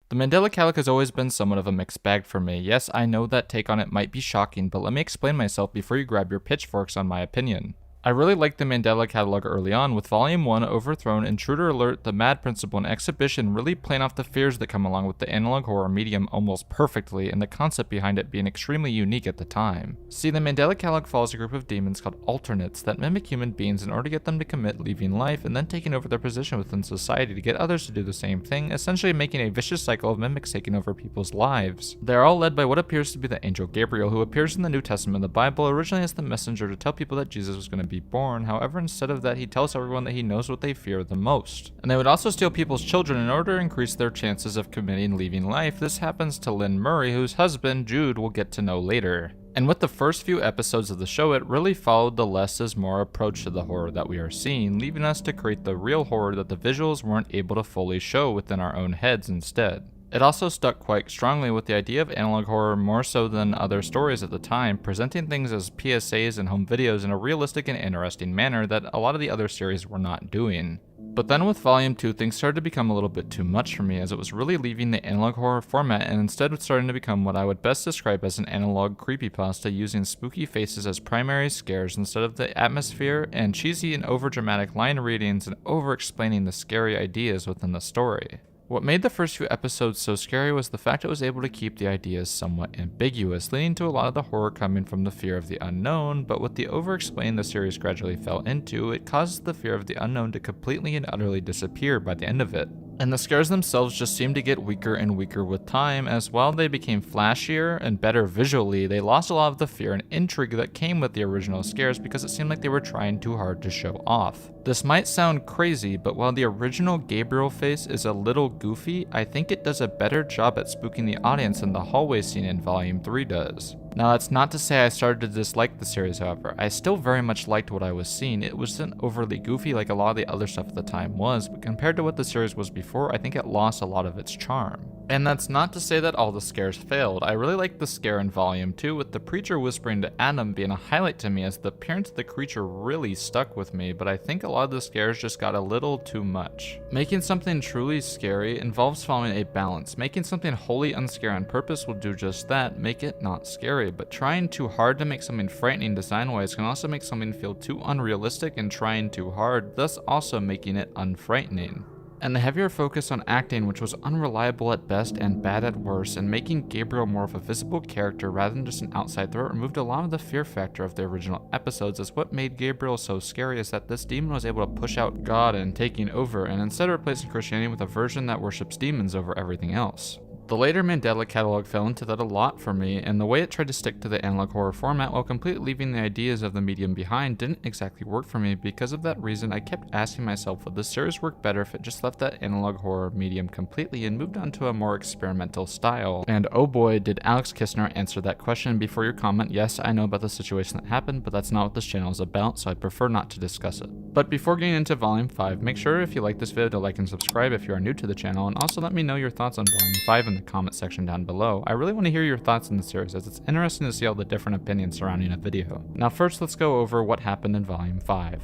The Mandela Catalogue has always been somewhat of a mixed bag for me. Yes, I know that take on it might be shocking, but let me explain myself before you grab your pitchforks on my opinion. I really liked the Mandela Catalogue early on, with Volume 1, Overthrown, Intruder Alert, The Mad Principle, and Exhibition really playing off the fears that come along with the analog horror medium almost perfectly, and the concept behind it being extremely unique at the time. See, the Mandela Catalogue follows a group of demons called alternates that mimic human beings in order to get them to commit leaving life and then taking over their position within society to get others to do the same thing, essentially making a vicious cycle of mimics taking over people's lives. They are all led by what appears to be the angel Gabriel, who appears in the New Testament of the Bible originally as the messenger to tell people that Jesus was going to be born. However, instead of that, he tells everyone that he knows what they fear the most. And they would also steal people's children in order to increase their chances of committing leaving life. This happens to Lynn Murray, whose husband, Jude, we'll get to know later. And with the first few episodes of the show, it really followed the less is more approach to the horror that we are seeing, leaving us to create the real horror that the visuals weren't able to fully show within our own heads instead. It also stuck quite strongly with the idea of analog horror more so than other stories at the time, presenting things as PSAs and home videos in a realistic and interesting manner that a lot of the other series were not doing. But then with Volume 2, things started to become a little bit too much for me, as it was really leaving the analog horror format and instead was starting to become what I would best describe as an analog creepypasta, using spooky faces as primary scares instead of the atmosphere, and cheesy and overdramatic line readings and over-explaining the scary ideas within the story. What made the first few episodes so scary was the fact it was able to keep the ideas somewhat ambiguous, leading to a lot of the horror coming from the fear of the unknown, but with the over-explaining the series gradually fell into, it causes the fear of the unknown to completely and utterly disappear by the end of it. And the scares themselves just seemed to get weaker and weaker with time, as while they became flashier and better visually, they lost a lot of the fear and intrigue that came with the original scares because it seemed like they were trying too hard to show off. This might sound crazy, but while the original Gabriel face is a little goofy, I think it does a better job at spooking the audience than the hallway scene in Volume 3 does. Now, that's not to say I started to dislike the series, however. I still very much liked what I was seeing. It wasn't overly goofy like a lot of the other stuff at the time was, but compared to what the series was before, I think it lost a lot of its charm. And that's not to say that all the scares failed. I really liked the scare in Volume 2, with the preacher whispering to Adam being a highlight to me, as the appearance of the creature really stuck with me, but I think a lot of the scares just got a little too much. Making something truly scary involves following a balance. Making something wholly unscary on purpose will do just that, make it not scary, but trying too hard to make something frightening design-wise can also make something feel too unrealistic and trying too hard, thus also making it unfrightening. And the heavier focus on acting, which was unreliable at best and bad at worst, and making Gabriel more of a visible character rather than just an outside threat, removed a lot of the fear factor of the original episodes, as what made Gabriel so scary is that this demon was able to push out God and taking over, and instead replacing Christianity with a version that worships demons over everything else. The later Mandela Catalogue fell into that a lot for me, and the way it tried to stick to the analog horror format while completely leaving the ideas of the medium behind didn't exactly work for me. Because of that reason, I kept asking myself, would the series work better if it just left that analog horror medium completely and moved on to a more experimental style? And oh boy, did Alex Kistner answer that question. Before your comment, yes, I know about the situation that happened, but that's not what this channel is about, so I prefer not to discuss it. But before getting into Volume 5, make sure if you like this video to like and subscribe if you are new to the channel, and also let me know your thoughts on Volume 5 in the comment section down below. I really want to hear your thoughts in the series, as it's interesting to see all the different opinions surrounding a video. Now first, let's go over what happened in Volume 5.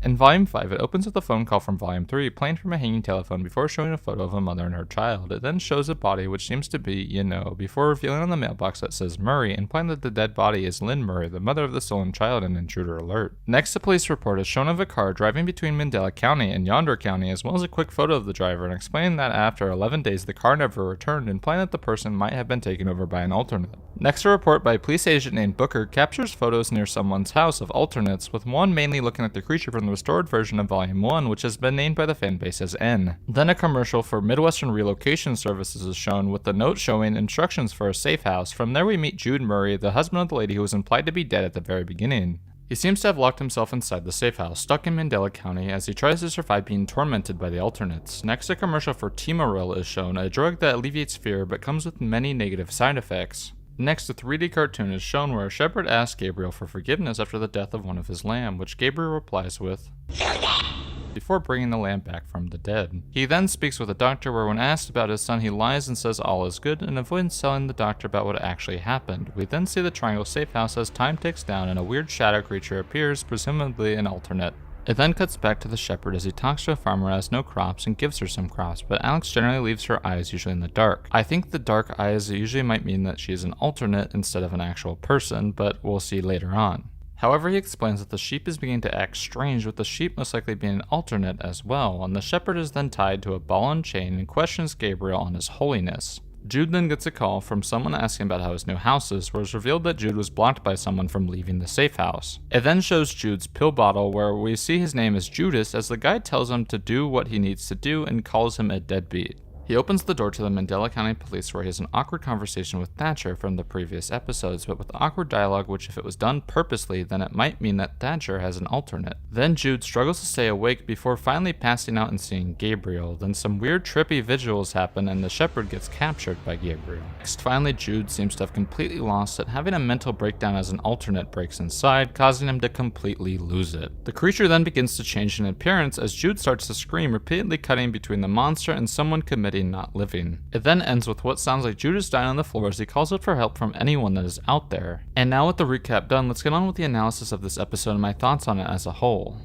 In Volume 5, it opens with a phone call from Volume 3, playing from a hanging telephone before showing a photo of a mother and her child. It then shows a body which seems to be, before revealing on the mailbox that says Murray, implying that the dead body is Lynn Murray, the mother of the stolen child in Intruder Alert. Next, a police report is shown of a car driving between Mandela County and Yonder County, as well as a quick photo of the driver, and explaining that after 11 days the car never returned, implying that the person might have been taken over by an alternate. Next, a report by a police agent named Booker captures photos near someone's house of alternates, with one mainly looking at the creature from the restored version of Volume 1, which has been named by the fanbase as N. Then a commercial for Midwestern Relocation Services is shown, with the note showing instructions for a safe house. From there we meet Jude Murray, the husband of the lady who was implied to be dead at the very beginning. He seems to have locked himself inside the safe house, stuck in Mandela County, as he tries to survive being tormented by the alternates. Next, a commercial for Timoril is shown, a drug that alleviates fear but comes with many negative side effects. Next, a 3D cartoon is shown where a shepherd asks Gabriel for forgiveness after the death of one of his lamb, which Gabriel replies with, before bringing the lamb back from the dead. He then speaks with a doctor where when asked about his son, he lies and says all is good and avoids telling the doctor about what actually happened. We then see the triangle safe house as time ticks down and a weird shadow creature appears, presumably an alternate. It then cuts back to the shepherd as he talks to a farmer who has no crops and gives her some crops, but Alex generally leaves her eyes usually in the dark. I think the dark eyes usually might mean that she is an alternate instead of an actual person, but we'll see later on. However, he explains that the sheep is beginning to act strange, with the sheep most likely being an alternate as well, and the shepherd is then tied to a ball and chain and questions Gabriel on his holiness. Jude then gets a call from someone asking about how his new house is, where it's revealed that Jude was blocked by someone from leaving the safe house. It then shows Jude's pill bottle, where we see his name is Judas, as the guy tells him to do what he needs to do and calls him a deadbeat. He opens the door to the Mandela County police, where he has an awkward conversation with Thatcher from the previous episodes, but with awkward dialogue which, if it was done purposely, then it might mean that Thatcher has an alternate. Then Jude struggles to stay awake before finally passing out and seeing Gabriel. Then some weird trippy visuals happen and the shepherd gets captured by Gabriel. Next, finally Jude seems to have completely lost it, having a mental breakdown as an alternate breaks inside, causing him to completely lose it. The creature then begins to change in appearance as Jude starts to scream, repeatedly cutting between the monster and someone committing not living. It then ends with what sounds like Judas dying on the floor as he calls out for help from anyone that is out there. And now with the recap done, let's get on with the analysis of this episode and my thoughts on it as a whole.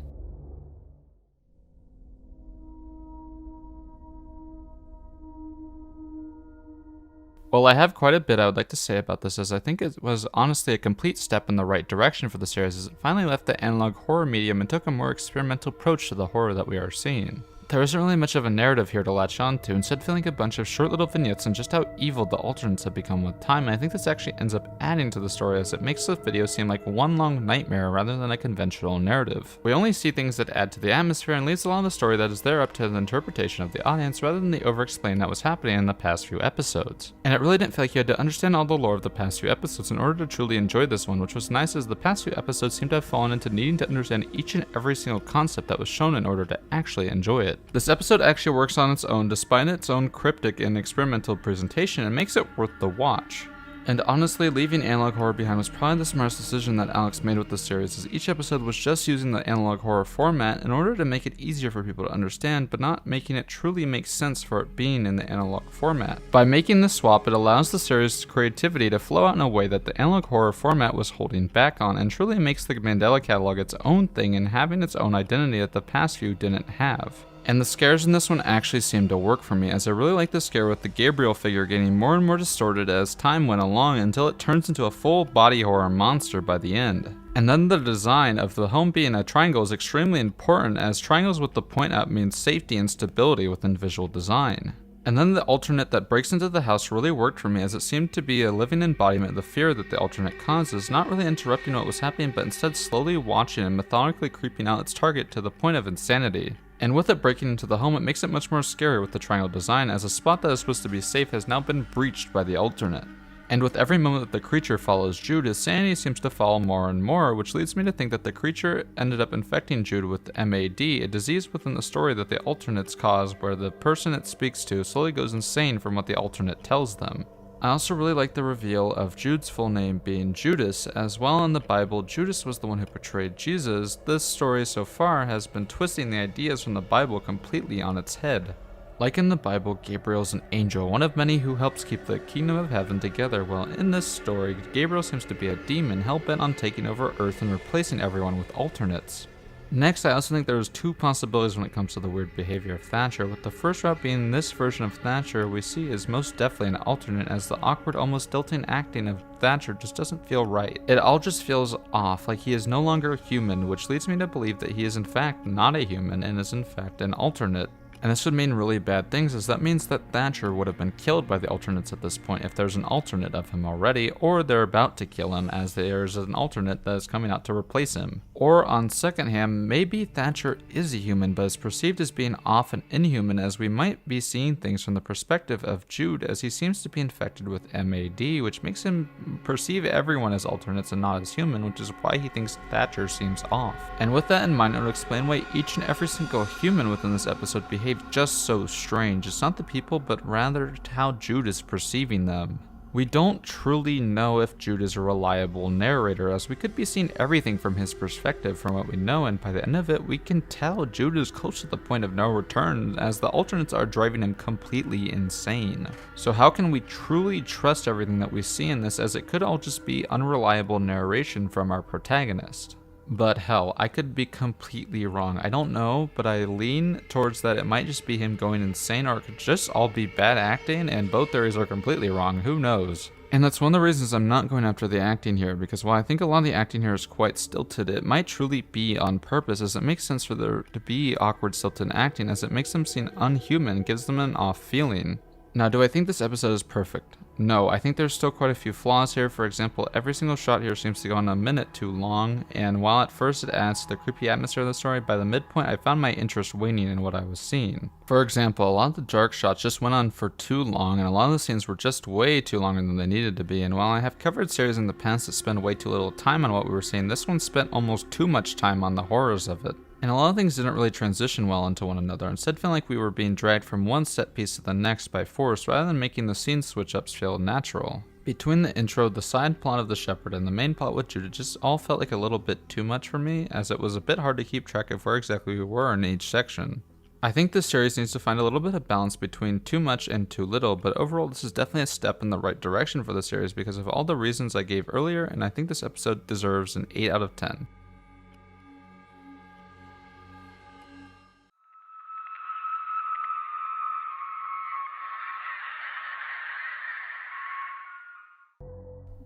Well, I have quite a bit I would like to say about this, as I think it was honestly a complete step in the right direction for the series, as it finally left the analog horror medium and took a more experimental approach to the horror that we are seeing. There isn't really much of a narrative here to latch on to, instead feeling a bunch of short little vignettes and just how evil the alternates have become with time, and I think this actually ends up adding to the story as it makes the video seem like one long nightmare rather than a conventional narrative. We only see things that add to the atmosphere and leaves along the story that is there up to the interpretation of the audience rather than the over-explain that was happening in the past few episodes. And it really didn't feel like you had to understand all the lore of the past few episodes in order to truly enjoy this one, which was nice as the past few episodes seem to have fallen into needing to understand each and every single concept that was shown in order to actually enjoy it. This episode actually works on its own despite its own cryptic and experimental presentation and makes it worth the watch. And honestly, leaving analog horror behind was probably the smartest decision that Alex made with the series, as each episode was just using the analog horror format in order to make it easier for people to understand, but not making it truly make sense for it being in the analog format. By making this swap, it allows the series' creativity to flow out in a way that the analog horror format was holding back on, and truly makes the Mandela Catalogue its own thing and having its own identity that the past few didn't have. And the scares in this one actually seemed to work for me, as I really like the scare with the Gabriel figure getting more and more distorted as time went along until it turns into a full body horror monster by the end. And then the design of the home being a triangle is extremely important, as triangles with the point up means safety and stability within visual design. And then the alternate that breaks into the house really worked for me, as it seemed to be a living embodiment of the fear that the alternate causes, not really interrupting what was happening but instead slowly watching and methodically creeping out its target to the point of insanity. And with it breaking into the home, it makes it much more scary with the triangle design, as a spot that is supposed to be safe has now been breached by the alternate. And with every moment that the creature follows Jude, his sanity seems to fall more and more, which leads me to think that the creature ended up infecting Jude with MAD, a disease within the story that the alternates cause, where the person it speaks to slowly goes insane from what the alternate tells them. I also really like the reveal of Jude's full name being Judas, as while in the Bible Judas was the one who portrayed Jesus, this story so far has been twisting the ideas from the Bible completely on its head. Like in the Bible, Gabriel is an angel, one of many who helps keep the kingdom of heaven together, while in this story, Gabriel seems to be a demon hell-bent on taking over Earth and replacing everyone with alternates. Next, I also think there's two possibilities when it comes to the weird behavior of Thatcher, with the first route being this version of Thatcher we see is most definitely an alternate, as the awkward, almost stilting acting of Thatcher just doesn't feel right. It all just feels off, like he is no longer human, which leads me to believe that he is in fact not a human and is in fact an alternate. And this would mean really bad things, as that means that Thatcher would have been killed by the alternates at this point if there's an alternate of him already, or they're about to kill him as there's an alternate that is coming out to replace him. Or on second hand, maybe Thatcher is a human but is perceived as being off and inhuman, as we might be seeing things from the perspective of Jude, as he seems to be infected with MAD, which makes him perceive everyone as alternates and not as human, which is why he thinks Thatcher seems off. And with that in mind, it would explain why each and every single human within this episode behaved just so strange. It's not the people, but rather how Jude is perceiving them. We don't truly know if Jude is a reliable narrator, as we could be seeing everything from his perspective from what we know, and by the end of it we can tell Jude is close to the point of no return, as the alternates are driving him completely insane. So how can we truly trust everything that we see in this, as it could all just be unreliable narration from our protagonist? But hell, I could be completely wrong. I don't know, but I lean towards that it might just be him going insane, or it could just all be bad acting, and both theories are completely wrong. Who knows? And that's one of the reasons I'm not going after the acting here, because while I think a lot of the acting here is quite stilted, it might truly be on purpose, as it makes sense for there to be awkward stilted acting, as it makes them seem unhuman, gives them an off feeling. Now, do I think this episode is perfect? No, I think there's still quite a few flaws here. For example, every single shot here seems to go on a minute too long, and while at first it adds to the creepy atmosphere of the story, by the midpoint I found my interest waning in what I was seeing. For example, a lot of the dark shots just went on for too long, and a lot of the scenes were just way too longer than they needed to be, and while I have covered series in the past that spend way too little time on what we were seeing, this one spent almost too much time on the horrors of it. And a lot of things didn't really transition well into one another, instead feeling like we were being dragged from one set piece to the next by force, rather than making the scene switch-ups feel natural. Between the intro, the side plot of the shepherd, and the main plot with Jude, it just all felt like a little bit too much for me, as it was a bit hard to keep track of where exactly we were in each section. I think this series needs to find a little bit of balance between too much and too little, but overall this is definitely a step in the right direction for the series because of all the reasons I gave earlier, and I think this episode deserves an 8 out of 10.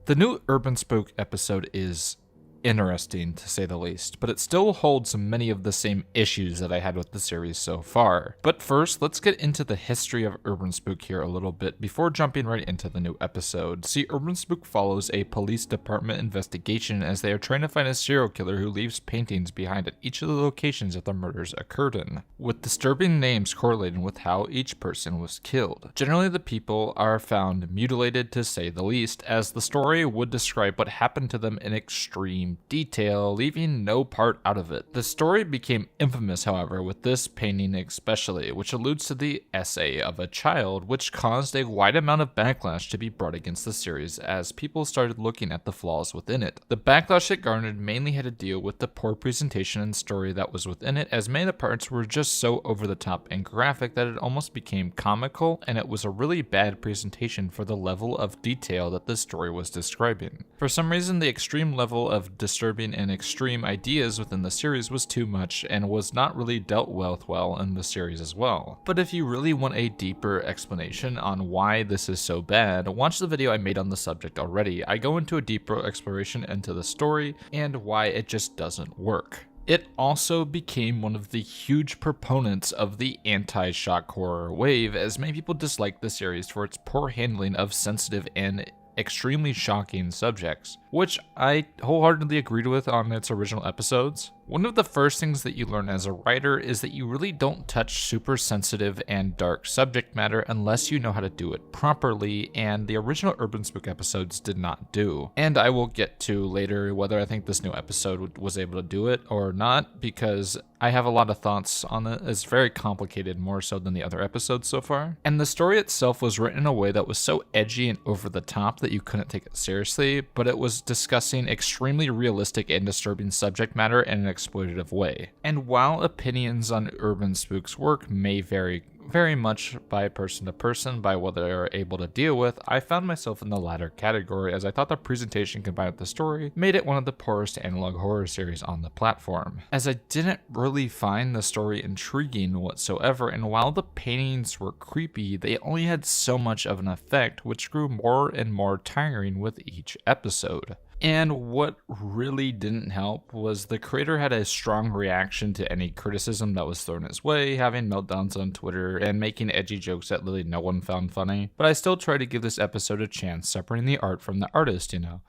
The new UrbanSpook episode is interesting, to say the least, but it still holds many of the same issues that I had with the series so far. But first, let's get into the history of UrbanSpook here a little bit before jumping right into the new episode. See, UrbanSpook follows a police department investigation as they are trying to find a serial killer who leaves paintings behind at each of the locations that the murders occurred in, with disturbing names correlating with how each person was killed. Generally, the people are found mutilated, to say the least, as the story would describe what happened to them in extreme detail, leaving no part out of it. The story became infamous, however, with this painting especially, which alludes to the essay of a child, which caused a wide amount of backlash to be brought against the series as people started looking at the flaws within it. The backlash it garnered mainly had to deal with the poor presentation and story that was within it, as many of the parts were just so over the top and graphic that it almost became comical, and it was a really bad presentation for the level of detail that the story was describing. For some reason, the extreme level of disturbing and extreme ideas within the series was too much and was not really dealt with well in the series as well. But if you really want a deeper explanation on why this is so bad, watch the video I made on the subject already. I go into a deeper exploration into the story and why it just doesn't work. It also became one of the huge proponents of the anti-shock horror wave, as many people disliked the series for its poor handling of sensitive and extremely shocking subjects, which I wholeheartedly agreed with on its original episodes. One of the first things that you learn as a writer is that you really don't touch super sensitive and dark subject matter unless you know how to do it properly, and the original UrbanSpook episodes did not do. And I will get to later whether I think this new episode was able to do it or not, because I have a lot of thoughts on it. It's very complicated, more so than the other episodes so far. And the story itself was written in a way that was so edgy and over the top that you couldn't take it seriously, but it was discussing extremely realistic and disturbing subject matter in an exploitative way. And while opinions on UrbanSpook's work may vary very much by person to person by what they are able to deal with, I found myself in the latter category, as I thought the presentation combined with the story made it one of the poorest analog horror series on the platform, as I didn't really find the story intriguing whatsoever, and while the paintings were creepy, they only had so much of an effect, which grew more and more tiring with each episode. And what really didn't help was the creator had a strong reaction to any criticism that was thrown his way, having meltdowns on Twitter and making edgy jokes that literally no one found funny. But I still tried to give this episode a chance, separating the art from the artist, you know.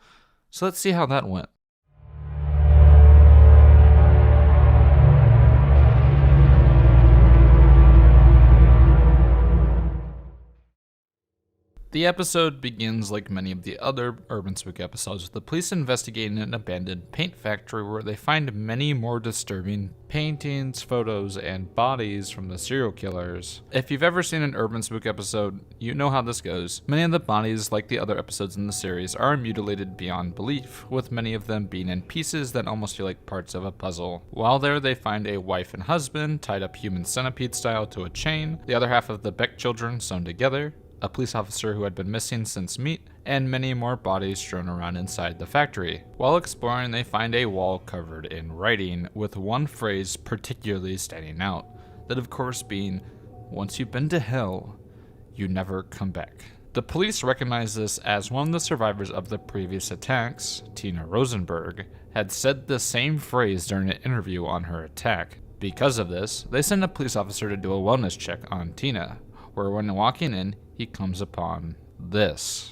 So let's see how that went. The episode begins like many of the other UrbanSpook episodes, with the police investigating an abandoned paint factory where they find many more disturbing paintings, photos, and bodies from the serial killers. If you've ever seen an UrbanSpook episode, you know how this goes. Many of the bodies, like the other episodes in the series, are mutilated beyond belief, with many of them being in pieces that almost feel like parts of a puzzle. While there, they find a wife and husband tied up human centipede style to a chain, the other half of the Beck children sewn together, a police officer who had been missing since meet, and many more bodies strewn around inside the factory. While exploring, they find a wall covered in writing, with one phrase particularly standing out, that of course being, "Once you've been to hell, you never come back." The police recognize this as one of the survivors of the previous attacks, Tina Rosenberg, had said the same phrase during an interview on her attack. Because of this, they send a police officer to do a wellness check on Tina, where when walking in, he comes upon this.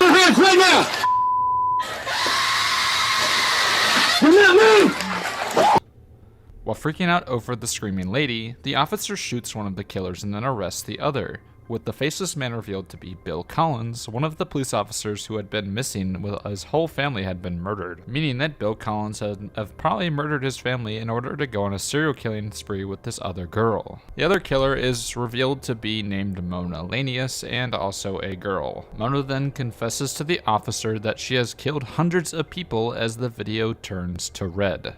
While freaking out over the screaming lady, the officer shoots one of the killers and then arrests the other, with the faceless man revealed to be Bill Collins, one of the police officers who had been missing while his whole family had been murdered, meaning that Bill Collins had probably murdered his family in order to go on a serial killing spree with this other girl. The other killer is revealed to be named Mona Lanius and also a girl. Mona then confesses to the officer that she has killed hundreds of people as the video turns to red.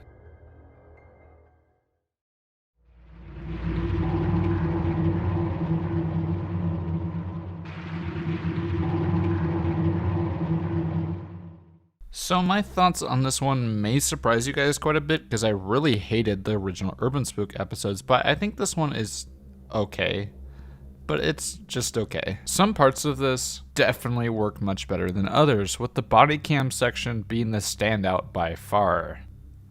So my thoughts on this one may surprise you guys quite a bit because I really hated the original Urban Spook episodes, but I think this one is okay. But it's just okay. Some parts of this definitely work much better than others, with the body cam section being the standout by far.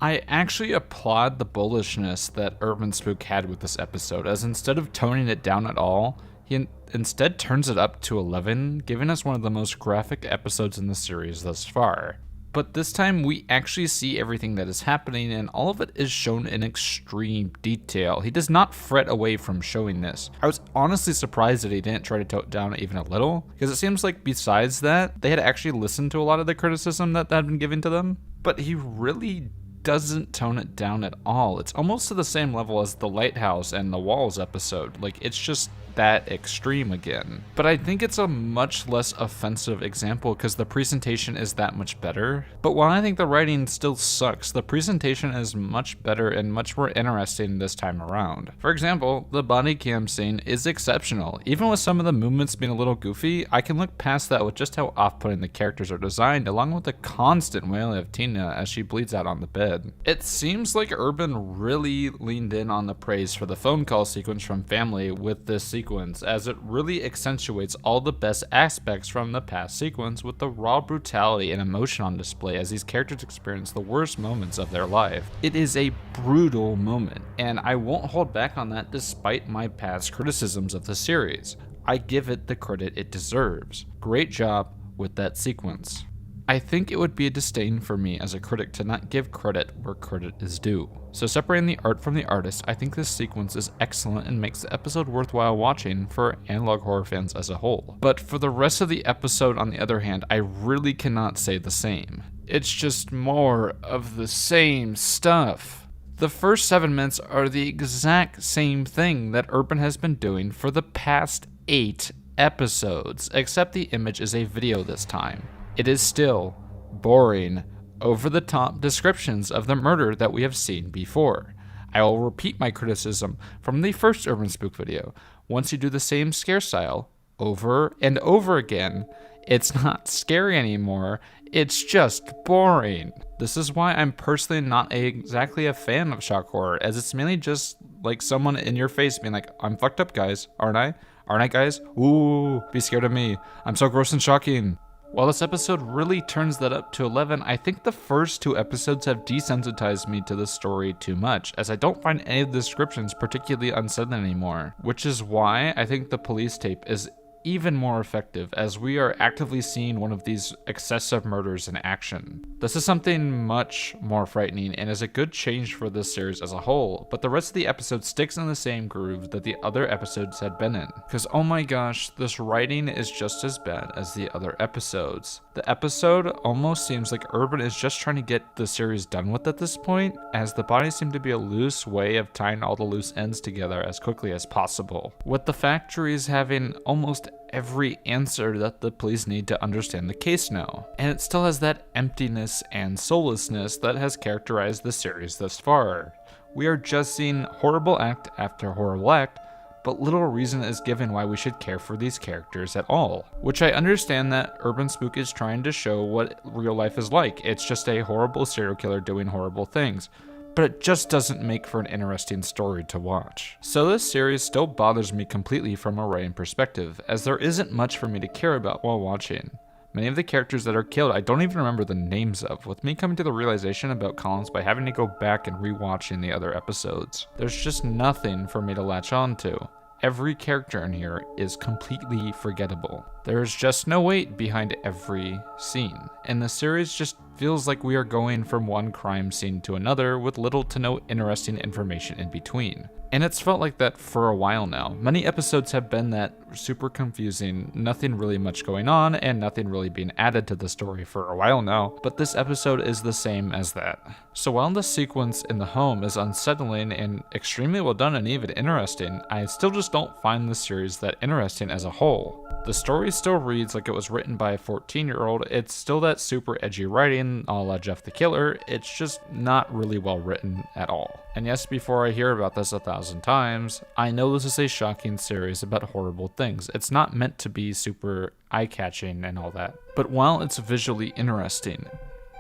I actually applaud the bullishness that Urban Spook had with this episode, as instead of toning it down at all, he instead turns it up to 11, giving us one of the most graphic episodes in the series thus far. But this time we actually see everything that is happening, and all of it is shown in extreme detail. He does not fret away from showing this. I was honestly surprised that he didn't try to tone it down even a little, because it seems like besides that, they had actually listened to a lot of the criticism that had been given to them, but he really doesn't tone it down at all. It's almost to the same level as the Lighthouse and the Walls episode. Like, it's just that extreme again. But I think it's a much less offensive example because the presentation is that much better. But while I think the writing still sucks, the presentation is much better and much more interesting this time around. For example, the body cam scene is exceptional. Even with some of the movements being a little goofy, I can look past that with just how off-putting the characters are designed, along with the constant wailing of Tina as she bleeds out on the bed. It seems like Urban really leaned in on the praise for the phone call sequence from family with this sequence, as it really accentuates all the best aspects from the past sequence with the raw brutality and emotion on display as these characters experience the worst moments of their life. It is a brutal moment, and I won't hold back on that despite my past criticisms of the series. I give it the credit it deserves. Great job with that sequence. I think it would be a disdain for me as a critic to not give credit where credit is due. So separating the art from the artist, I think this sequence is excellent and makes the episode worthwhile watching for analog horror fans as a whole. But for the rest of the episode, on the other hand, I really cannot say the same. It's just more of the same stuff. The first 7 minutes are the exact same thing that Urban has been doing for the past 8 episodes, except the image is a video this time. It is still boring, over-the-top descriptions of the murder that we have seen before. I will repeat my criticism from the first Urban Spook video. Once you do the same scare style over and over again, it's not scary anymore, it's just boring. This is why I'm personally not exactly a fan of shock horror, as it's mainly just like someone in your face being like, "I'm fucked up, guys, aren't I? Aren't I, guys? Ooh, be scared of me. I'm so gross and shocking." While this episode really turns that up to 11, I think the first 2 episodes have desensitized me to the story too much, as I don't find any of the descriptions particularly unsettling anymore, which is why I think the police tape is even more effective, as we are actively seeing one of these excessive murders in action. This is something much more frightening and is a good change for this series as a whole, but the rest of the episode sticks in the same groove that the other episodes had been in. Cause oh my gosh, this writing is just as bad as the other episodes. The episode almost seems like Urban is just trying to get the series done with at this point, as the bodies seem to be a loose way of tying all the loose ends together as quickly as possible, with the factories having almost every answer that the police need to understand the case now. And it still has that emptiness and soullessness that has characterized the series thus far. We are just seeing horrible act after horrible act, but little reason is given why we should care for these characters at all. Which I understand that UrbanSpook is trying to show what real life is like. It's just a horrible serial killer doing horrible things. But it just doesn't make for an interesting story to watch. So this series still bothers me completely from a writing perspective, as there isn't much for me to care about while watching. Many of the characters that are killed I don't even remember the names of, with me coming to the realization about Collins by having to go back and rewatching the other episodes. There's just nothing for me to latch on to. Every character in here is completely forgettable. There's just no weight behind every scene, and the series just feels like we are going from one crime scene to another with little to no interesting information in between. And it's felt like that for a while now. Many episodes have been that super confusing, nothing really much going on, and nothing really being added to the story for a while now, but this episode is the same as that. So while the sequence in the home is unsettling and extremely well done and even interesting, I still just don't find the series that interesting as a whole. The story still reads like it was written by a 14-year-old, it's still that super edgy writing a la Jeff the Killer, it's just not really well written at all. And yes, before I hear about this 1,000 times, I know this is a shocking series about horrible things. It's not meant to be super eye-catching and all that. But while it's visually interesting,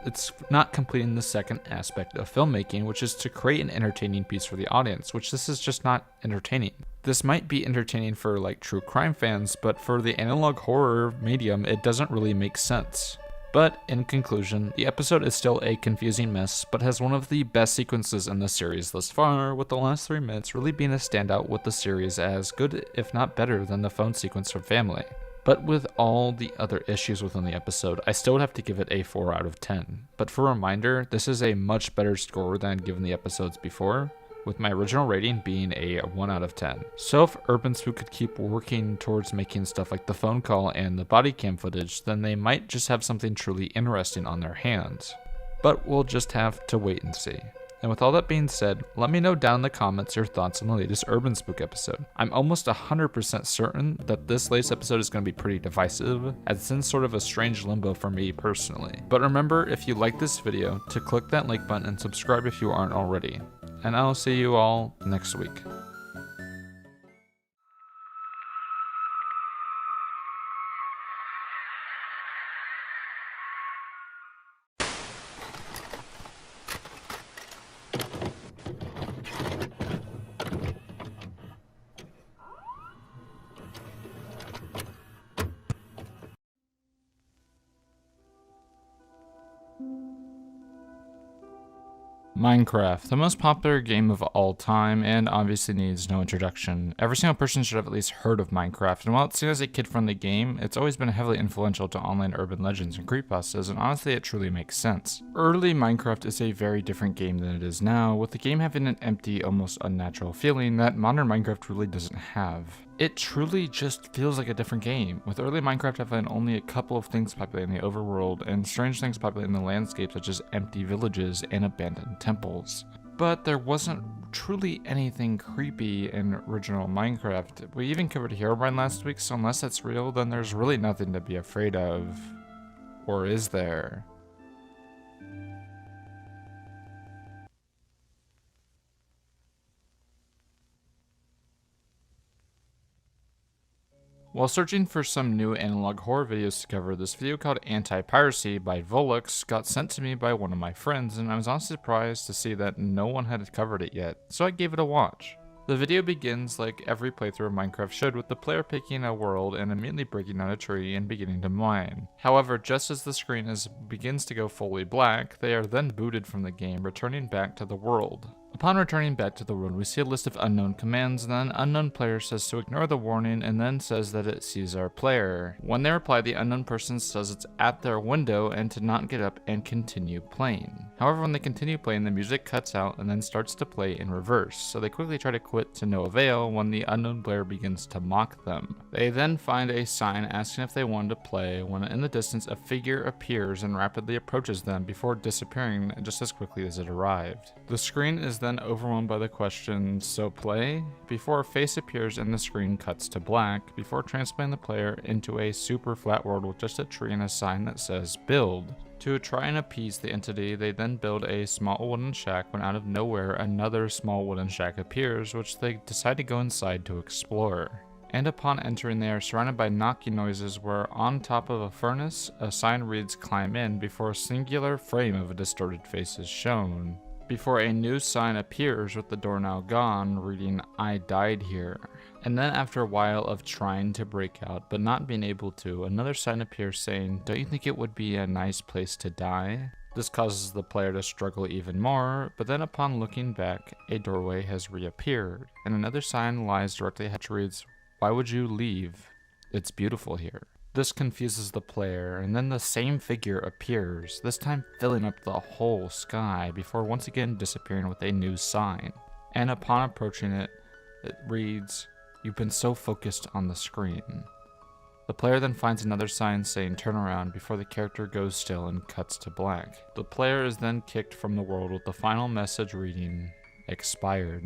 it's not completing the second aspect of filmmaking, which is to create an entertaining piece for the audience, which this is just not entertaining. This might be entertaining for like true crime fans, but for the analog horror medium, it doesn't really make sense. But in conclusion, the episode is still a confusing mess, but has one of the best sequences in the series thus far, with the last 3 minutes really being a standout with the series as good, if not better, than the phone sequence from Family. But with all the other issues within the episode, I still would have to give it a 4 out of 10. But for a reminder, this is a much better score than given the episodes before, with my original rating being a 1 out of 10. So if UrbanSpook could keep working towards making stuff like the phone call and the body cam footage, then they might just have something truly interesting on their hands. But we'll just have to wait and see. And with all that being said, let me know down in the comments your thoughts on the latest UrbanSpook episode. I'm almost 100% certain that this latest episode is going to be pretty divisive, as it's in sort of a strange limbo for me personally. But remember, if you like this video, to click that like button and subscribe if you aren't already. And I'll see you all next week. Minecraft, the most popular game of all time, and obviously needs no introduction. Every single person should have at least heard of Minecraft, and while it's seen as a kid-friendly game, it's always been heavily influential to online urban legends and creepypastas, and honestly it truly makes sense. Early Minecraft is a very different game than it is now, with the game having an empty, almost unnatural feeling that modern Minecraft really doesn't have. It truly just feels like a different game, with early Minecraft having only a couple of things populating the overworld and strange things populating the landscape such as empty villages and abandoned temples. But there wasn't truly anything creepy in original Minecraft. We even covered Herobrine last week, so unless that's real, then there's really nothing to be afraid of. Or is there? While searching for some new analog horror videos to cover, this video called Anti-Piracy by Volux got sent to me by one of my friends, and I was honestly surprised to see that no one had covered it yet, so I gave it a watch. The video begins like every playthrough of Minecraft should, with the player picking a world and immediately breaking down a tree and beginning to mine. However, just as the screen begins to go fully black, they are then booted from the game, returning back to the world. Upon returning back to the world, we see a list of unknown commands, and then unknown player says to ignore the warning and then says that it sees our player. When they reply, the unknown person says it's at their window and to not get up and continue playing. However, when they continue playing, the music cuts out and then starts to play in reverse, so they quickly try to quit to no avail when the unknown player begins to mock them. They then find a sign asking if they wanted to play, when in the distance a figure appears and rapidly approaches them before disappearing just as quickly as it arrived. The screen is is then overwhelmed by the question, "So play?" before a face appears and the screen cuts to black, before transporting the player into a super flat world with just a tree and a sign that says "Build." To try and appease the entity, they then build a small wooden shack when out of nowhere another small wooden shack appears, which they decide to go inside to explore. And upon entering, they are surrounded by knocking noises where on top of a furnace, a sign reads "Climb in" before a singular frame of a distorted face is shown. Before a new sign appears with the door now gone, reading "I died here." And then after a while of trying to break out but not being able to, another sign appears saying, "Don't you think it would be a nice place to die?" This causes the player to struggle even more, but then upon looking back, a doorway has reappeared, and another sign lies directly ahead which reads, "Why would you leave? It's beautiful here." This confuses the player, and then the same figure appears, this time filling up the whole sky, before once again disappearing with a new sign. And upon approaching it, it reads, "You've been so focused on the screen." The player then finds another sign saying "Turn around" before the character goes still and cuts to black. The player is then kicked from the world with the final message reading, "Expired."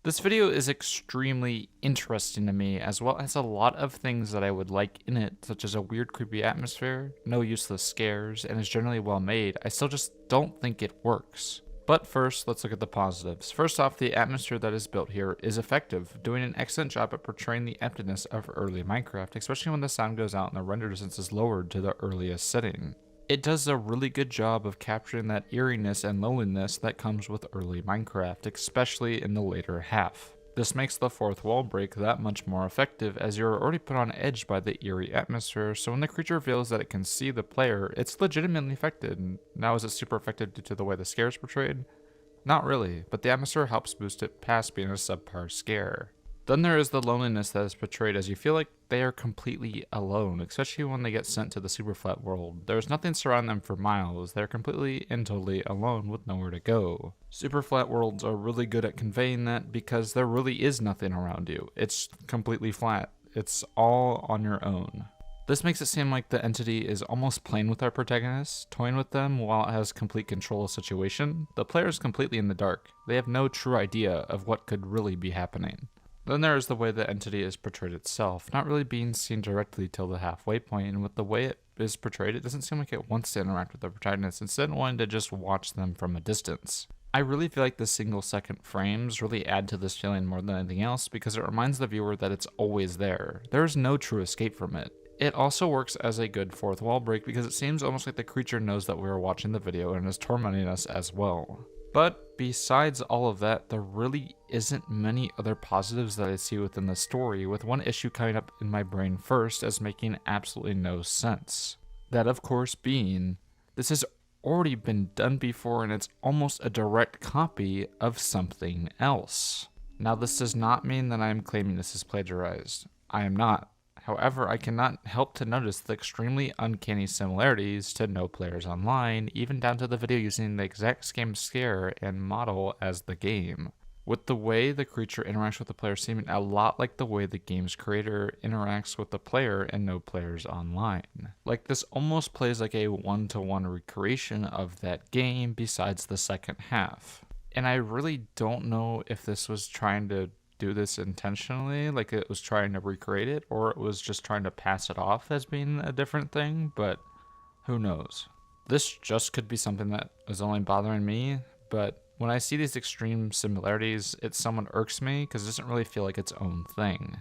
This video is extremely interesting to me, as well as a lot of things that I would like in it, such as a weird creepy atmosphere, no useless scares, and is generally well made. I still just don't think it works. But first, let's look at the positives. First off, the atmosphere that is built here is effective, doing an excellent job at portraying the emptiness of early Minecraft, especially when the sound goes out and the render distance is lowered to the earliest setting. It does a really good job of capturing that eeriness and loneliness that comes with early Minecraft, especially in the later half. This makes the fourth wall break that much more effective, as you're already put on edge by the eerie atmosphere, so when the creature reveals that it can see the player, it's legitimately affected. Now, is it super effective due to the way the scare is portrayed? Not really, but the atmosphere helps boost it past being a subpar scare. Then there is the loneliness that is portrayed, as you feel like they are completely alone, especially when they get sent to the super flat world. There is nothing surrounding them for miles, they are completely and totally alone with nowhere to go. Super flat worlds are really good at conveying that because there really is nothing around you. It's completely flat. It's all on your own. This makes it seem like the entity is almost playing with our protagonists, toying with them while it has complete control of the situation. The player is completely in the dark. They have no true idea of what could really be happening. Then there is the way the entity is portrayed itself, not really being seen directly till the halfway point, and with the way it is portrayed, it doesn't seem like it wants to interact with the protagonist, instead wanting to just watch them from a distance. I really feel like the single second frames really add to this feeling more than anything else, because it reminds the viewer that it's always there. There is no true escape from it. It also works as a good fourth wall break because it seems almost like the creature knows that we are watching the video and is tormenting us as well. But besides all of that, there really isn't many other positives that I see within the story, with one issue coming up in my brain first as making absolutely no sense. That, of course, being, this has already been done before and it's almost a direct copy of something else. Now, this does not mean that I am claiming this is plagiarized. I am not. However, I cannot help to notice the extremely uncanny similarities to No Players Online, even down to the video using the exact same scare and model as the game, with the way the creature interacts with the player seeming a lot like the way the game's creator interacts with the player in No Players Online. Like, this almost plays like a one-to-one recreation of that game besides the second half. And I really don't know if this was trying to do this intentionally, like it was trying to recreate it, or it was just trying to pass it off as being a different thing, but who knows. This just could be something that is only bothering me, but when I see these extreme similarities, it somewhat irks me because it doesn't really feel like its own thing.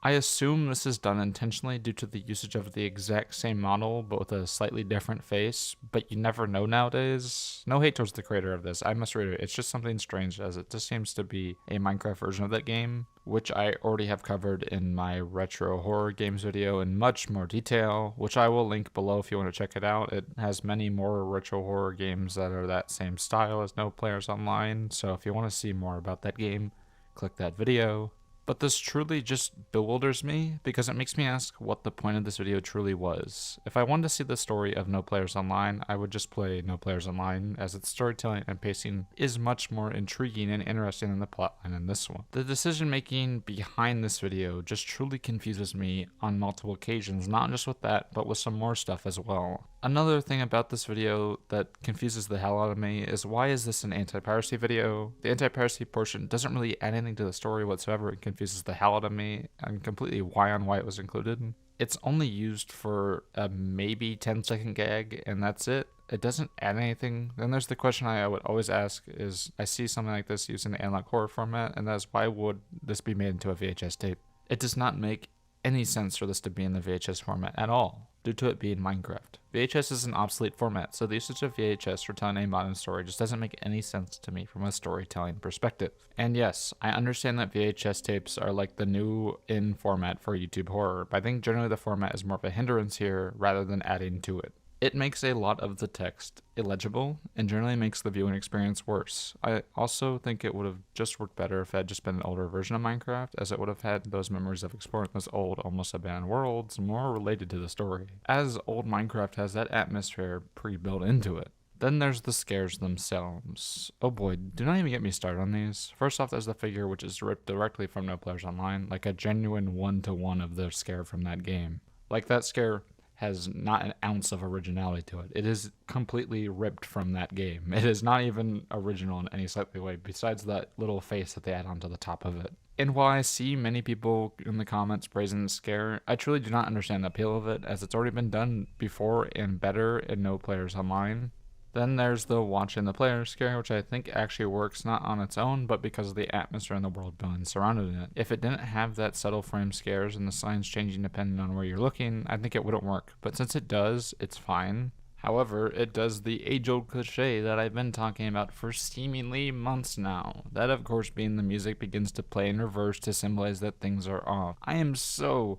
I assume this is done intentionally due to the usage of the exact same model, but with a slightly different face, but you never know nowadays. No hate towards the creator of this, I must reiterate, it's just something strange as it just seems to be a Minecraft version of that game, which I already have covered in my retro horror games video in much more detail, which I will link below if you want to check it out. It has many more retro horror games that are that same style as No Players Online, so if you want to see more about that game, click that video. But this truly just bewilders me because it makes me ask what the point of this video truly was. If I wanted to see the story of No Players Online, I would just play No Players Online, as its storytelling and pacing is much more intriguing and interesting than the plotline in this one. The decision making behind this video just truly confuses me on multiple occasions, not just with that, but with some more stuff as well. Another thing about this video that confuses the hell out of me is, why is this an anti-piracy video? The anti-piracy portion doesn't really add anything to the story whatsoever. It confuses the hell out of me and completely why it was included. It's only used for a maybe 10-second gag, and that's it. It doesn't add anything. Then there's the question I would always ask is, I see something like this used in the analog horror format, and that's, why would this be made into a VHS tape? It does not make any sense for this to be in the VHS format at all, due to it being Minecraft. VHS is an obsolete format, so the usage of VHS for telling a modern story just doesn't make any sense to me from a storytelling perspective. And yes, I understand that VHS tapes are like the new in format for YouTube horror, but I think generally the format is more of a hindrance here rather than adding to it. It makes a lot of the text illegible and generally makes the viewing experience worse. I also think it would have just worked better if it had just been an older version of Minecraft, as it would have had those memories of exploring those old, almost abandoned worlds more related to the story, as old Minecraft has that atmosphere pre-built into it. Then there's the scares themselves. Oh boy, do not even get me started on these. First off, there's the figure, which is ripped directly from No Players Online, like a genuine one-to-one of the scare from that game. Like, that scare has not an ounce of originality to it. It is completely ripped from that game. It is not even original in any slightly way, besides that little face that they add onto the top of it. And while I see many people in the comments praising the scare, I truly do not understand the appeal of it, as it's already been done before and better in No Players Online. Then there's the watching the player scare, which I think actually works not on its own, but because of the atmosphere and the world building surrounding it. If it didn't have that subtle frame scares and the signs changing depending on where you're looking, I think it wouldn't work. But since it does, it's fine. However, it does the age-old cliche that I've been talking about for seemingly months now. That, of course, being the music begins to play in reverse to symbolize that things are off. I am so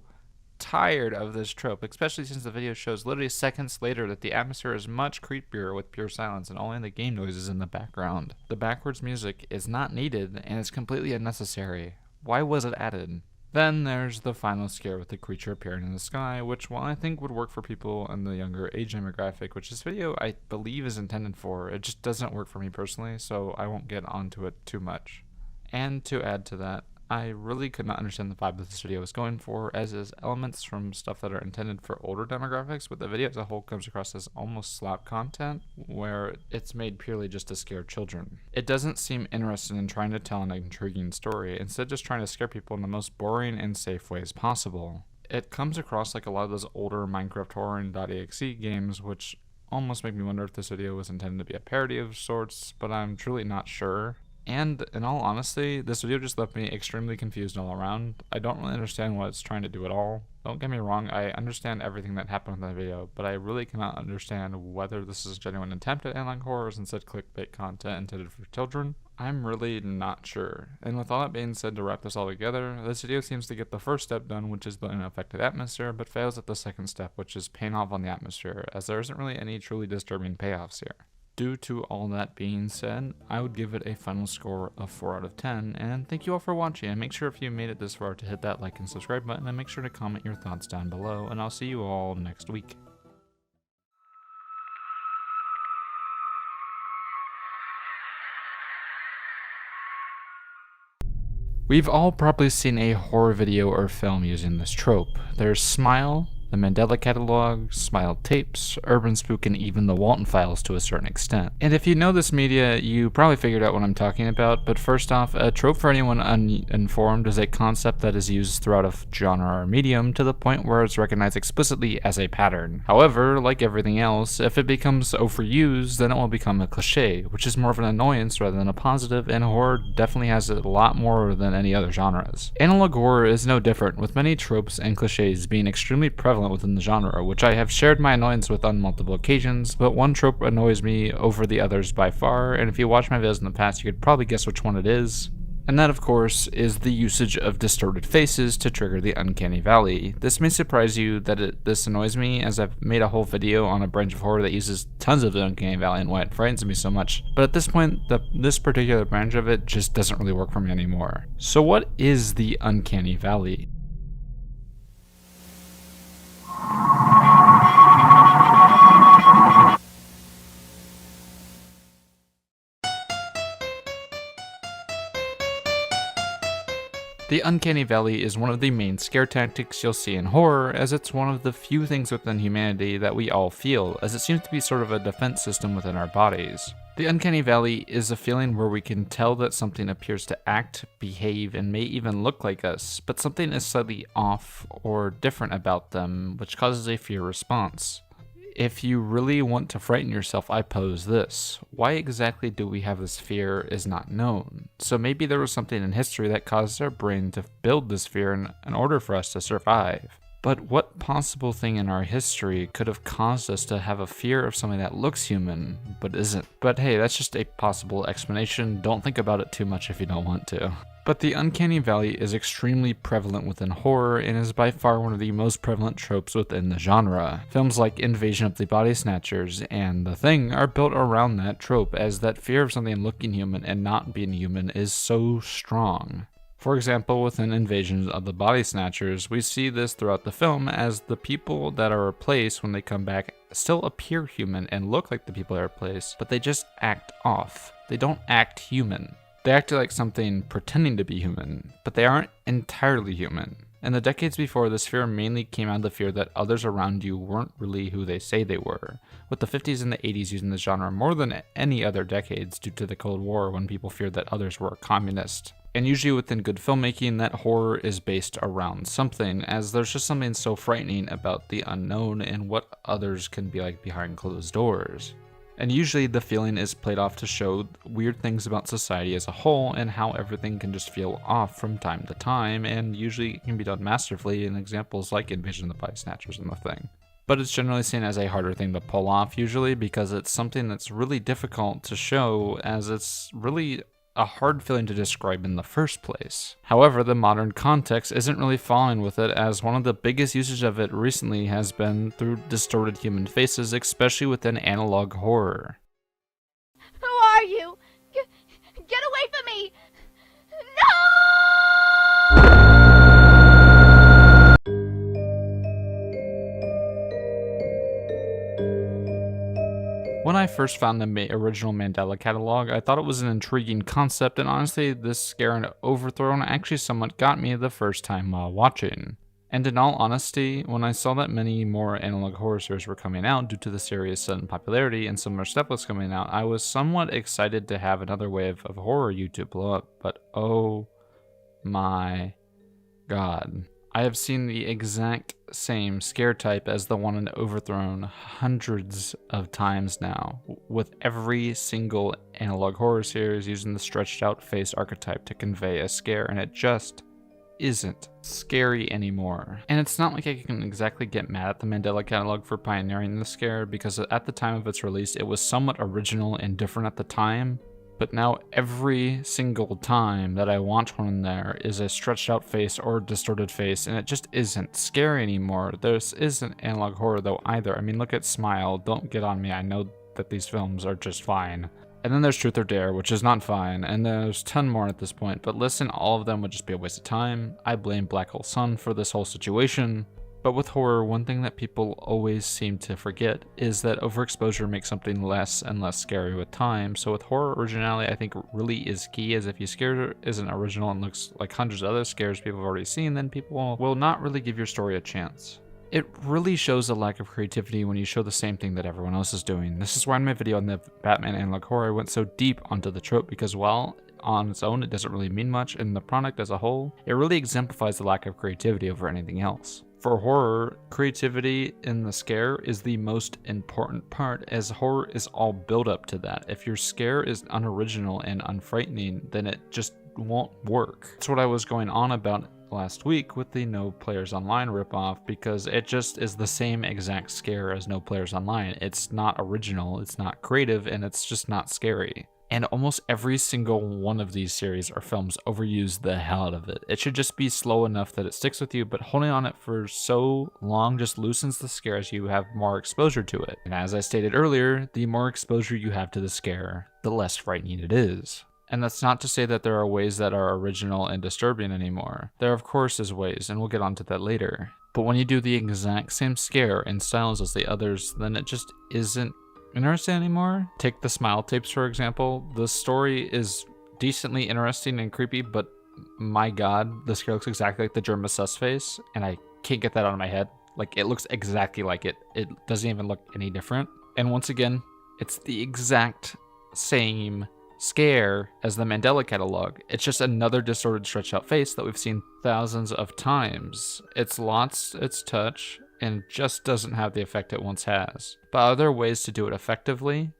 tired of this trope, especially since the video shows literally seconds later that the atmosphere is much creepier with pure silence and only the game noises in the background. The backwards music is not needed and is completely unnecessary. Why was it added? Then there's the final scare with the creature appearing in the sky, which, while I think would work for people in the younger age demographic, which this video I believe is intended for, it just doesn't work for me personally, so I won't get onto it too much. And to add to that, I really could not understand the vibe that this video was going for, as is elements from stuff that are intended for older demographics, but the video as a whole comes across as almost slap content, where it's made purely just to scare children. It doesn't seem interested in trying to tell an intriguing story, instead just trying to scare people in the most boring and safe ways possible. It comes across like a lot of those older Minecraft horror and .exe games, which almost make me wonder if this video was intended to be a parody of sorts, but I'm truly not sure. And in all honesty, this video just left me extremely confused all around. I don't really understand what it's trying to do at all. Don't get me wrong, I understand everything that happened in the video, but I really cannot understand whether this is a genuine attempt at analog horror or instead clickbait content intended for children. I'm really not sure. And with all that being said, to wrap this all together, this video seems to get the first step done, which is building an affected atmosphere, but fails at the second step, which is paying off on the atmosphere, as there isn't really any truly disturbing payoffs here. Due to all that being said, I would give it a final score of 4 out of 10, and thank you all for watching, and make sure if you made it this far to hit that like and subscribe button, and make sure to comment your thoughts down below, and I'll see you all next week. We've all probably seen a horror video or film using this trope. There's Smile, the Mandela Catalogue, Smile Tapes, UrbanSpook, and even the Walton Files to a certain extent. And if you know this media, you probably figured out what I'm talking about, but first off, a trope for anyone uninformed is a concept that is used throughout a genre or medium to the point where it's recognized explicitly as a pattern. However, like everything else, if it becomes overused, then it will become a cliche, which is more of an annoyance rather than a positive, and horror definitely has it a lot more than any other genres. Analog horror is no different, with many tropes and cliches being extremely prevalent within the genre, which I have shared my annoyance with on multiple occasions, but one trope annoys me over the others by far, and if you watch my videos in the past, you could probably guess which one it is. And that, of course, is the usage of distorted faces to trigger the uncanny valley. This may surprise you that this annoys me, as I've made a whole video on a branch of horror that uses tons of the uncanny valley and why it frightens me so much. But at this point, this particular branch of it just doesn't really work for me anymore. So what is the uncanny valley? The uncanny valley is one of the main scare tactics you'll see in horror, as it's one of the few things within humanity that we all feel, as it seems to be sort of a defense system within our bodies. The uncanny valley is a feeling where we can tell that something appears to act, behave, and may even look like us, but something is slightly off or different about them, which causes a fear response. If you really want to frighten yourself, I pose this. Why exactly do we have this fear is not known. So maybe there was something in history that caused our brain to build this fear in order for us to survive. But what possible thing in our history could have caused us to have a fear of something that looks human, but isn't? But hey, that's just a possible explanation. Don't think about it too much if you don't want to. But the uncanny valley is extremely prevalent within horror and is by far one of the most prevalent tropes within the genre. Films like Invasion of the Body Snatchers and The Thing are built around that trope, as that fear of something looking human and not being human is so strong. For example, within Invasion of the Body Snatchers, we see this throughout the film, as the people that are replaced when they come back still appear human and look like the people that are replaced, but they just act off. They don't act human. They act like something pretending to be human, but they aren't entirely human. In the decades before, this fear mainly came out of the fear that others around you weren't really who they say they were, with the 50s and the 80s using the genre more than any other decades due to the Cold War, when people feared that others were communist. And usually within good filmmaking, that horror is based around something, as there's just something so frightening about the unknown and what others can be like behind closed doors. And usually the feeling is played off to show weird things about society as a whole and how everything can just feel off from time to time, and usually it can be done masterfully in examples like Invasion of the Body Snatchers and The Thing. But it's generally seen as a harder thing to pull off usually, because it's something that's really difficult to show, as it's really a hard feeling to describe in the first place. However, the modern context isn't really following with it, as one of the biggest uses of it recently has been through distorted human faces, especially within analog horror. Who are you? Get away from me! No! When I first found the original Mandela Catalogue, I thought it was an intriguing concept, and honestly, this scare and Overthrown actually somewhat got me the first time while watching. And in all honesty, when I saw that many more analog horror series were coming out due to the series' sudden popularity and similar stuff was coming out, I was somewhat excited to have another wave of horror YouTube blow up, but oh my god. I have seen the exact same scare type as the one in Overthrown hundreds of times now, with every single analog horror series using the stretched out face archetype to convey a scare, and it just isn't scary anymore. And it's not like I can exactly get mad at the Mandela Catalogue for pioneering the scare, because at the time of its release it was somewhat original and different at the time. But now every single time that I watch one in there is a stretched out face or distorted face, and it just isn't scary anymore. This isn't analog horror though either. I mean, look at Smile, don't get on me, I know that these films are just fine. And then there's Truth or Dare, which is not fine, and there's a ton more at this point, but listen, all of them would just be a waste of time. I blame Black Hole Sun for this whole situation. But with horror, one thing that people always seem to forget is that overexposure makes something less and less scary with time. So with horror, originality I think really is key, as if your scare isn't original and looks like hundreds of other scares people have already seen, then people will not really give your story a chance. It really shows a lack of creativity when you show the same thing that everyone else is doing. This is why in my video on the Batman analog horror I went so deep onto the trope, because while on its own it doesn't really mean much, in the product as a whole, it really exemplifies the lack of creativity over anything else. For horror, creativity in the scare is the most important part, as horror is all built up to that. If your scare is unoriginal and unfrightening, then it just won't work. That's what I was going on about last week with the No Players Online ripoff, because it just is the same exact scare as No Players Online. It's not original, it's not creative, and it's just not scary. And almost every single one of these series or films overuse the hell out of it. It should just be slow enough that it sticks with you, but holding on it for so long just loosens the scare as you have more exposure to it. And as I stated earlier, the more exposure you have to the scare, the less frightening it is. And that's not to say that there are ways that are original and disturbing anymore. There of course is ways, and we'll get onto that later. But when you do the exact same scare and styles as the others, then it just isn't interesting anymore. Take the smile tapes for example. The story is decently interesting and creepy, but my god, the scare looks exactly like the German sus face, and I can't get that out of my head. Like, it looks exactly like it. It doesn't even look any different. And once again, it's the exact same scare as the Mandela Catalogue. It's just another distorted, stretched out face that we've seen thousands of times. It's lost its touch and just doesn't have the effect it once has. But are there ways to do it effectively?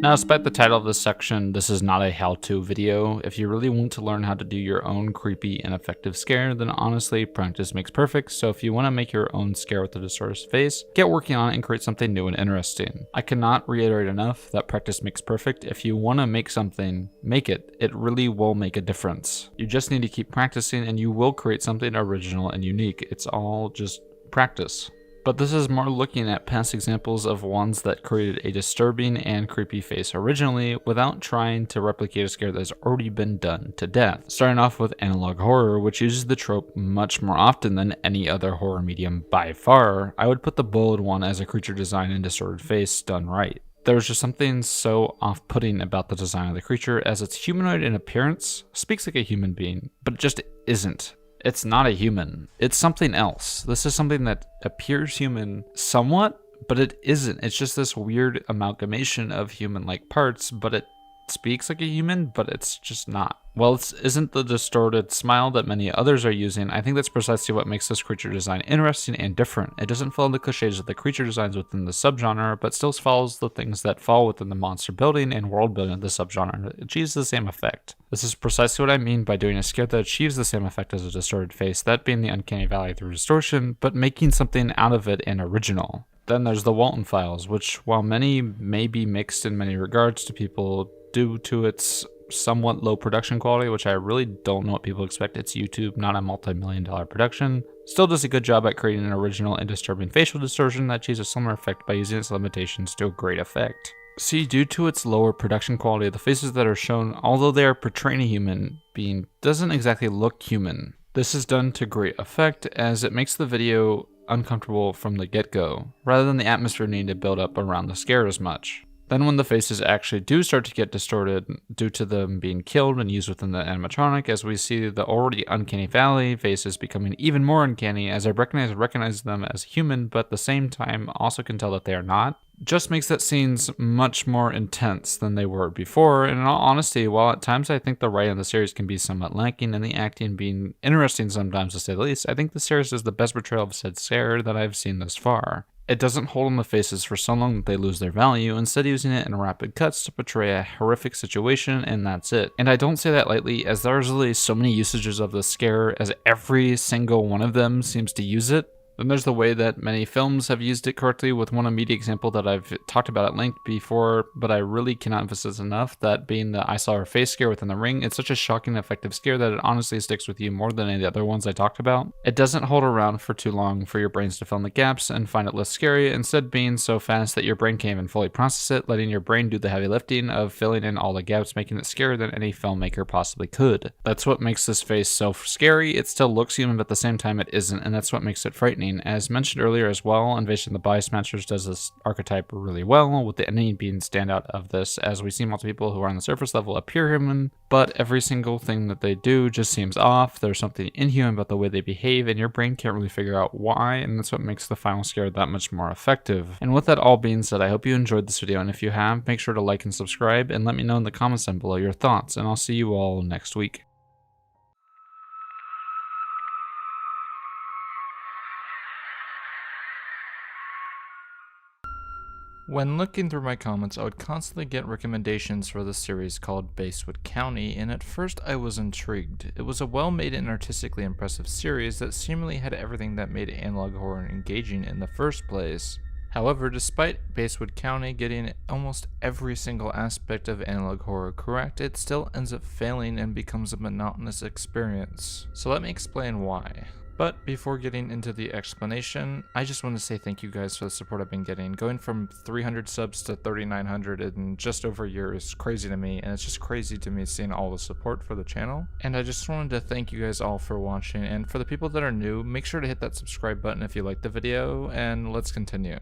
Now, despite the title of this section, this is not a how-to video. If you really want to learn how to do your own creepy and effective scare, then honestly, practice makes perfect. So if you want to make your own scare with a distorted face, get working on it and create something new and interesting. I cannot reiterate enough that practice makes perfect. If you want to make something, make it. It really will make a difference. You just need to keep practicing and you will create something original and unique. It's all just practice. But this is more looking at past examples of ones that created a disturbing and creepy face originally without trying to replicate a scare that has already been done to death. Starting off with analog horror, which uses the trope much more often than any other horror medium by far. I would put the Bulletin one as a creature design and distorted face done right. There's just something so off-putting about the design of the creature, as it's humanoid in appearance, speaks like a human being, but it just isn't. It's not a human. It's something else. This is something that appears human somewhat, but it isn't. It's just this weird amalgamation of human-like parts, but it speaks like a human, but it's just not. Well, it isn't the distorted smile that many others are using. I think that's precisely what makes this creature design interesting and different. It doesn't follow the cliches of the creature designs within the subgenre, but still follows the things that fall within the monster building and world building of the subgenre. It achieves the same effect. This is precisely what I mean by doing a scare that achieves the same effect as a distorted face, that being the uncanny valley through distortion, but making something out of it and original. Then there's the Walton Files, which while many may be mixed in many regards to people due to its somewhat low production quality, which I really don't know what people expect. It's YouTube, not a multi-million-dollar production. Still does a good job at creating an original and disturbing facial distortion that achieves a similar effect by using its limitations to a great effect. See, due to its lower production quality, the faces that are shown, although they are portraying a human being, doesn't exactly look human. This is done to great effect as it makes the video uncomfortable from the get-go, rather than the atmosphere needing to build up around the scare as much. Then when the faces actually do start to get distorted due to them being killed and used within the animatronic, as we see the already uncanny valley faces becoming even more uncanny as I recognize them as human, but at the same time also can tell that they are not, just makes that scenes much more intense than they were before. And in all honesty, while at times I think the writing of the series can be somewhat lacking and the acting being interesting sometimes to say the least, I think the series is the best portrayal of said scare that I've seen thus far. It doesn't hold on the faces for so long that they lose their value, instead using it in rapid cuts to portray a horrific situation, and that's it. And I don't say that lightly, as there's really so many usages of the scare, as every single one of them seems to use it. Then there's the way that many films have used it correctly, with one immediate example that I've talked about at length before, but I really cannot emphasize enough, that being the I saw her face scare within The Ring. It's such a shocking and effective scare that it honestly sticks with you more than any of the other ones I talked about. It doesn't hold around for too long for your brains to fill in the gaps and find it less scary, instead being so fast that your brain can't even fully process it, letting your brain do the heavy lifting of filling in all the gaps, making it scarier than any filmmaker possibly could. That's what makes this face so scary. It still looks human, but at the same time it isn't, and that's what makes it frightening. As mentioned earlier as well, Invasion of the Body Snatchers does this archetype really well, with the ending being standout of this, as we see multiple people who are on the surface level appear human, but every single thing that they do just seems off. There's something inhuman about the way they behave, and your brain can't really figure out why, and that's what makes the final scare that much more effective. And with that all being said, I hope you enjoyed this video, and if you have, make sure to like and subscribe, and let me know in the comments down below your thoughts, and I'll see you all next week. When looking through my comments, I would constantly get recommendations for the series called Baswood County, and at first I was intrigued. It was a well-made and artistically impressive series that seemingly had everything that made analog horror engaging in the first place. However, despite Baswood County getting almost every single aspect of analog horror correct, it still ends up failing and becomes a monotonous experience. So let me explain why. But before getting into the explanation, I just want to say thank you guys for the support I've been getting. Going from 300 subs to 3,900 in just over a year is crazy to me, and it's just crazy to me seeing all the support for the channel. And I just wanted to thank you guys all for watching, and for the people that are new, make sure to hit that subscribe button if you liked the video, and let's continue.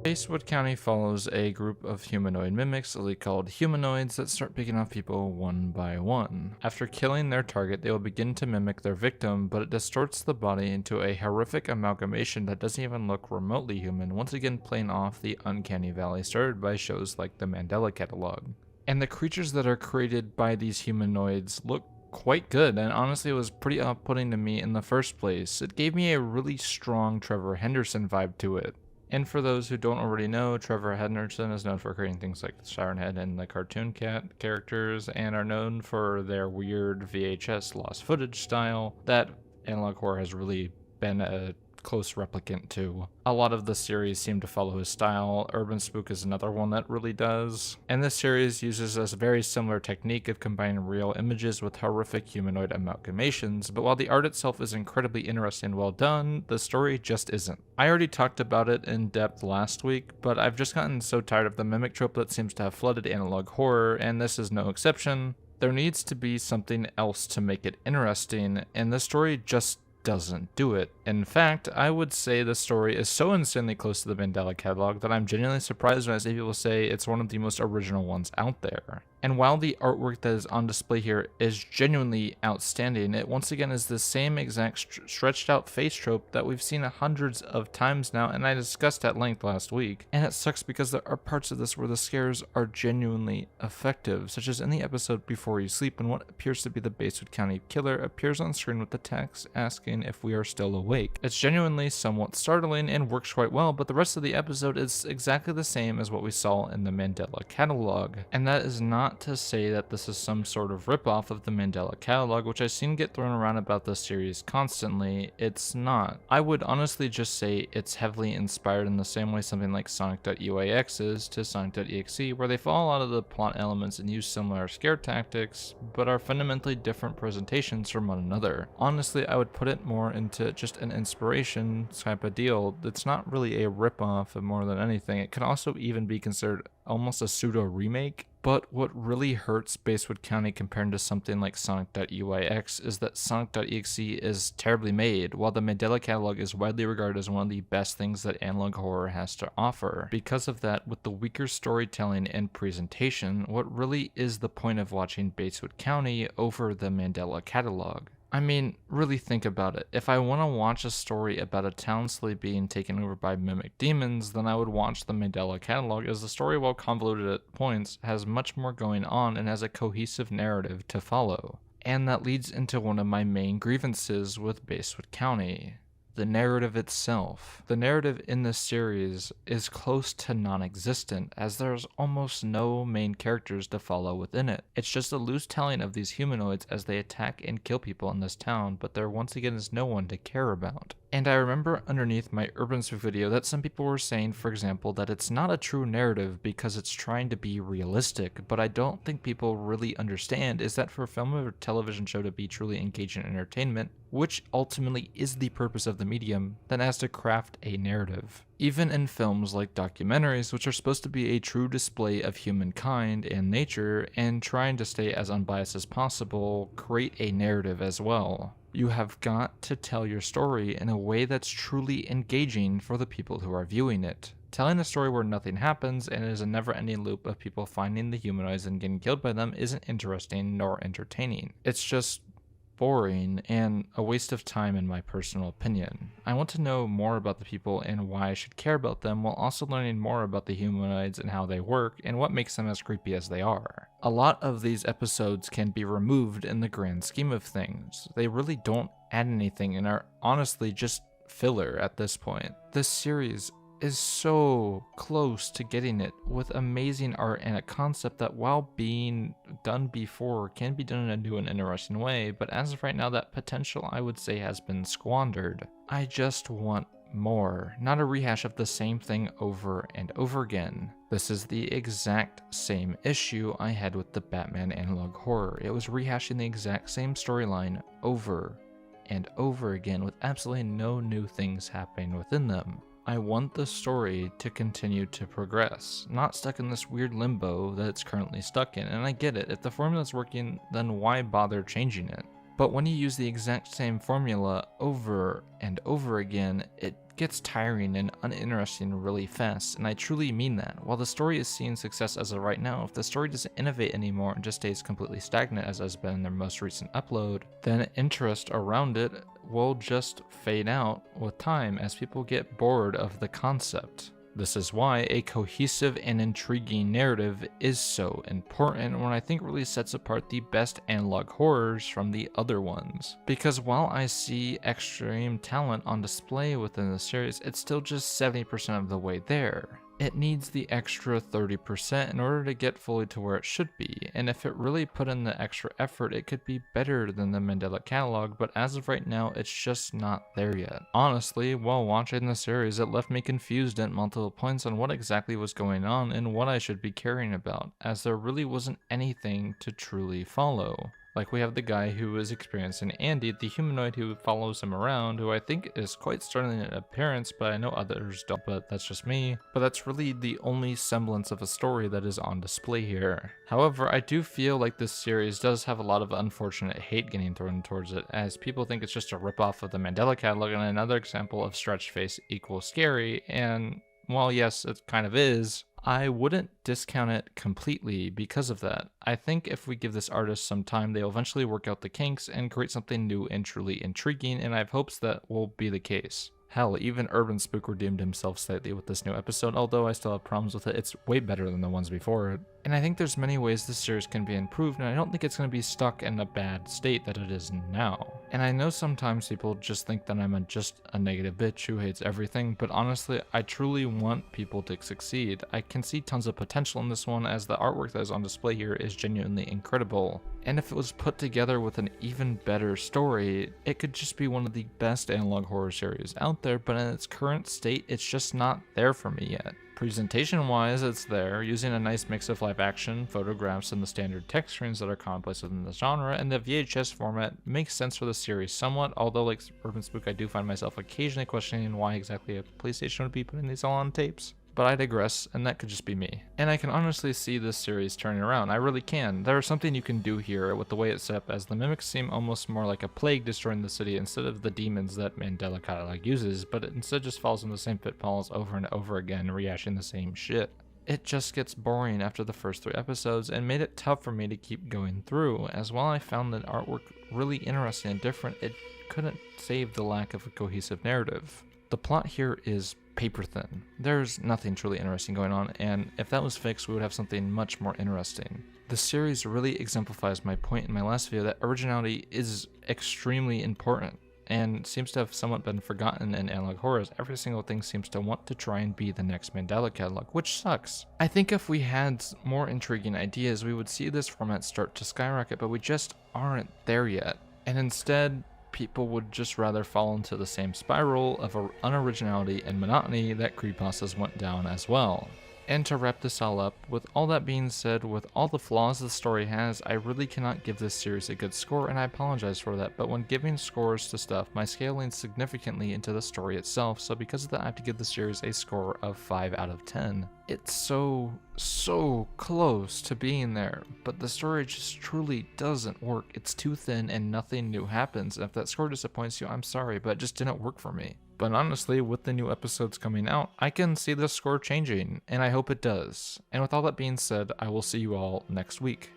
Baswood County follows a group of humanoid mimics, called humanoids, that start picking off people one by one. After killing their target, they will begin to mimic their victim, but it distorts the body into a horrific amalgamation that doesn't even look remotely human, once again playing off the uncanny valley started by shows like the Mandela Catalogue. And the creatures that are created by these humanoids look quite good, and honestly it was pretty off-putting to me in the first place. It gave me a really strong Trevor Henderson vibe to it. And for those who don't already know, Trevor Henderson is known for creating things like Siren Head and the Cartoon Cat characters, and are known for their weird VHS lost footage style that analog horror has really been a close replicant to. A lot of the series seem to follow his style. UrbanSpook is another one that really does. And this series uses a very similar technique of combining real images with horrific humanoid amalgamations, but while the art itself is incredibly interesting and well done, the story just isn't. I already talked about it in depth last week, but I've just gotten so tired of the mimic trope that seems to have flooded analog horror, and this is no exception. There needs to be something else to make it interesting, and the story just doesn't do it. In fact, I would say the story is so insanely close to the Mandela Catalogue that I'm genuinely surprised when I see people say it's one of the most original ones out there. And while the artwork that is on display here is genuinely outstanding, it once again is the same exact stretched out face trope that we've seen hundreds of times now, and I discussed at length last week. And it sucks because there are parts of this where the scares are genuinely effective, such as in the episode Before You Sleep, when what appears to be the Baswood County killer appears on screen with the text asking if we are still awake. It's genuinely somewhat startling and works quite well, but the rest of the episode is exactly the same as what we saw in the Mandela Catalogue. And that is not to say that this is some sort of ripoff of the Mandela Catalogue, which I've seen get thrown around about this series constantly. It's not. I would honestly just say it's heavily inspired in the same way something like Sonic.uax is to Sonic.exe, where they follow a lot of the plot elements and use similar scare tactics, but are fundamentally different presentations from one another. Honestly, I would put it more into just an inspiration type of deal. It's not really a ripoff of more than anything. It can also even be considered almost a pseudo remake. But what really hurts Baswood County compared to something like Sonic.uax is that Sonic.exe is terribly made, while the Mandela Catalogue is widely regarded as one of the best things that analog horror has to offer. Because of that, with the weaker storytelling and presentation, what really is the point of watching Baswood County over the Mandela Catalogue? I mean, really think about it. If I want to watch a story about a town slowly being taken over by mimic demons, then I would watch the Mandela Catalogue, as the story, while convoluted at points, has much more going on and has a cohesive narrative to follow. And that leads into one of my main grievances with Baswood County: the narrative itself. The narrative in this series is close to non-existent, as there's almost no main characters to follow within it. It's just a loose telling of these humanoids as they attack and kill people in this town, but there once again is no one to care about. And I remember underneath my UrbanSpook video that some people were saying, for example, that it's not a true narrative because it's trying to be realistic, but I don't think people really understand is that for a film or television show to be truly engaging entertainment, which ultimately is the purpose of the medium, then has to craft a narrative. Even in films like documentaries, which are supposed to be a true display of humankind and nature, and trying to stay as unbiased as possible, create a narrative as well. You have got to tell your story in a way that's truly engaging for the people who are viewing it. Telling a story where nothing happens and it is a never-ending loop of people finding the humanoids and getting killed by them isn't interesting nor entertaining. It's just boring and a waste of time in my personal opinion. I want to know more about the people and why I should care about them, while also learning more about the humanoids and how they work and what makes them as creepy as they are. A lot of these episodes can be removed in the grand scheme of things. They really don't add anything and are honestly just filler at this point. This series is so close to getting it, with amazing art and a concept that, while being done before, can be done in a new and interesting way, but as of right now that potential, I would say, has been squandered. I just want more, not a rehash of the same thing over and over again. This is the exact same issue I had with the Batman analog horror. It was rehashing the exact same storyline over and over again with absolutely no new things happening within them. I want the story to continue to progress, not stuck in this weird limbo that it's currently stuck in, and I get it. If the formula's working, then why bother changing it? But when you use the exact same formula over and over again, it gets tiring and uninteresting really fast, and I truly mean that. While the story is seeing success as of right now, if the story doesn't innovate anymore and just stays completely stagnant as has been in their most recent upload, then interest around it will just fade out with time as people get bored of the concept. This is why a cohesive and intriguing narrative is so important, and what I think really sets apart the best analog horrors from the other ones. Because while I see extreme talent on display within the series, it's still just 70% of the way there. It needs the extra 30% in order to get fully to where it should be, and if it really put in the extra effort, it could be better than the Mandela Catalogue, but as of right now, it's just not there yet. Honestly, while watching the series, it left me confused at multiple points on what exactly was going on and what I should be caring about, as there really wasn't anything to truly follow. Like, we have the guy who is experiencing Andy, the humanoid who follows him around, who I think is quite startling in appearance, but I know others don't, but that's just me. But that's really the only semblance of a story that is on display here. However, I do feel like this series does have a lot of unfortunate hate getting thrown towards it, as people think it's just a ripoff of the Mandela Catalogue and another example of stretched face equals scary, and while yes, it kind of is, I wouldn't discount it completely because of that. I think if we give this artist some time, they'll eventually work out the kinks and create something new and truly intriguing, and I have hopes that will be the case. Hell, even UrbanSpook redeemed himself slightly with this new episode, although I still have problems with it. It's way better than the ones before it. And I think there's many ways this series can be improved, and I don't think it's going to be stuck in a bad state that it is now. And I know sometimes people just think that I'm just a negative bitch who hates everything, but honestly, I truly want people to succeed. I can see tons of potential in this one, as the artwork that is on display here is genuinely incredible. And if it was put together with an even better story, it could just be one of the best analog horror series out there, but in its current state, it's just not there for me yet. Presentation wise, it's there, using a nice mix of live action, photographs, and the standard text screens that are commonplace within the genre, and the VHS format makes sense for the series somewhat, although like UrbanSpook, I do find myself occasionally questioning why exactly a PlayStation would be putting these all on tapes. But I digress, and that could just be me. And I can honestly see this series turning around, I really can. There is something you can do here with the way it's set up, as the mimics seem almost more like a plague destroying the city instead of the demons that Mandela Catalogue uses, but it instead just falls in the same pitfalls over and over again, rehashing the same shit. It just gets boring after the first 3 episodes and made it tough for me to keep going through, as while I found the artwork really interesting and different, it couldn't save the lack of a cohesive narrative. The plot here is paper thin. There's nothing truly interesting going on, and if that was fixed, we would have something much more interesting. The series really exemplifies my point in my last video that originality is extremely important, and seems to have somewhat been forgotten in analog horrors. Every single thing seems to want to try and be the next Mandela Catalogue, which sucks. I think if we had more intriguing ideas, we would see this format start to skyrocket, but we just aren't there yet. And instead, people would just rather fall into the same spiral of unoriginality and monotony that creepypastas went down as well. And to wrap this all up, with all that being said, with all the flaws the story has, I really cannot give this series a good score, and I apologize for that, but when giving scores to stuff, my scale leans significantly into the story itself, so because of that I have to give the series a score of 5 out of 10. It's so close to being there, but the story just truly doesn't work. It's too thin and nothing new happens, and if that score disappoints you, I'm sorry, but it just didn't work for me. But honestly, with the new episodes coming out, I can see the score changing, and I hope it does. And with all that being said, I will see you all next week.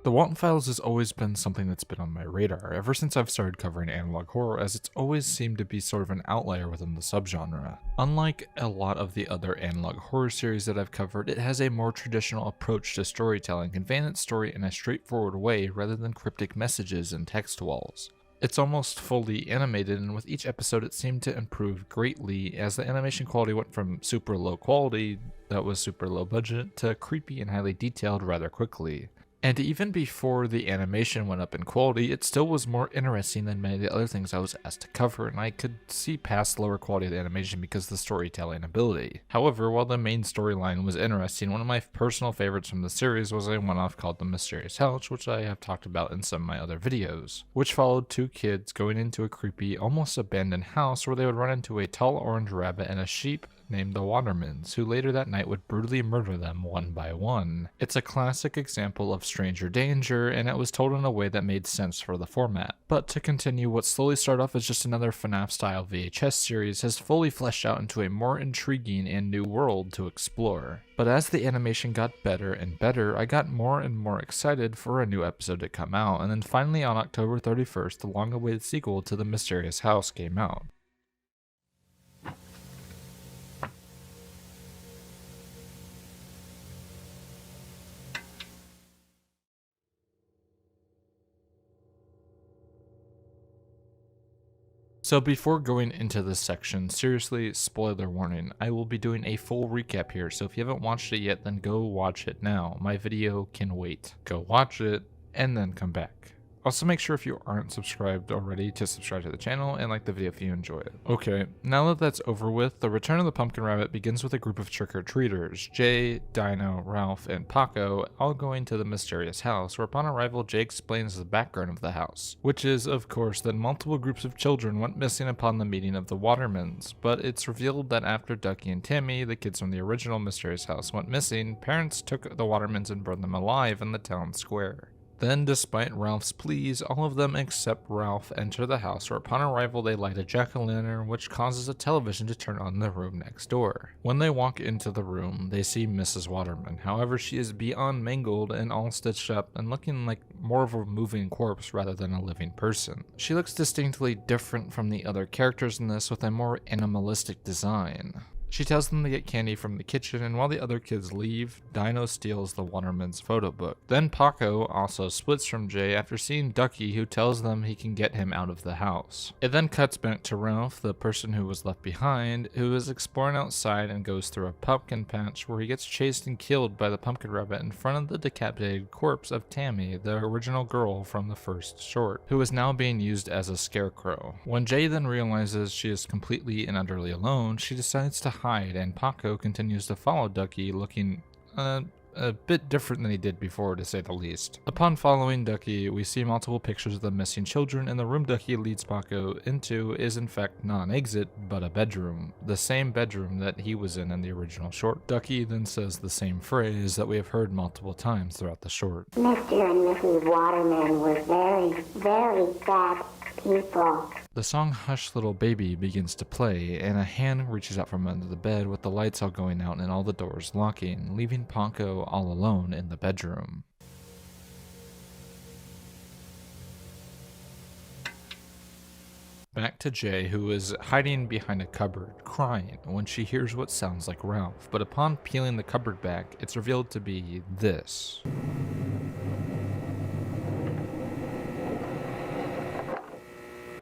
The Walton Files has always been something that's been on my radar ever since I've started covering analog horror, as it's always seemed to be sort of an outlier within the subgenre. Unlike a lot of the other analog horror series that I've covered, it has a more traditional approach to storytelling, conveying its story in a straightforward way rather than cryptic messages and text walls. It's almost fully animated, and with each episode it seemed to improve greatly as the animation quality went from super low quality, that was super low budget, to creepy and highly detailed rather quickly. And even before the animation went up in quality, it still was more interesting than many of the other things I was asked to cover, and I could see past the lower quality of the animation because of the storytelling ability. However, while the main storyline was interesting, one of my personal favorites from the series was a one-off called The Mysterious House, which I have talked about in some of my other videos, which followed two kids going into a creepy, almost abandoned house where they would run into a tall orange rabbit and a sheep named the Watermans, who later that night would brutally murder them one by one. It's a classic example of stranger danger, and it was told in a way that made sense for the format. But to continue, what slowly started off as just another FNAF-style VHS series has fully fleshed out into a more intriguing and new world to explore. But as the animation got better and better, I got more and more excited for a new episode to come out, and then finally on October 31st, the long-awaited sequel to The Mysterious House came out. So before going into this section, seriously, spoiler warning, I will be doing a full recap here, so if you haven't watched it yet, then go watch it now. My video can wait. Go watch it, and then come back. Also make sure if you aren't subscribed already to subscribe to the channel and like the video if you enjoy it. Okay, now that that's over with, the Return of the Pumpkin Rabbit begins with a group of trick-or-treaters, Jay, Dino, Ralph, and Paco, all going to the mysterious house, where upon arrival Jay explains the background of the house, which is, of course, that multiple groups of children went missing upon the meeting of the Watermans, but it's revealed that after Ducky and Tammy, the kids from the original mysterious house, went missing, parents took the Watermans and burned them alive in the town square. Then, despite Ralph's pleas, all of them except Ralph enter the house, where upon arrival they light a jack-o'-lantern, which causes a television to turn on in the room next door. When they walk into the room, they see Mrs. Waterman. However, she is beyond mangled and all stitched up and looking like more of a moving corpse rather than a living person. She looks distinctly different from the other characters in this, with a more animalistic design. She tells them to get candy from the kitchen, and while the other kids leave, Dino steals the Waterman's photo book. Then Paco also splits from Jay after seeing Ducky, who tells them he can get him out of the house. It then cuts back to Ralph, the person who was left behind, who is exploring outside and goes through a pumpkin patch where he gets chased and killed by the pumpkin rabbit in front of the decapitated corpse of Tammy, the original girl from the first short, who is now being used as a scarecrow. When Jay then realizes she is completely and utterly alone, she decides to hide, and Paco continues to follow Ducky, looking a bit different than he did before, to say the least. Upon following Ducky, we see multiple pictures of the missing children, and the room Ducky leads Paco into is in fact not an exit, but a bedroom. The same bedroom that he was in the original short. Ducky then says the same phrase that we have heard multiple times throughout the short. Mr. and Mrs. Waterman were very, very fast people. The song Hush Little Baby begins to play, and a hand reaches out from under the bed with the lights all going out and all the doors locking, leaving Paco all alone in the bedroom. Back to Jay, who is hiding behind a cupboard, crying, when she hears what sounds like Ralph, but upon peeling the cupboard back, it's revealed to be this.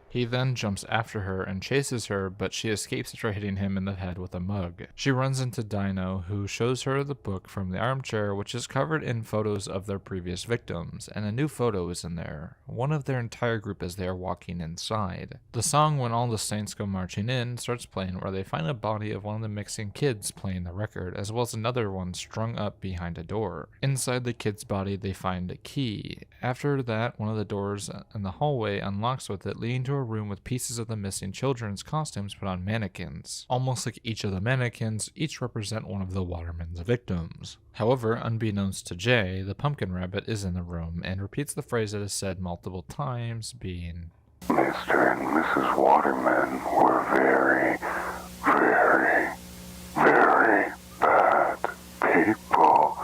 He then jumps after her and chases her, but she escapes after hitting him in the head with a mug. She runs into Dino, who shows her the book from the armchair, which is covered in photos of their previous victims, and a new photo is in there, one of their entire group as they are walking inside. The song When All the Saints Go Marching In starts playing, where they find a body of one of the missing kids playing the record, as well as another one strung up behind a door. Inside the kid's body they find a key. After that, one of the doors in the hallway unlocks with it, leading to a room with pieces of the missing children's costumes put on mannequins. Almost like each of the mannequins, each represent one of the Waterman's victims. However, unbeknownst to Jay, the pumpkin rabbit is in the room and repeats the phrase that is said multiple times, being, Mr. and Mrs. Waterman were very, very, very bad people.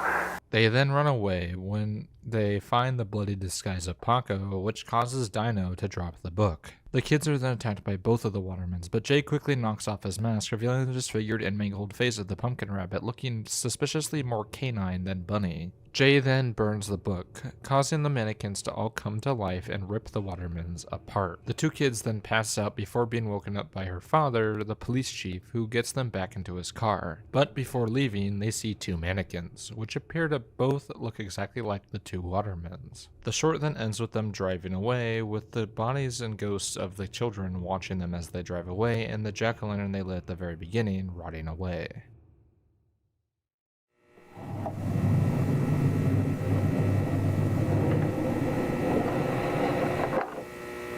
They then run away when they find the bloody disguise of Paco, which causes Dino to drop the book. The kids are then attacked by both of the Watermans, but Jay quickly knocks off his mask, revealing the disfigured and mangled face of the pumpkin rabbit, looking suspiciously more canine than bunny. Jay then burns the book, causing the mannequins to all come to life and rip the Watermans apart. The two kids then pass out before being woken up by her father, the police chief, who gets them back into his car. But before leaving, they see two mannequins, which appear to both look exactly like the two Watermans. The short then ends with them driving away, with the bodies and ghosts of the children watching them as they drive away, and the jack-o'-lantern they lit at the very beginning rotting away.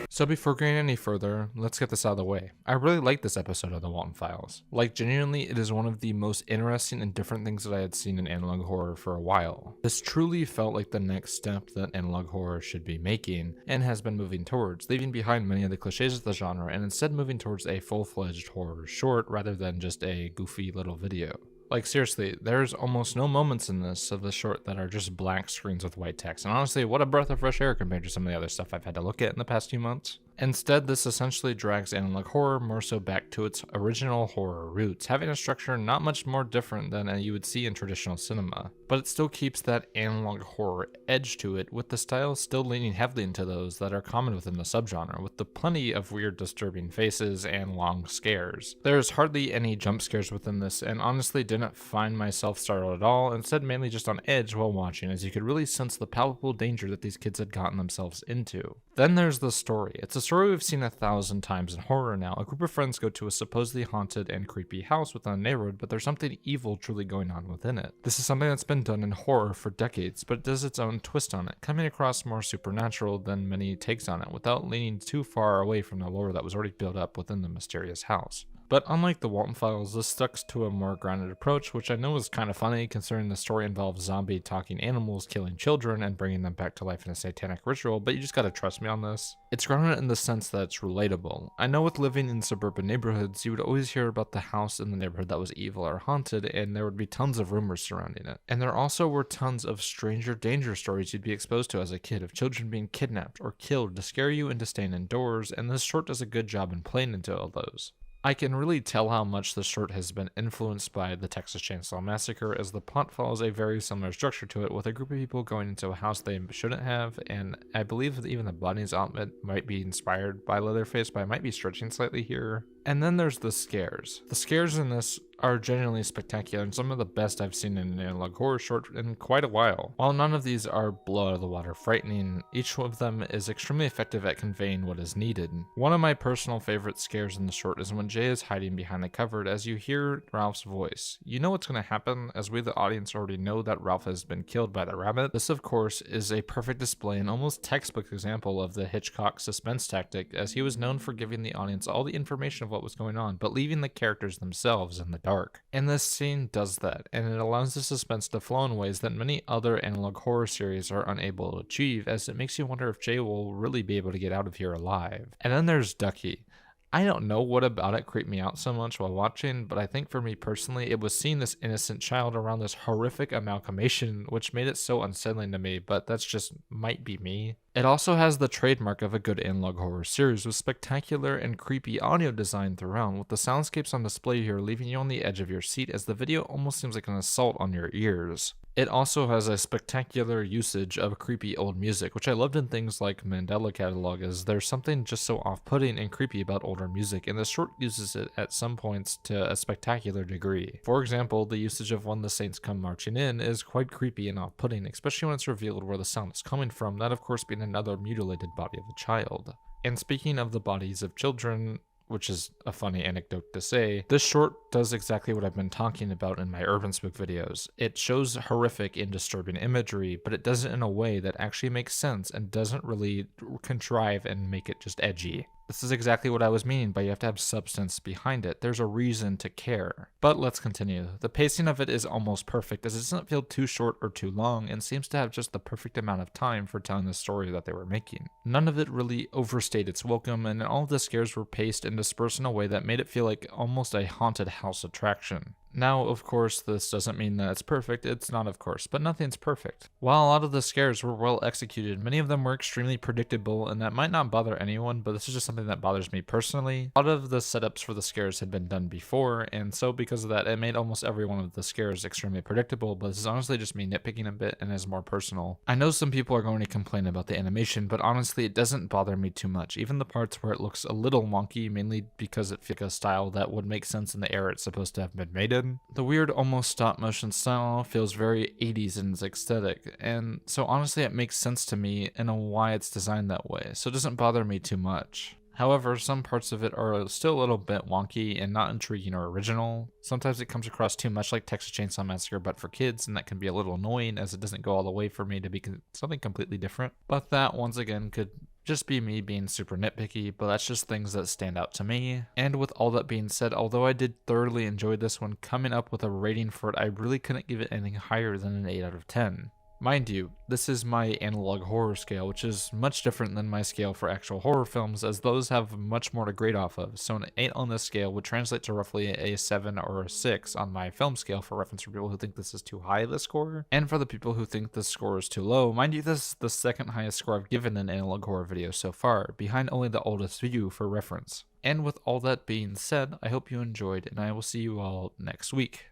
So before going any further, let's get this out of the way. I really like this episode of The Walton Files. Like, genuinely, it is one of the most interesting and different things that I had seen in analog horror for a while. This truly felt like the next step that analog horror should be making, and has been moving towards, leaving behind many of the cliches of the genre, and instead moving towards a full-fledged horror short rather than just a goofy little video. Like, seriously, there's almost no moments in this of the short that are just black screens with white text, and honestly, what a breath of fresh air compared to some of the other stuff I've had to look at in the past few months. Instead, this essentially drags analog horror more so back to its original horror roots, having a structure not much more different than you would see in traditional cinema. But it still keeps that analog horror edge to it, with the style still leaning heavily into those that are common within the subgenre, with the plenty of weird disturbing faces and long scares. There's hardly any jump scares within this, and honestly didn't find myself startled at all, instead mainly just on edge while watching, as you could really sense the palpable danger that these kids had gotten themselves into. Then there's the story. It's a story we've seen 1,000 times in horror now. A group of friends go to a supposedly haunted and creepy house within a neighborhood, but there's something evil truly going on within it. This is something that's been done in horror for decades, but it does its own twist on it, coming across more supernatural than many takes on it, without leaning too far away from the lore that was already built up within the mysterious house. But unlike the Walton Files, this sticks to a more grounded approach, which I know is kind of funny considering the story involves zombie talking animals killing children and bringing them back to life in a satanic ritual, but you just gotta trust me on this. It's grounded in the sense that it's relatable. I know with living in suburban neighborhoods, you would always hear about the house in the neighborhood that was evil or haunted, and there would be tons of rumors surrounding it. And there also were tons of stranger danger stories you'd be exposed to as a kid, of children being kidnapped or killed to scare you into staying indoors, and this short does a good job in playing into all those. I can really tell how much the short has been influenced by the Texas Chainsaw Massacre, as the plot follows a very similar structure to it, with a group of people going into a house they shouldn't have, and I believe that even the bunny's outfit might be inspired by Leatherface, but I might be stretching slightly here. And then there's the scares. The scares in this are genuinely spectacular and some of the best I've seen in an analog horror short in quite a while. While none of these are blow out of the water frightening, each of them is extremely effective at conveying what is needed. One of my personal favorite scares in the short is when Jay is hiding behind the cupboard as you hear Ralph's voice. You know what's going to happen, as we the audience already know that Ralph has been killed by the rabbit. This of course is a perfect display and almost textbook example of the Hitchcock suspense tactic, as he was known for giving the audience all the information of what was going on, but leaving the characters themselves in the dark. And this scene does that, and it allows the suspense to flow in ways that many other analog horror series are unable to achieve, as it makes you wonder if Jay will really be able to get out of here alive. And then there's Ducky. I don't know what about it creeped me out so much while watching, but I think for me personally, it was seeing this innocent child around this horrific amalgamation, which made it so unsettling to me, but that's just might be me. It also has the trademark of a good analog horror series, with spectacular and creepy audio design throughout, with the soundscapes on display here leaving you on the edge of your seat, as the video almost seems like an assault on your ears. It also has a spectacular usage of creepy old music, which I loved in things like Mandela Catalogue, as there's something just so off-putting and creepy about older music, and the short uses it at some points to a spectacular degree. For example, the usage of When the Saints Come Marching In is quite creepy and off-putting, especially when it's revealed where the sound is coming from, that of course being another mutilated body of a child. And speaking of the bodies of children, which is a funny anecdote to say, this short does exactly what I've been talking about in my UrbanSpook videos. It shows horrific and disturbing imagery, but it does it in a way that actually makes sense and doesn't really contrive and make it just edgy. This is exactly what I was meaning by you have to have substance behind it. There's a reason to care. But let's continue. The pacing of it is almost perfect, as it doesn't feel too short or too long, and seems to have just the perfect amount of time for telling the story that they were making. None of it really overstayed its welcome, and all of the scares were paced and dispersed in a way that made it feel like almost a haunted house attraction. Now, of course, this doesn't mean that it's perfect. It's not, of course, but nothing's perfect. While a lot of the scares were well executed, many of them were extremely predictable, and that might not bother anyone, but this is just something that bothers me personally. A lot of the setups for the scares had been done before, and so because of that, it made almost every one of the scares extremely predictable, but this is honestly just me nitpicking a bit and is more personal. I know some people are going to complain about the animation, but honestly, it doesn't bother me too much. Even the parts where it looks a little wonky, mainly because it feels like a style that would make sense in the era it's supposed to have been made in. The weird, almost stop-motion style feels very 80s in its aesthetic, and so honestly it makes sense to me in why it's designed that way, so it doesn't bother me too much. However, some parts of it are still a little bit wonky and not intriguing or original. Sometimes it comes across too much like Texas Chainsaw Massacre but for kids, and that can be a little annoying as it doesn't go all the way for me to be something completely different. But that, once again, could just be me being super nitpicky, but that's just things that stand out to me. And with all that being said, although I did thoroughly enjoy this one, coming up with a rating for it, I really couldn't give it anything higher than an 8 out of 10. Mind you, this is my analog horror scale, which is much different than my scale for actual horror films, as those have much more to grade off of, so an 8 on this scale would translate to roughly a 7 or a 6 on my film scale, for reference for people who think this is too high of a score, and for the people who think this score is too low. Mind you, this is the second highest score I've given an analog horror video so far, behind only The Oldest View for reference. And with all that being said, I hope you enjoyed, and I will see you all next week.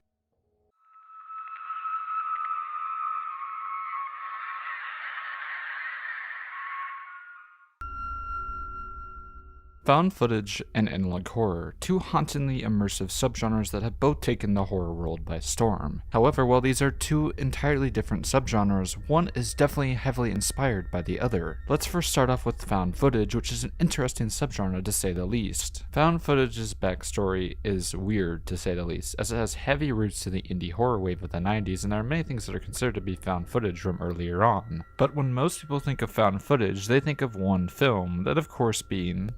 Found footage and analog horror, two hauntingly immersive subgenres that have both taken the horror world by storm. However, while these are two entirely different subgenres, one is definitely heavily inspired by the other. Let's first start off with found footage, which is an interesting subgenre to say the least. Found footage's backstory is weird to say the least, as it has heavy roots to the indie horror wave of the 90s, and there are many things that are considered to be found footage from earlier on. But when most people think of found footage, they think of one film, that of course being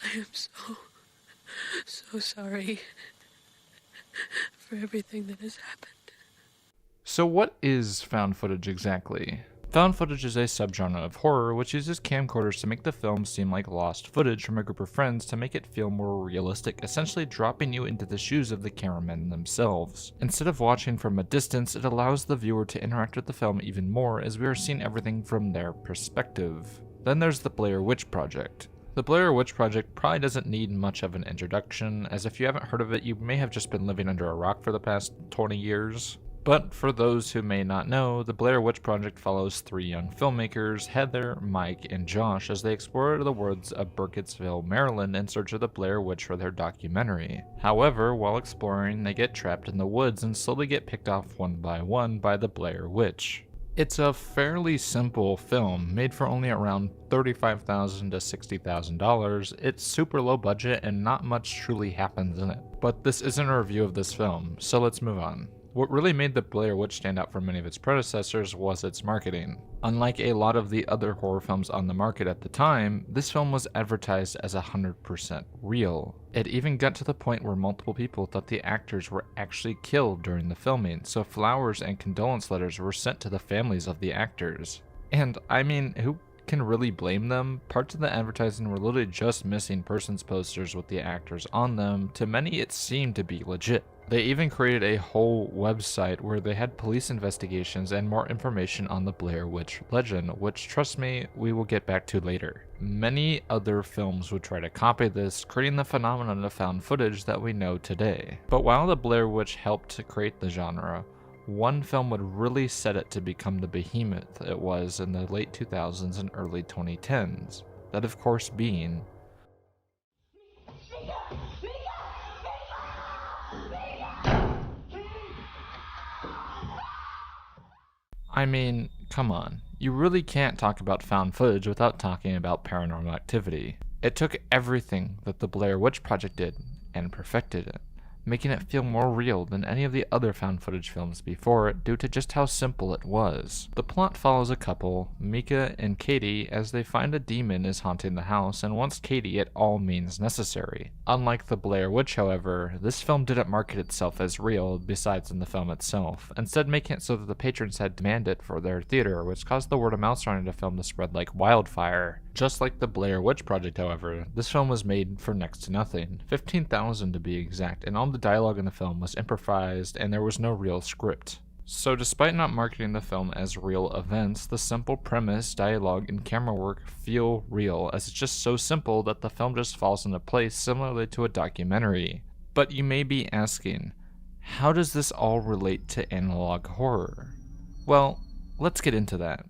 I am so sorry for everything that has happened. So what is found footage exactly? Found footage is a subgenre of horror which uses camcorders to make the film seem like lost footage from a group of friends to make it feel more realistic, essentially dropping you into the shoes of the cameramen themselves. Instead of watching from a distance, it allows the viewer to interact with the film even more, as we are seeing everything from their perspective. Then there's the Blair Witch Project. The Blair Witch Project probably doesn't need much of an introduction, as if you haven't heard of it, you may have just been living under a rock for the past 20 years. But for those who may not know, the Blair Witch Project follows three young filmmakers, Heather, Mike, and Josh, as they explore the woods of Burkittsville, Maryland in search of the Blair Witch for their documentary. However, while exploring, they get trapped in the woods and slowly get picked off one by the Blair Witch. It's a fairly simple film, made for only around $35,000 to $60,000. It's super low budget and not much truly happens in it. But this isn't a review of this film, so let's move on. What really made the Blair Witch stand out from many of its predecessors was its marketing. Unlike a lot of the other horror films on the market at the time, this film was advertised as 100% real. It even got to the point where multiple people thought the actors were actually killed during the filming, so flowers and condolence letters were sent to the families of the actors. And I mean, who can really blame them? Parts of the advertising were literally just missing persons posters with the actors on them. To many, it seemed to be legit. They even created a whole website where they had police investigations and more information on the Blair Witch legend, which, trust me, we will get back to later. Many other films would try to copy this, creating the phenomenon of found footage that we know today. But while the Blair Witch helped to create the genre, one film would really set it to become the behemoth it was in the late 2000s and early 2010s. That, of course, being I mean, come on. You really can't talk about found footage without talking about Paranormal Activity. It took everything that the Blair Witch Project did and perfected it, making it feel more real than any of the other found footage films before it due to just how simple it was. The plot follows a couple, Mika and Katie, as they find a demon is haunting the house and wants Katie at all means necessary. Unlike the Blair Witch, however, this film didn't market itself as real besides in the film itself, instead making it so that the patrons had demanded it for their theater, which caused the word of mouth surrounding the film to spread like wildfire. Just like the Blair Witch Project, however, this film was made for next to nothing, $15,000 to be exact, and all the dialogue in the film was improvised and there was no real script. So despite not marketing the film as real events, the simple premise, dialogue, and camera work feel real, as it's just so simple that the film just falls into place similarly to a documentary. But you may be asking, how does this all relate to analog horror? Well, let's get into that.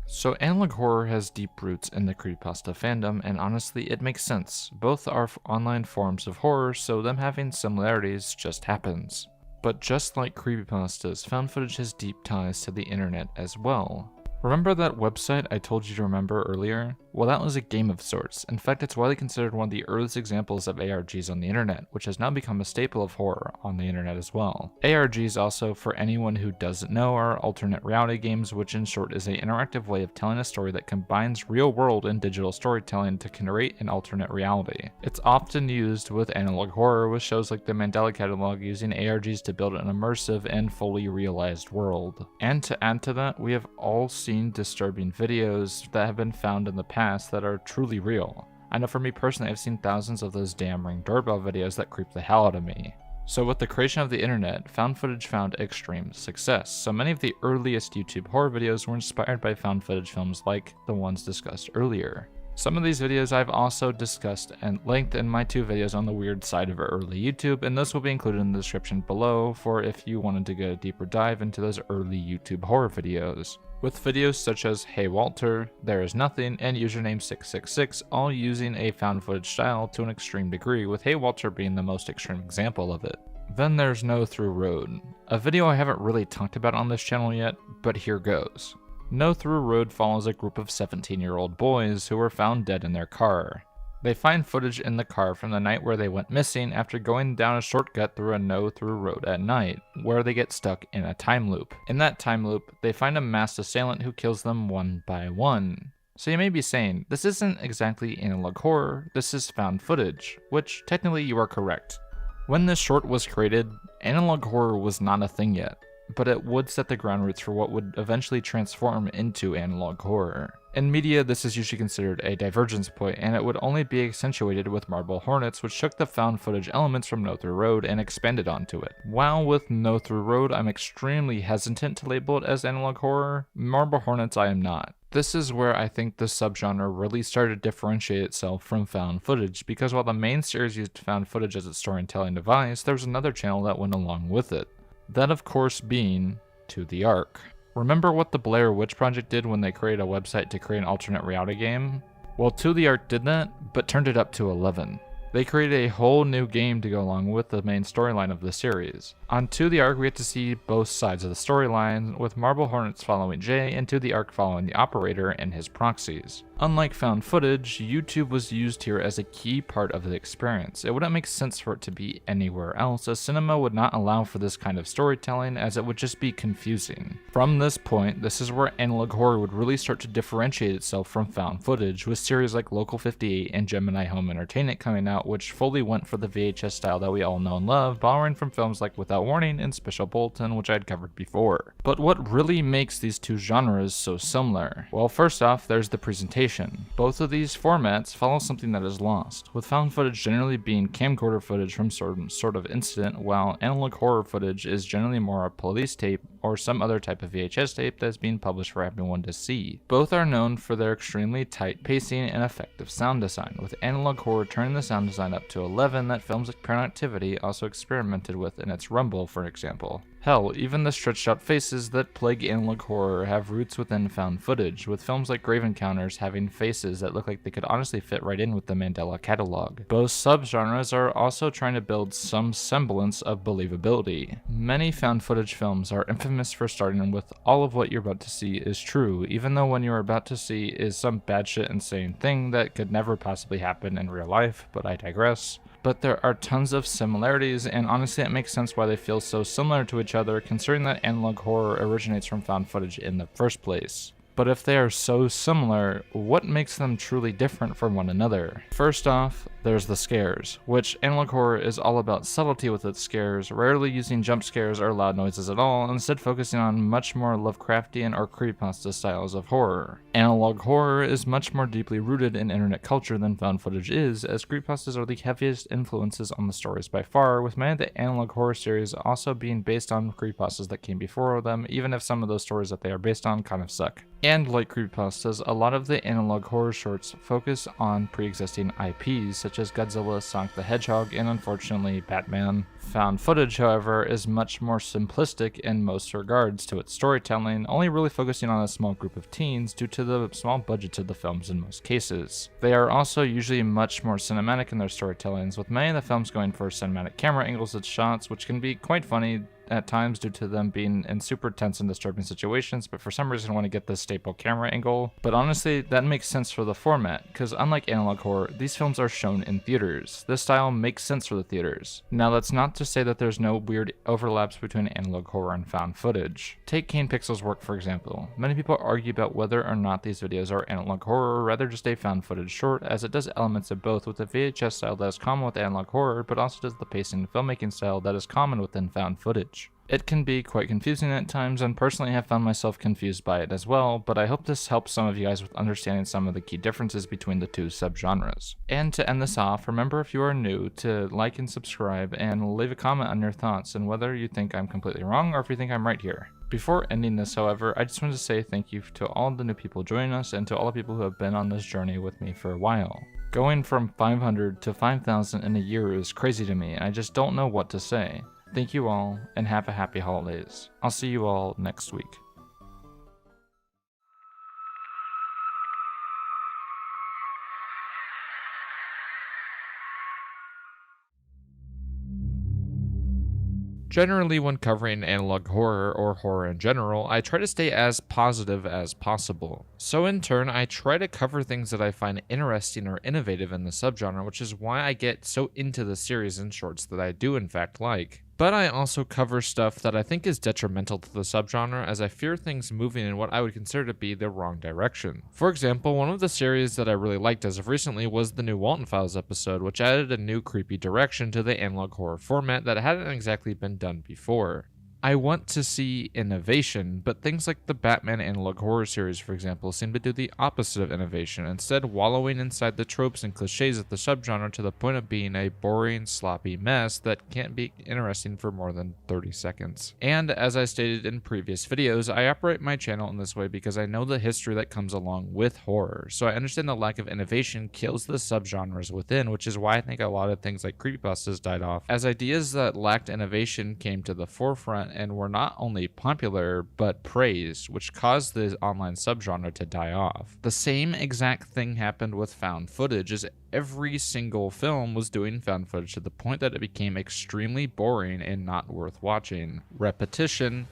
So analog horror has deep roots in the creepypasta fandom, and honestly it makes sense. Both are online forms of horror, so them having similarities just happens. But just like creepypastas, found footage has deep ties to the internet as well. Remember that website I told you to remember earlier? Well, that was a game of sorts. In fact, it's widely considered one of the earliest examples of ARGs on the internet, which has now become a staple of horror on the internet as well. ARGs also, for anyone who doesn't know, are alternate reality games, which in short is an interactive way of telling a story that combines real world and digital storytelling to narrate an alternate reality. It's often used with analog horror, with shows like the Mandela Catalogue using ARGs to build an immersive and fully realized world. And to add to that, we have all seen disturbing videos that have been found in the past that are truly real. I know for me personally, I've seen thousands of those damn Ring doorbell videos that creep the hell out of me. So with the creation of the internet, found footage found extreme success. So many of the earliest YouTube horror videos were inspired by found footage films like the ones discussed earlier. Some of these videos I've also discussed at length in my 2 videos on the weird side of early YouTube, and those will be included in the description below for if you wanted to get a deeper dive into those early YouTube horror videos. With videos such as Hey Walter, There Is Nothing, and Username 666 all using a found footage style to an extreme degree, with Hey Walter being the most extreme example of it. Then there's No Through Road, a video I haven't really talked about on this channel yet, but here goes. No Through Road follows a group of 17-year-old boys who were found dead in their car. They find footage in the car from the night where they went missing after going down a shortcut through a no-through road at night, where they get stuck in a time loop. In that time loop, they find a masked assailant who kills them one by one. So you may be saying, this isn't exactly analog horror, this is found footage, which technically you are correct. When this short was created, analog horror was not a thing yet, but it would set the ground roots for what would eventually transform into analog horror. In media, this is usually considered a divergence point, and it would only be accentuated with Marble Hornets, which took the found footage elements from No Through Road and expanded onto it. While with No Through Road, I'm extremely hesitant to label it as analog horror, Marble Hornets I am not. This is where I think the subgenre really started to differentiate itself from found footage, because while the main series used found footage as its storytelling device, there was another channel that went along with it. That of course being To the Ark. Remember what the Blair Witch Project did when they created a website to create an alternate reality game? Well, To the Ark did that, but turned it up to 11. They created a whole new game to go along with the main storyline of the series. On To the Ark, we get to see both sides of the storyline, with Marble Hornets following Jay and To the Ark following the operator and his proxies. Unlike found footage, YouTube was used here as a key part of the experience. It wouldn't make sense for it to be anywhere else, as cinema would not allow for this kind of storytelling, as it would just be confusing. From this point, this is where analog horror would really start to differentiate itself from found footage, with series like Local 58 and Gemini Home Entertainment coming out, which fully went for the VHS style that we all know and love, borrowing from films like Without Warning and Special Bulletin, which I had covered before. But what really makes these two genres so similar? Well, first off, there's the presentation. Both of these formats follow something that is lost, with found footage generally being camcorder footage from some sort of incident, while analog horror footage is generally more a police tape or some other type of VHS tape that's being published for everyone to see. Both are known for their extremely tight pacing and effective sound design, with analog horror turning the sound design up to 11 that films like Paranormal Activity also experimented with in its Rumble, for example. Hell, even the stretched out faces that plague analog horror have roots within found footage, with films like Grave Encounters having faces that look like they could honestly fit right in with the Mandela Catalogue. Both subgenres are also trying to build some semblance of believability. Many found footage films are infamous for starting with all of what you're about to see is true, even though what you're about to see is some batshit insane thing that could never possibly happen in real life, but I digress. But there are tons of similarities, and honestly it makes sense why they feel so similar to each other, considering that analog horror originates from found footage in the first place. But if they are so similar, what makes them truly different from one another? First off, There's the scares, which analog horror is all about subtlety with its scares, rarely using jump scares or loud noises at all, instead focusing on much more Lovecraftian or creepypasta styles of horror. Analog horror is much more deeply rooted in internet culture than found footage is, as creepypastas are the heaviest influences on the stories by far, with many of the analog horror series also being based on creepypastas that came before them, even if some of those stories that they are based on kind of suck. And like creepypastas, a lot of the analog horror shorts focus on pre-existing IPs such as Godzilla, Sonic the Hedgehog, and unfortunately Batman. Found footage, however, is much more simplistic in most regards to its storytelling, only really focusing on a small group of teens due to the small budgets of the films in most cases. They are also usually much more cinematic in their storytellings, with many of the films going for cinematic camera angles and shots, which can be quite funny at times due to them being in super tense and disturbing situations, but for some reason want to get this staple camera angle. But honestly, that makes sense for the format, because unlike analog horror, these films are shown in theaters. This style makes sense for the theaters. Now that's not to say that there's no weird overlaps between analog horror and found footage. Take Kane Pixel's work for example. Many people argue about whether or not these videos are analog horror or rather just a found footage short, as it does elements of both with a VHS style that is common with analog horror, but also does the pacing and filmmaking style that is common within found footage. It can be quite confusing at times, and personally have found myself confused by it as well, but I hope this helps some of you guys with understanding some of the key differences between the two subgenres. And to end this off, remember if you are new to like and subscribe and leave a comment on your thoughts and whether you think I'm completely wrong or if you think I'm right here. Before ending this, however, I just wanted to say thank you to all the new people joining us and to all the people who have been on this journey with me for a while. Going from 500 to 5,000 in a year is crazy to me, and I just don't know what to say. Thank you all, and have a happy holidays. I'll see you all next week. Generally, when covering analog horror or horror in general, I try to stay as positive as possible. So in turn, I try to cover things that I find interesting or innovative in the subgenre, which is why I get so into the series and shorts that I do in fact like. But I also cover stuff that I think is detrimental to the subgenre, as I fear things moving in what I would consider to be the wrong direction. For example, one of the series that I really liked as of recently was the new Walton Files episode, which added a new creepy direction to the analog horror format that hadn't exactly been done before. I want to see innovation, but things like the Batman analog horror series, for example, seem to do the opposite of innovation, instead wallowing inside the tropes and cliches of the subgenre to the point of being a boring, sloppy mess that can't be interesting for more than 30 seconds. And as I stated in previous videos, I operate my channel in this way because I know the history that comes along with horror, so I understand the lack of innovation kills the subgenres within, which is why I think a lot of things like creepypastas died off, as ideas that lacked innovation came to the forefront and were not only popular but praised, which caused the online subgenre to die off. The same exact thing happened with found footage, as every single film was doing found footage to the point that it became extremely boring and not worth watching. Repetition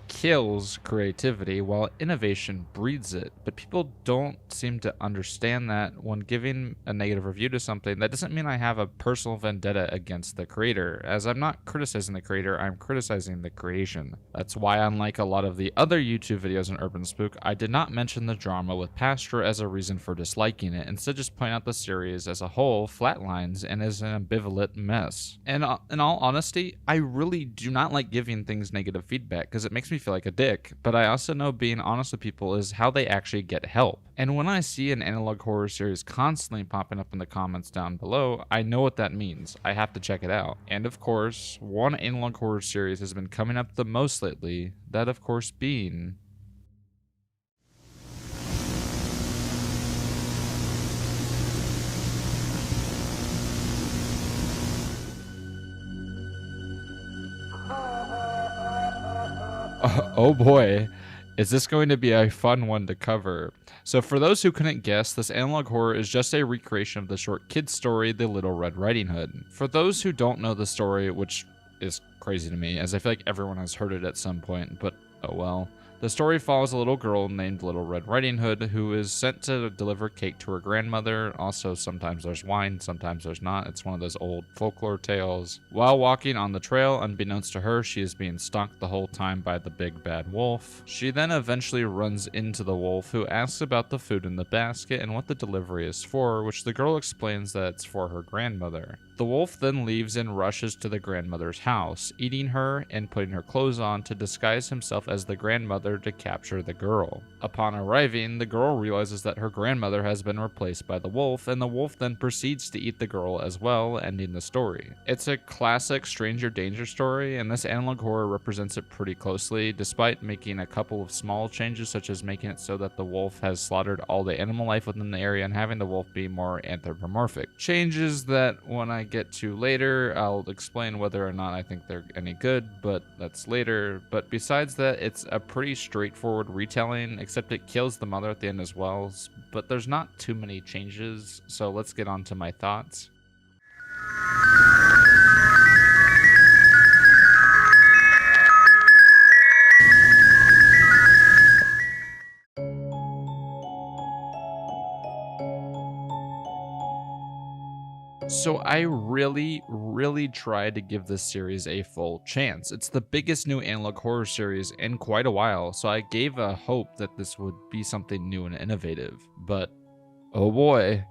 kills creativity while innovation breeds it, but people don't seem to understand that when giving a negative review to something. That doesn't mean I have a personal vendetta against the creator, as I'm not criticizing the creator, I'm criticizing the creation. That's why, unlike a lot of the other YouTube videos in UrbanSpook, I did not mention the drama with Pastor as a reason for disliking it, instead just point out the series as a whole flatlines and is an ambivalent mess. And in all honesty, I really do not like giving things negative feedback because it makes me feel like a dick, but I also know being honest with people is how they actually get help. And when I see an analog horror series constantly popping up in the comments down below, I know what that means. I have to check it out. And of course, one analog horror series has been coming up the most lately, that of course being oh boy, is this going to be a fun one to cover. So for those who couldn't guess, this analog horror is just a recreation of the short kid story, The Little Red Riding Hood. For those who don't know the story, which is crazy to me, as I feel like everyone has heard it at some point, but oh well. The story follows a little girl named Little Red Riding Hood who is sent to deliver cake to her grandmother. Also, sometimes there's wine, sometimes there's not. It's one of those old folklore tales. While walking on the trail, unbeknownst to her, she is being stalked the whole time by the big bad wolf. She then eventually runs into the wolf, who asks about the food in the basket and what the delivery is for, which the girl explains that it's for her grandmother. The wolf then leaves and rushes to the grandmother's house, eating her and putting her clothes on to disguise himself as the grandmother to capture the girl. Upon arriving, the girl realizes that her grandmother has been replaced by the wolf, and the wolf then proceeds to eat the girl as well, ending the story. It's a classic stranger danger story, and this analog horror represents it pretty closely, despite making a couple of small changes, such as making it so that the wolf has slaughtered all the animal life within the area and having the wolf be more anthropomorphic. Changes that when I get to later, I'll explain whether or not I think they're any good, but that's later. But besides that, it's a pretty straightforward retelling, except it kills the mother at the end as well, but there's not too many changes, so let's get on to my thoughts. So I really tried to give this series a full chance. It's the biggest new analog horror series in quite a while, so I gave a hope that this would be something new and innovative. But, oh boy,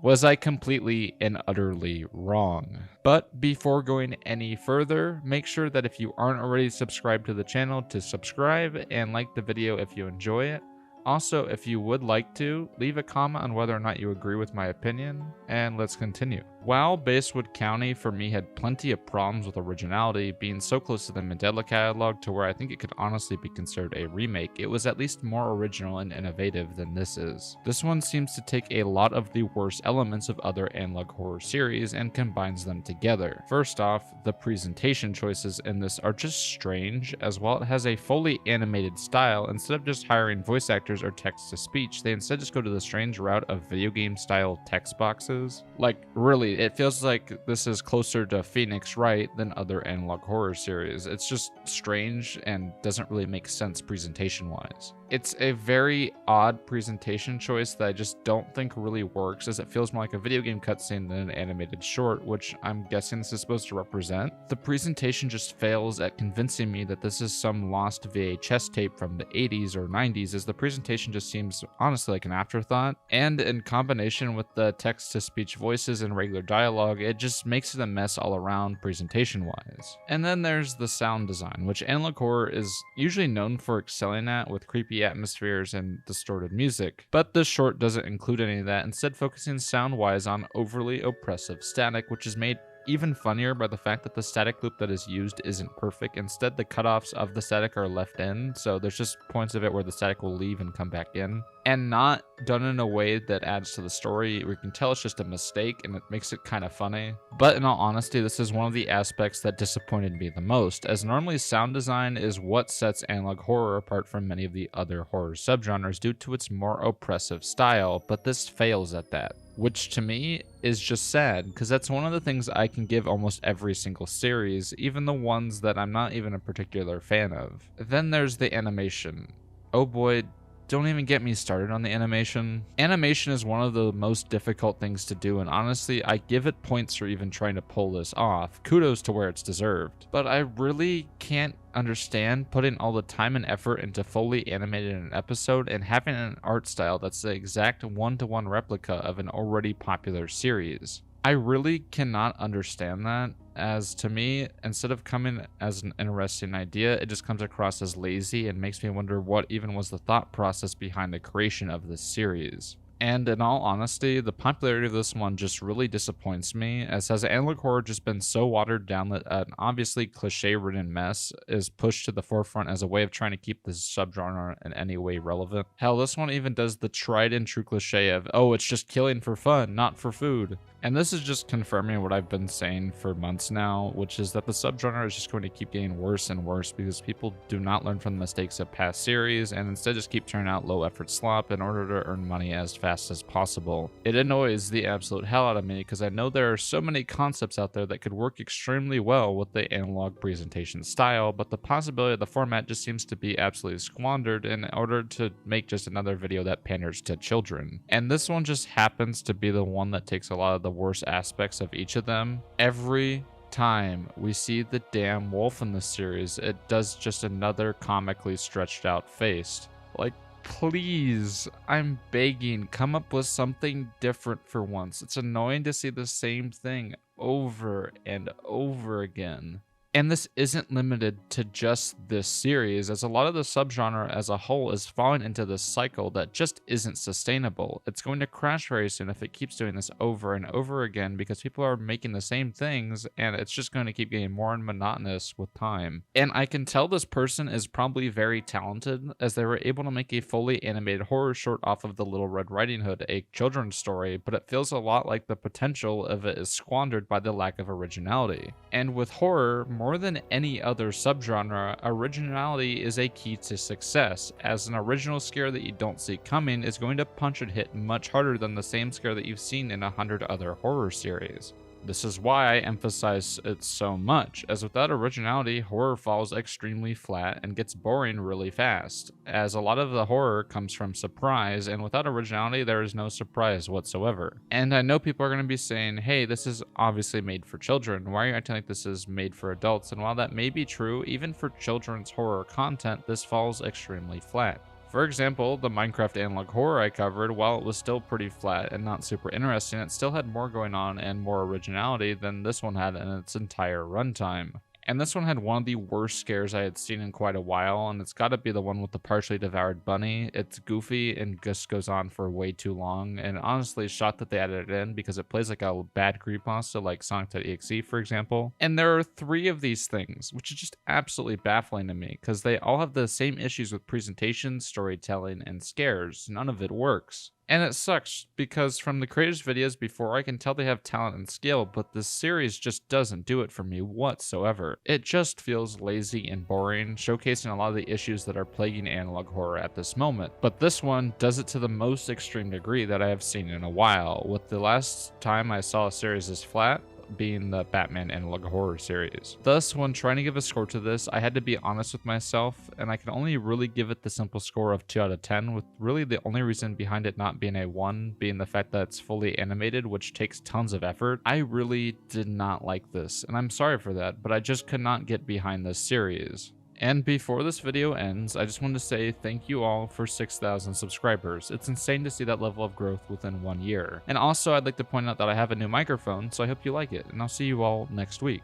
was I completely and utterly wrong. But before going any further, make sure that if you aren't already subscribed to the channel, to subscribe and like the video if you enjoy it. Also, if you would like to, leave a comment on whether or not you agree with my opinion, and let's continue. While Baswood County for me had plenty of problems with originality, being so close to the Mandela Catalogue to where I think it could honestly be considered a remake, it was at least more original and innovative than this is. This one seems to take a lot of the worst elements of other analog horror series and combines them together. First off, the presentation choices in this are just strange, as while it has a fully animated style, instead of just hiring voice actors or text-to-speech, they instead just go to the strange route of video game style text boxes. Like, really, it feels like this is closer to Phoenix Wright than other analog horror series. It's just strange and doesn't really make sense presentation-wise. It's a very odd presentation choice that I just don't think really works, as it feels more like a video game cutscene than an animated short, which I'm guessing this is supposed to represent. The presentation just fails at convincing me that this is some lost VHS tape from the 80s or 90s, as the presentation just seems honestly like an afterthought, and in combination with the text-to-speech voices and regular dialogue, it just makes it a mess all around presentation-wise. And then there's the sound design, which analog horror is usually known for excelling at with creepy atmospheres and distorted music, but this short doesn't include any of that, instead focusing sound-wise on overly oppressive static, which is made even funnier by the fact that the static loop that is used isn't perfect. Instead, the cutoffs of the static are left in, so there's just points of it where the static will leave and come back in, and not done in a way that adds to the story. We can tell it's just a mistake, and it makes it kind of funny. But in all honesty, this is one of the aspects that disappointed me the most, as normally sound design is what sets analog horror apart from many of the other horror subgenres due to its more oppressive style, but this fails at that. Which to me is just sad, because that's one of the things I can give almost every single series, even the ones that I'm not even a particular fan of. Then there's the animation. Oh boy, don't even get me started on the animation. Animation is one of the most difficult things to do, and honestly, I give it points for even trying to pull this off. Kudos to where it's deserved. But I really can't understand putting all the time and effort into fully animating an episode and having an art style that's the exact one-to-one replica of an already popular series. I really cannot understand that, as to me, instead of coming as an interesting idea, it just comes across as lazy and makes me wonder what even was the thought process behind the creation of this series. And in all honesty, the popularity of this one just really disappoints me, as has analog horror just been so watered down that an obviously cliche-ridden mess is pushed to the forefront as a way of trying to keep this subgenre in any way relevant. Hell, this one even does the tried and true cliche of, oh, it's just killing for fun, not for food. And this is just confirming what I've been saying for months now, which is that the subgenre is just going to keep getting worse and worse because people do not learn from the mistakes of past series and instead just keep turning out low-effort slop in order to earn money as fast fast as possible. It annoys the absolute hell out of me because I know there are so many concepts out there that could work extremely well with the analog presentation style, but the possibility of the format just seems to be absolutely squandered in order to make just another video that panders to children. And this one just happens to be the one that takes a lot of the worst aspects of each of them. Every time we see the damn wolf in this series, it does just another comically stretched out face. Like, please, I'm begging, come up with something different for once. It's annoying to see the same thing over and over again. And this isn't limited to just this series, as a lot of the subgenre as a whole is falling into this cycle that just isn't sustainable. It's going to crash very soon if it keeps doing this over and over again, because people are making the same things and it's just going to keep getting more and monotonous with time. And I can tell this person is probably very talented, as they were able to make a fully animated horror short off of The Little Red Riding Hood, a children's story, but it feels a lot like the potential of it is squandered by the lack of originality. And with horror, more than any other subgenre, originality is a key to success, as an original scare that you don't see coming is going to punch and hit much harder than the same scare that you've seen in 100 other horror series. This is why I emphasize it so much, as without originality, horror falls extremely flat and gets boring really fast, as a lot of the horror comes from surprise, and without originality, there is no surprise whatsoever. And I know people are going to be saying, hey, this is obviously made for children, why are you acting like this is made for adults? And while that may be true, even for children's horror content, this falls extremely flat. For example, the Minecraft analog horror I covered, while it was still pretty flat and not super interesting, it still had more going on and more originality than this one had in its entire runtime. And this one had one of the worst scares I had seen in quite a while, and it's gotta be the one with the partially devoured bunny. It's goofy and just goes on for way too long, and honestly shocked that they added it in because it plays like a bad creepypasta like Sonic.exe, for example. And there are 3 of these things, which is just absolutely baffling to me, because they all have the same issues with presentation, storytelling, and scares. None of it works. And it sucks, because from the creators' videos before, I can tell they have talent and skill, but this series just doesn't do it for me whatsoever. It just feels lazy and boring, showcasing a lot of the issues that are plaguing analog horror at this moment. But this one does it to the most extreme degree that I have seen in a while, with the last time I saw a series this flat being the Batman analog horror series. Thus, when trying to give a score to this, I had to be honest with myself, and I can only really give it the simple score of 2 out of 10, with really the only reason behind it not being a 1 being the fact that it's fully animated, which takes tons of effort. I really did not like this, and I'm sorry for that, but I just could not get behind this series. And before this video ends, I just want to say thank you all for 6,000 subscribers. It's insane to see that level of growth within 1 year. And also, I'd like to point out that I have a new microphone, so I hope you like it, and I'll see you all next week.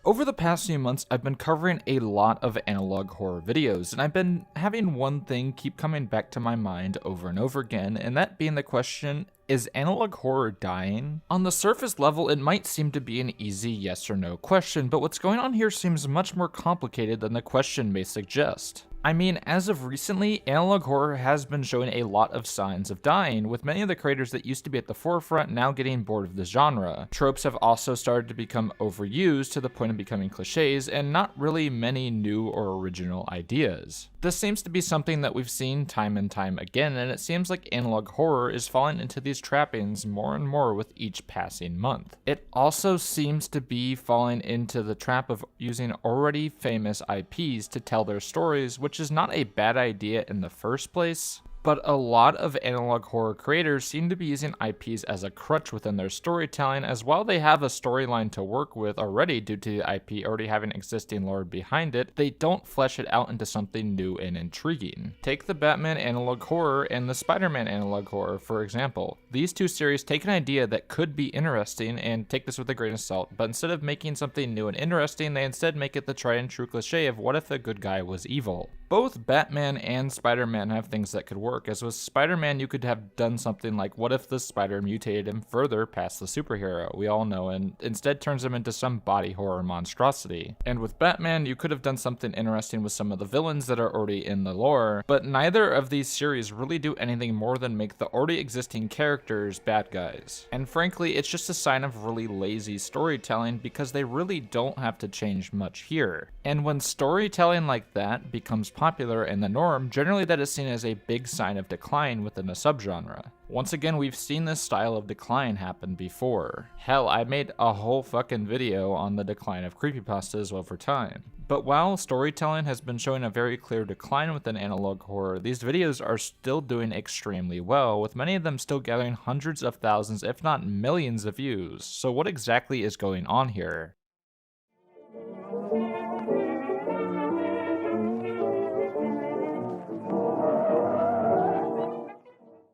Over the past few months, I've been covering a lot of analog horror videos, and I've been having one thing keep coming back to my mind over and over again, and that being the question, is analog horror dying? On the surface level, it might seem to be an easy yes or no question, but what's going on here seems much more complicated than the question may suggest. I mean, as of recently, analog horror has been showing a lot of signs of dying, with many of the creators that used to be at the forefront now getting bored of the genre. Tropes have also started to become overused to the point of becoming cliches, and not really many new or original ideas. This seems to be something that we've seen time and time again, and it seems like analog horror is falling into these trappings more and more with each passing month. It also seems to be falling into the trap of using already famous IPs to tell their stories, which is not a bad idea in the first place. But a lot of analog horror creators seem to be using IPs as a crutch within their storytelling, as while they have a storyline to work with already due to the IP already having existing lore behind it, they don't flesh it out into something new and intriguing. Take the Batman analog horror and the Spider-Man analog horror, for example. These two series take an idea that could be interesting and take this with a grain of salt, but instead of making something new and interesting, they instead make it the tried and true cliche of what if the good guy was evil. Both Batman and Spider-Man have things that could work, work, as with Spider-Man you could have done something like, what if the spider mutated him further past the superhero we all know and instead turns him into some body horror monstrosity. And with Batman you could have done something interesting with some of the villains that are already in the lore, but neither of these series really do anything more than make the already existing characters bad guys. And frankly, it's just a sign of really lazy storytelling because they really don't have to change much here. And when storytelling like that becomes popular and the norm, generally that is seen as a big sign of decline within a subgenre. Once again, we've seen this style of decline happen before. Hell, I made a whole fucking video on the decline of creepypastas over time. But while storytelling has been showing a very clear decline within analog horror, these videos are still doing extremely well, with many of them still gathering hundreds of thousands, if not millions of views. So what exactly is going on here?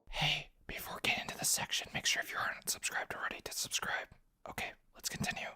Hey, before getting into this section, make sure if you aren't subscribed already to subscribe. Okay, let's continue.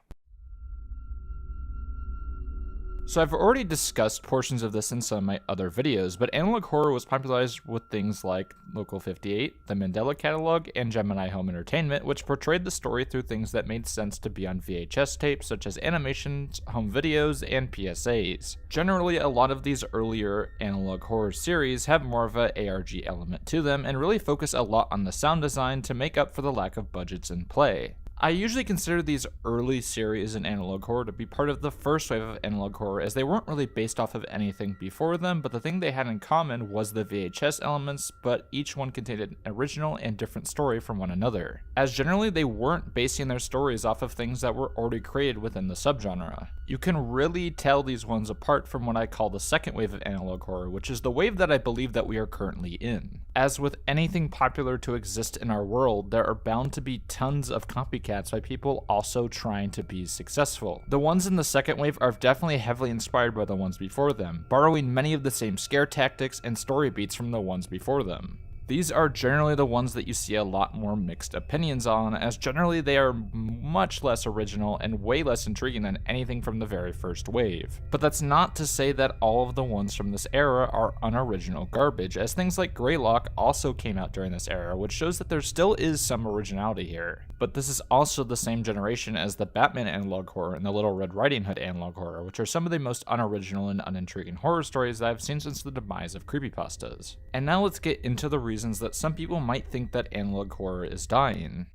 So I've already discussed portions of this in some of my other videos, but analog horror was popularized with things like Local 58, the Mandela Catalogue, and Gemini Home Entertainment, which portrayed the story through things that made sense to be on VHS tapes, such as animations, home videos, and PSAs. Generally, a lot of these earlier analog horror series have more of a ARG element to them, and really focus a lot on the sound design to make up for the lack of budgets in play. I usually consider these early series in analog horror to be part of the first wave of analog horror, as they weren't really based off of anything before them, but the thing they had in common was the VHS elements, but each one contained an original and different story from one another, as generally they weren't basing their stories off of things that were already created within the subgenre. You can really tell these ones apart from what I call the second wave of analog horror, which is the wave that I believe that we are currently in. As with anything popular to exist in our world, there are bound to be tons of copycats by people also trying to be successful. The ones in the second wave are definitely heavily inspired by the ones before them, borrowing many of the same scare tactics and story beats from the ones before them. These are generally the ones that you see a lot more mixed opinions on, as generally they are much less original and way less intriguing than anything from the very first wave. But that's not to say that all of the ones from this era are unoriginal garbage, as things like Greylock also came out during this era, which shows that there still is some originality here. But this is also the same generation as the Batman analog horror and the Little Red Riding Hood analog horror, which are some of the most unoriginal and unintriguing horror stories that I've seen since the demise of creepypastas. And now let's get into the reasons that some people might think that analog horror is dying.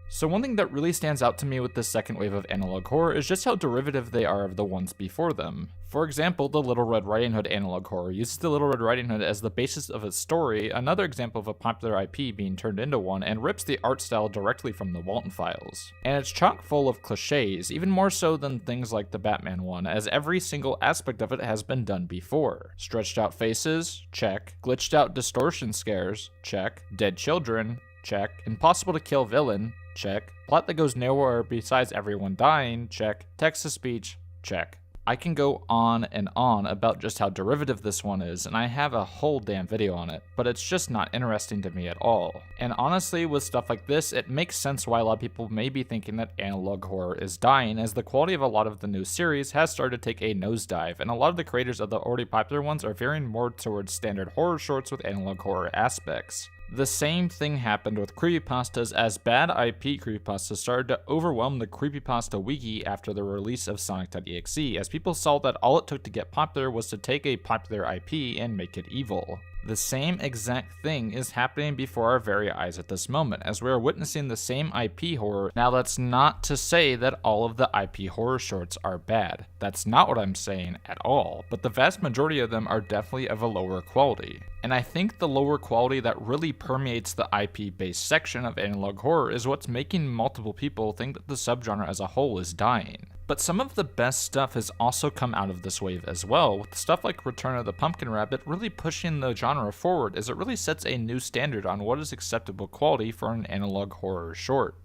So one thing that really stands out to me with this second wave of analog horror is just how derivative they are of the ones before them. For example, the Little Red Riding Hood analog horror uses the Little Red Riding Hood as the basis of its story, another example of a popular IP being turned into one, and rips the art style directly from the Walton Files. And it's chock full of cliches, even more so than things like the Batman one, as every single aspect of it has been done before. Stretched out faces? Check. Glitched out distortion scares? Check. Dead children? Check. Impossible to kill villain? Check. Plot that goes nowhere besides everyone dying? Check. Text-to-speech? Check. I can go on and on about just how derivative this one is, and I have a whole damn video on it, but it's just not interesting to me at all. And honestly, with stuff like this, it makes sense why a lot of people may be thinking that analog horror is dying, as the quality of a lot of the new series has started to take a nosedive, and a lot of the creators of the already popular ones are veering more towards standard horror shorts with analog horror aspects. The same thing happened with creepypastas, as bad IP creepypastas started to overwhelm the creepypasta wiki after the release of Sonic.exe, as people saw that all it took to get popular was to take a popular IP and make it evil. The same exact thing is happening before our very eyes at this moment, as we are witnessing the same IP horror. Now that's not to say that all of the IP horror shorts are bad. That's not what I'm saying at all, but the vast majority of them are definitely of a lower quality. And I think the lower quality that really permeates the IP-based section of analog horror is what's making multiple people think that the subgenre as a whole is dying. But some of the best stuff has also come out of this wave as well, with stuff like Return of the Pumpkin Rabbit really pushing the genre forward, as it really sets a new standard on what is acceptable quality for an analog horror short.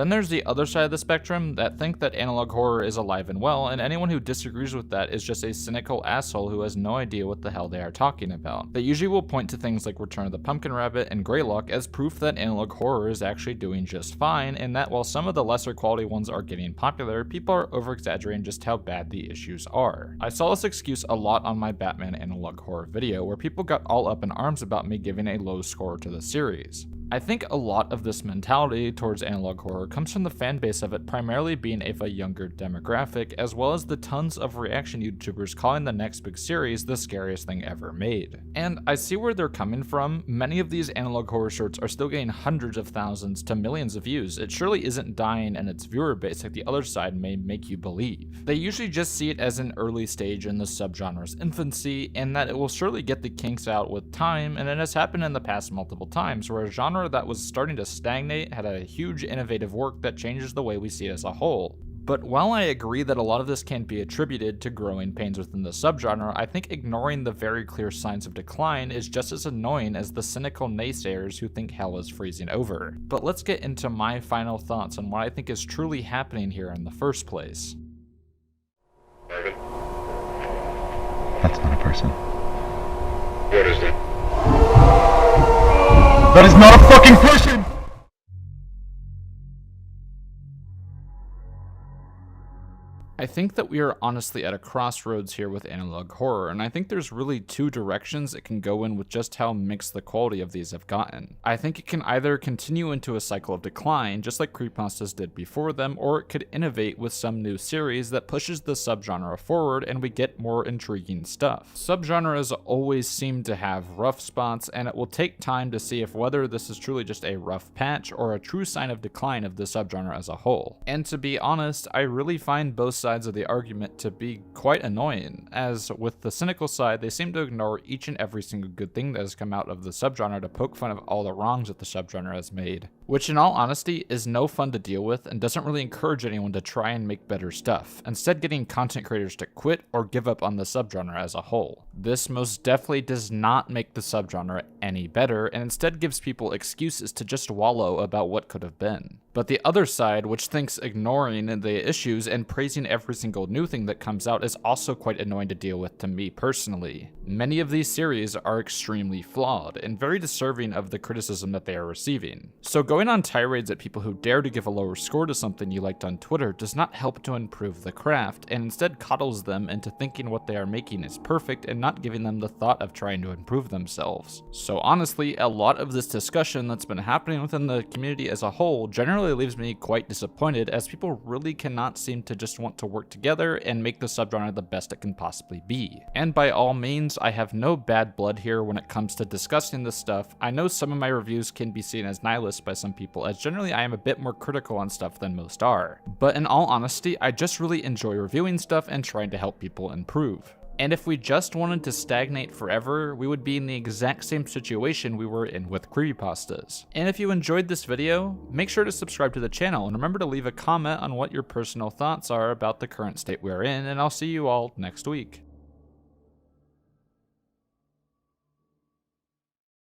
Then there's the other side of the spectrum that think that analog horror is alive and well, and anyone who disagrees with that is just a cynical asshole who has no idea what the hell they are talking about. They usually will point to things like Return of the Pumpkin Rabbit and Greylock as proof that analog horror is actually doing just fine, and that while some of the lesser quality ones are getting popular, people are over-exaggerating just how bad the issues are. I saw this excuse a lot on my Batman analog horror video, where people got all up in arms about me giving a low score to the series. I think a lot of this mentality towards analog horror comes from the fan base of it primarily being of a younger demographic, as well as the tons of reaction YouTubers calling the next big series the scariest thing ever made. And I see where they're coming from. Many of these analog horror shorts are still getting hundreds of thousands to millions of views. It surely isn't dying in its viewer base like the other side may make you believe. They usually just see it as an early stage in the subgenre's infancy, and that it will surely get the kinks out with time, and it has happened in the past multiple times where a genre that was starting to stagnate had a huge innovative work that changes the way we see it as a whole. But while I agree that a lot of this can be attributed to growing pains within the subgenre, I think ignoring the very clear signs of decline is just as annoying as the cynical naysayers who think hell is freezing over. But let's get into my final thoughts on what I think is truly happening here in the first place. That's not a person. What is that? That is not a fucking person! I think that we are honestly at a crossroads here with analog horror, and I think there's really two directions it can go in with just how mixed the quality of these have gotten. I think it can either continue into a cycle of decline, just like creepypastas did before them, or it could innovate with some new series that pushes the subgenre forward and we get more intriguing stuff. Subgenres always seem to have rough spots, and it will take time to see if whether this is truly just a rough patch or a true sign of decline of the subgenre as a whole. And to be honest, I really find both sides of the argument to be quite annoying, as with the cynical side, they seem to ignore each and every single good thing that has come out of the subgenre to poke fun of all the wrongs that the subgenre has made, which in all honesty is no fun to deal with and doesn't really encourage anyone to try and make better stuff, instead getting content creators to quit or give up on the subgenre as a whole. This most definitely does not make the subgenre any better, and instead gives people excuses to just wallow about what could have been. But the other side, which thinks ignoring the issues and praising every single new thing that comes out, is also quite annoying to deal with to me personally. Many of these series are extremely flawed and very deserving of the criticism that they are receiving. So going on tirades at people who dare to give a lower score to something you liked on Twitter does not help to improve the craft, and instead coddles them into thinking what they are making is perfect and not giving them the thought of trying to improve themselves. So honestly, a lot of this discussion that's been happening within the community as a whole generally leaves me quite disappointed, as people really cannot seem to just want to work together and make the subgenre the best it can possibly be. And by all means, I have no bad blood here when it comes to discussing this stuff. I know some of my reviews can be seen as nihilist by some people, as generally I am a bit more critical on stuff than most are. But in all honesty, I just really enjoy reviewing stuff and trying to help people improve. And if we just wanted to stagnate forever, we would be in the exact same situation we were in with creepypastas. And if you enjoyed this video, make sure to subscribe to the channel and remember to leave a comment on what your personal thoughts are about the current state we're in, and I'll see you all next week.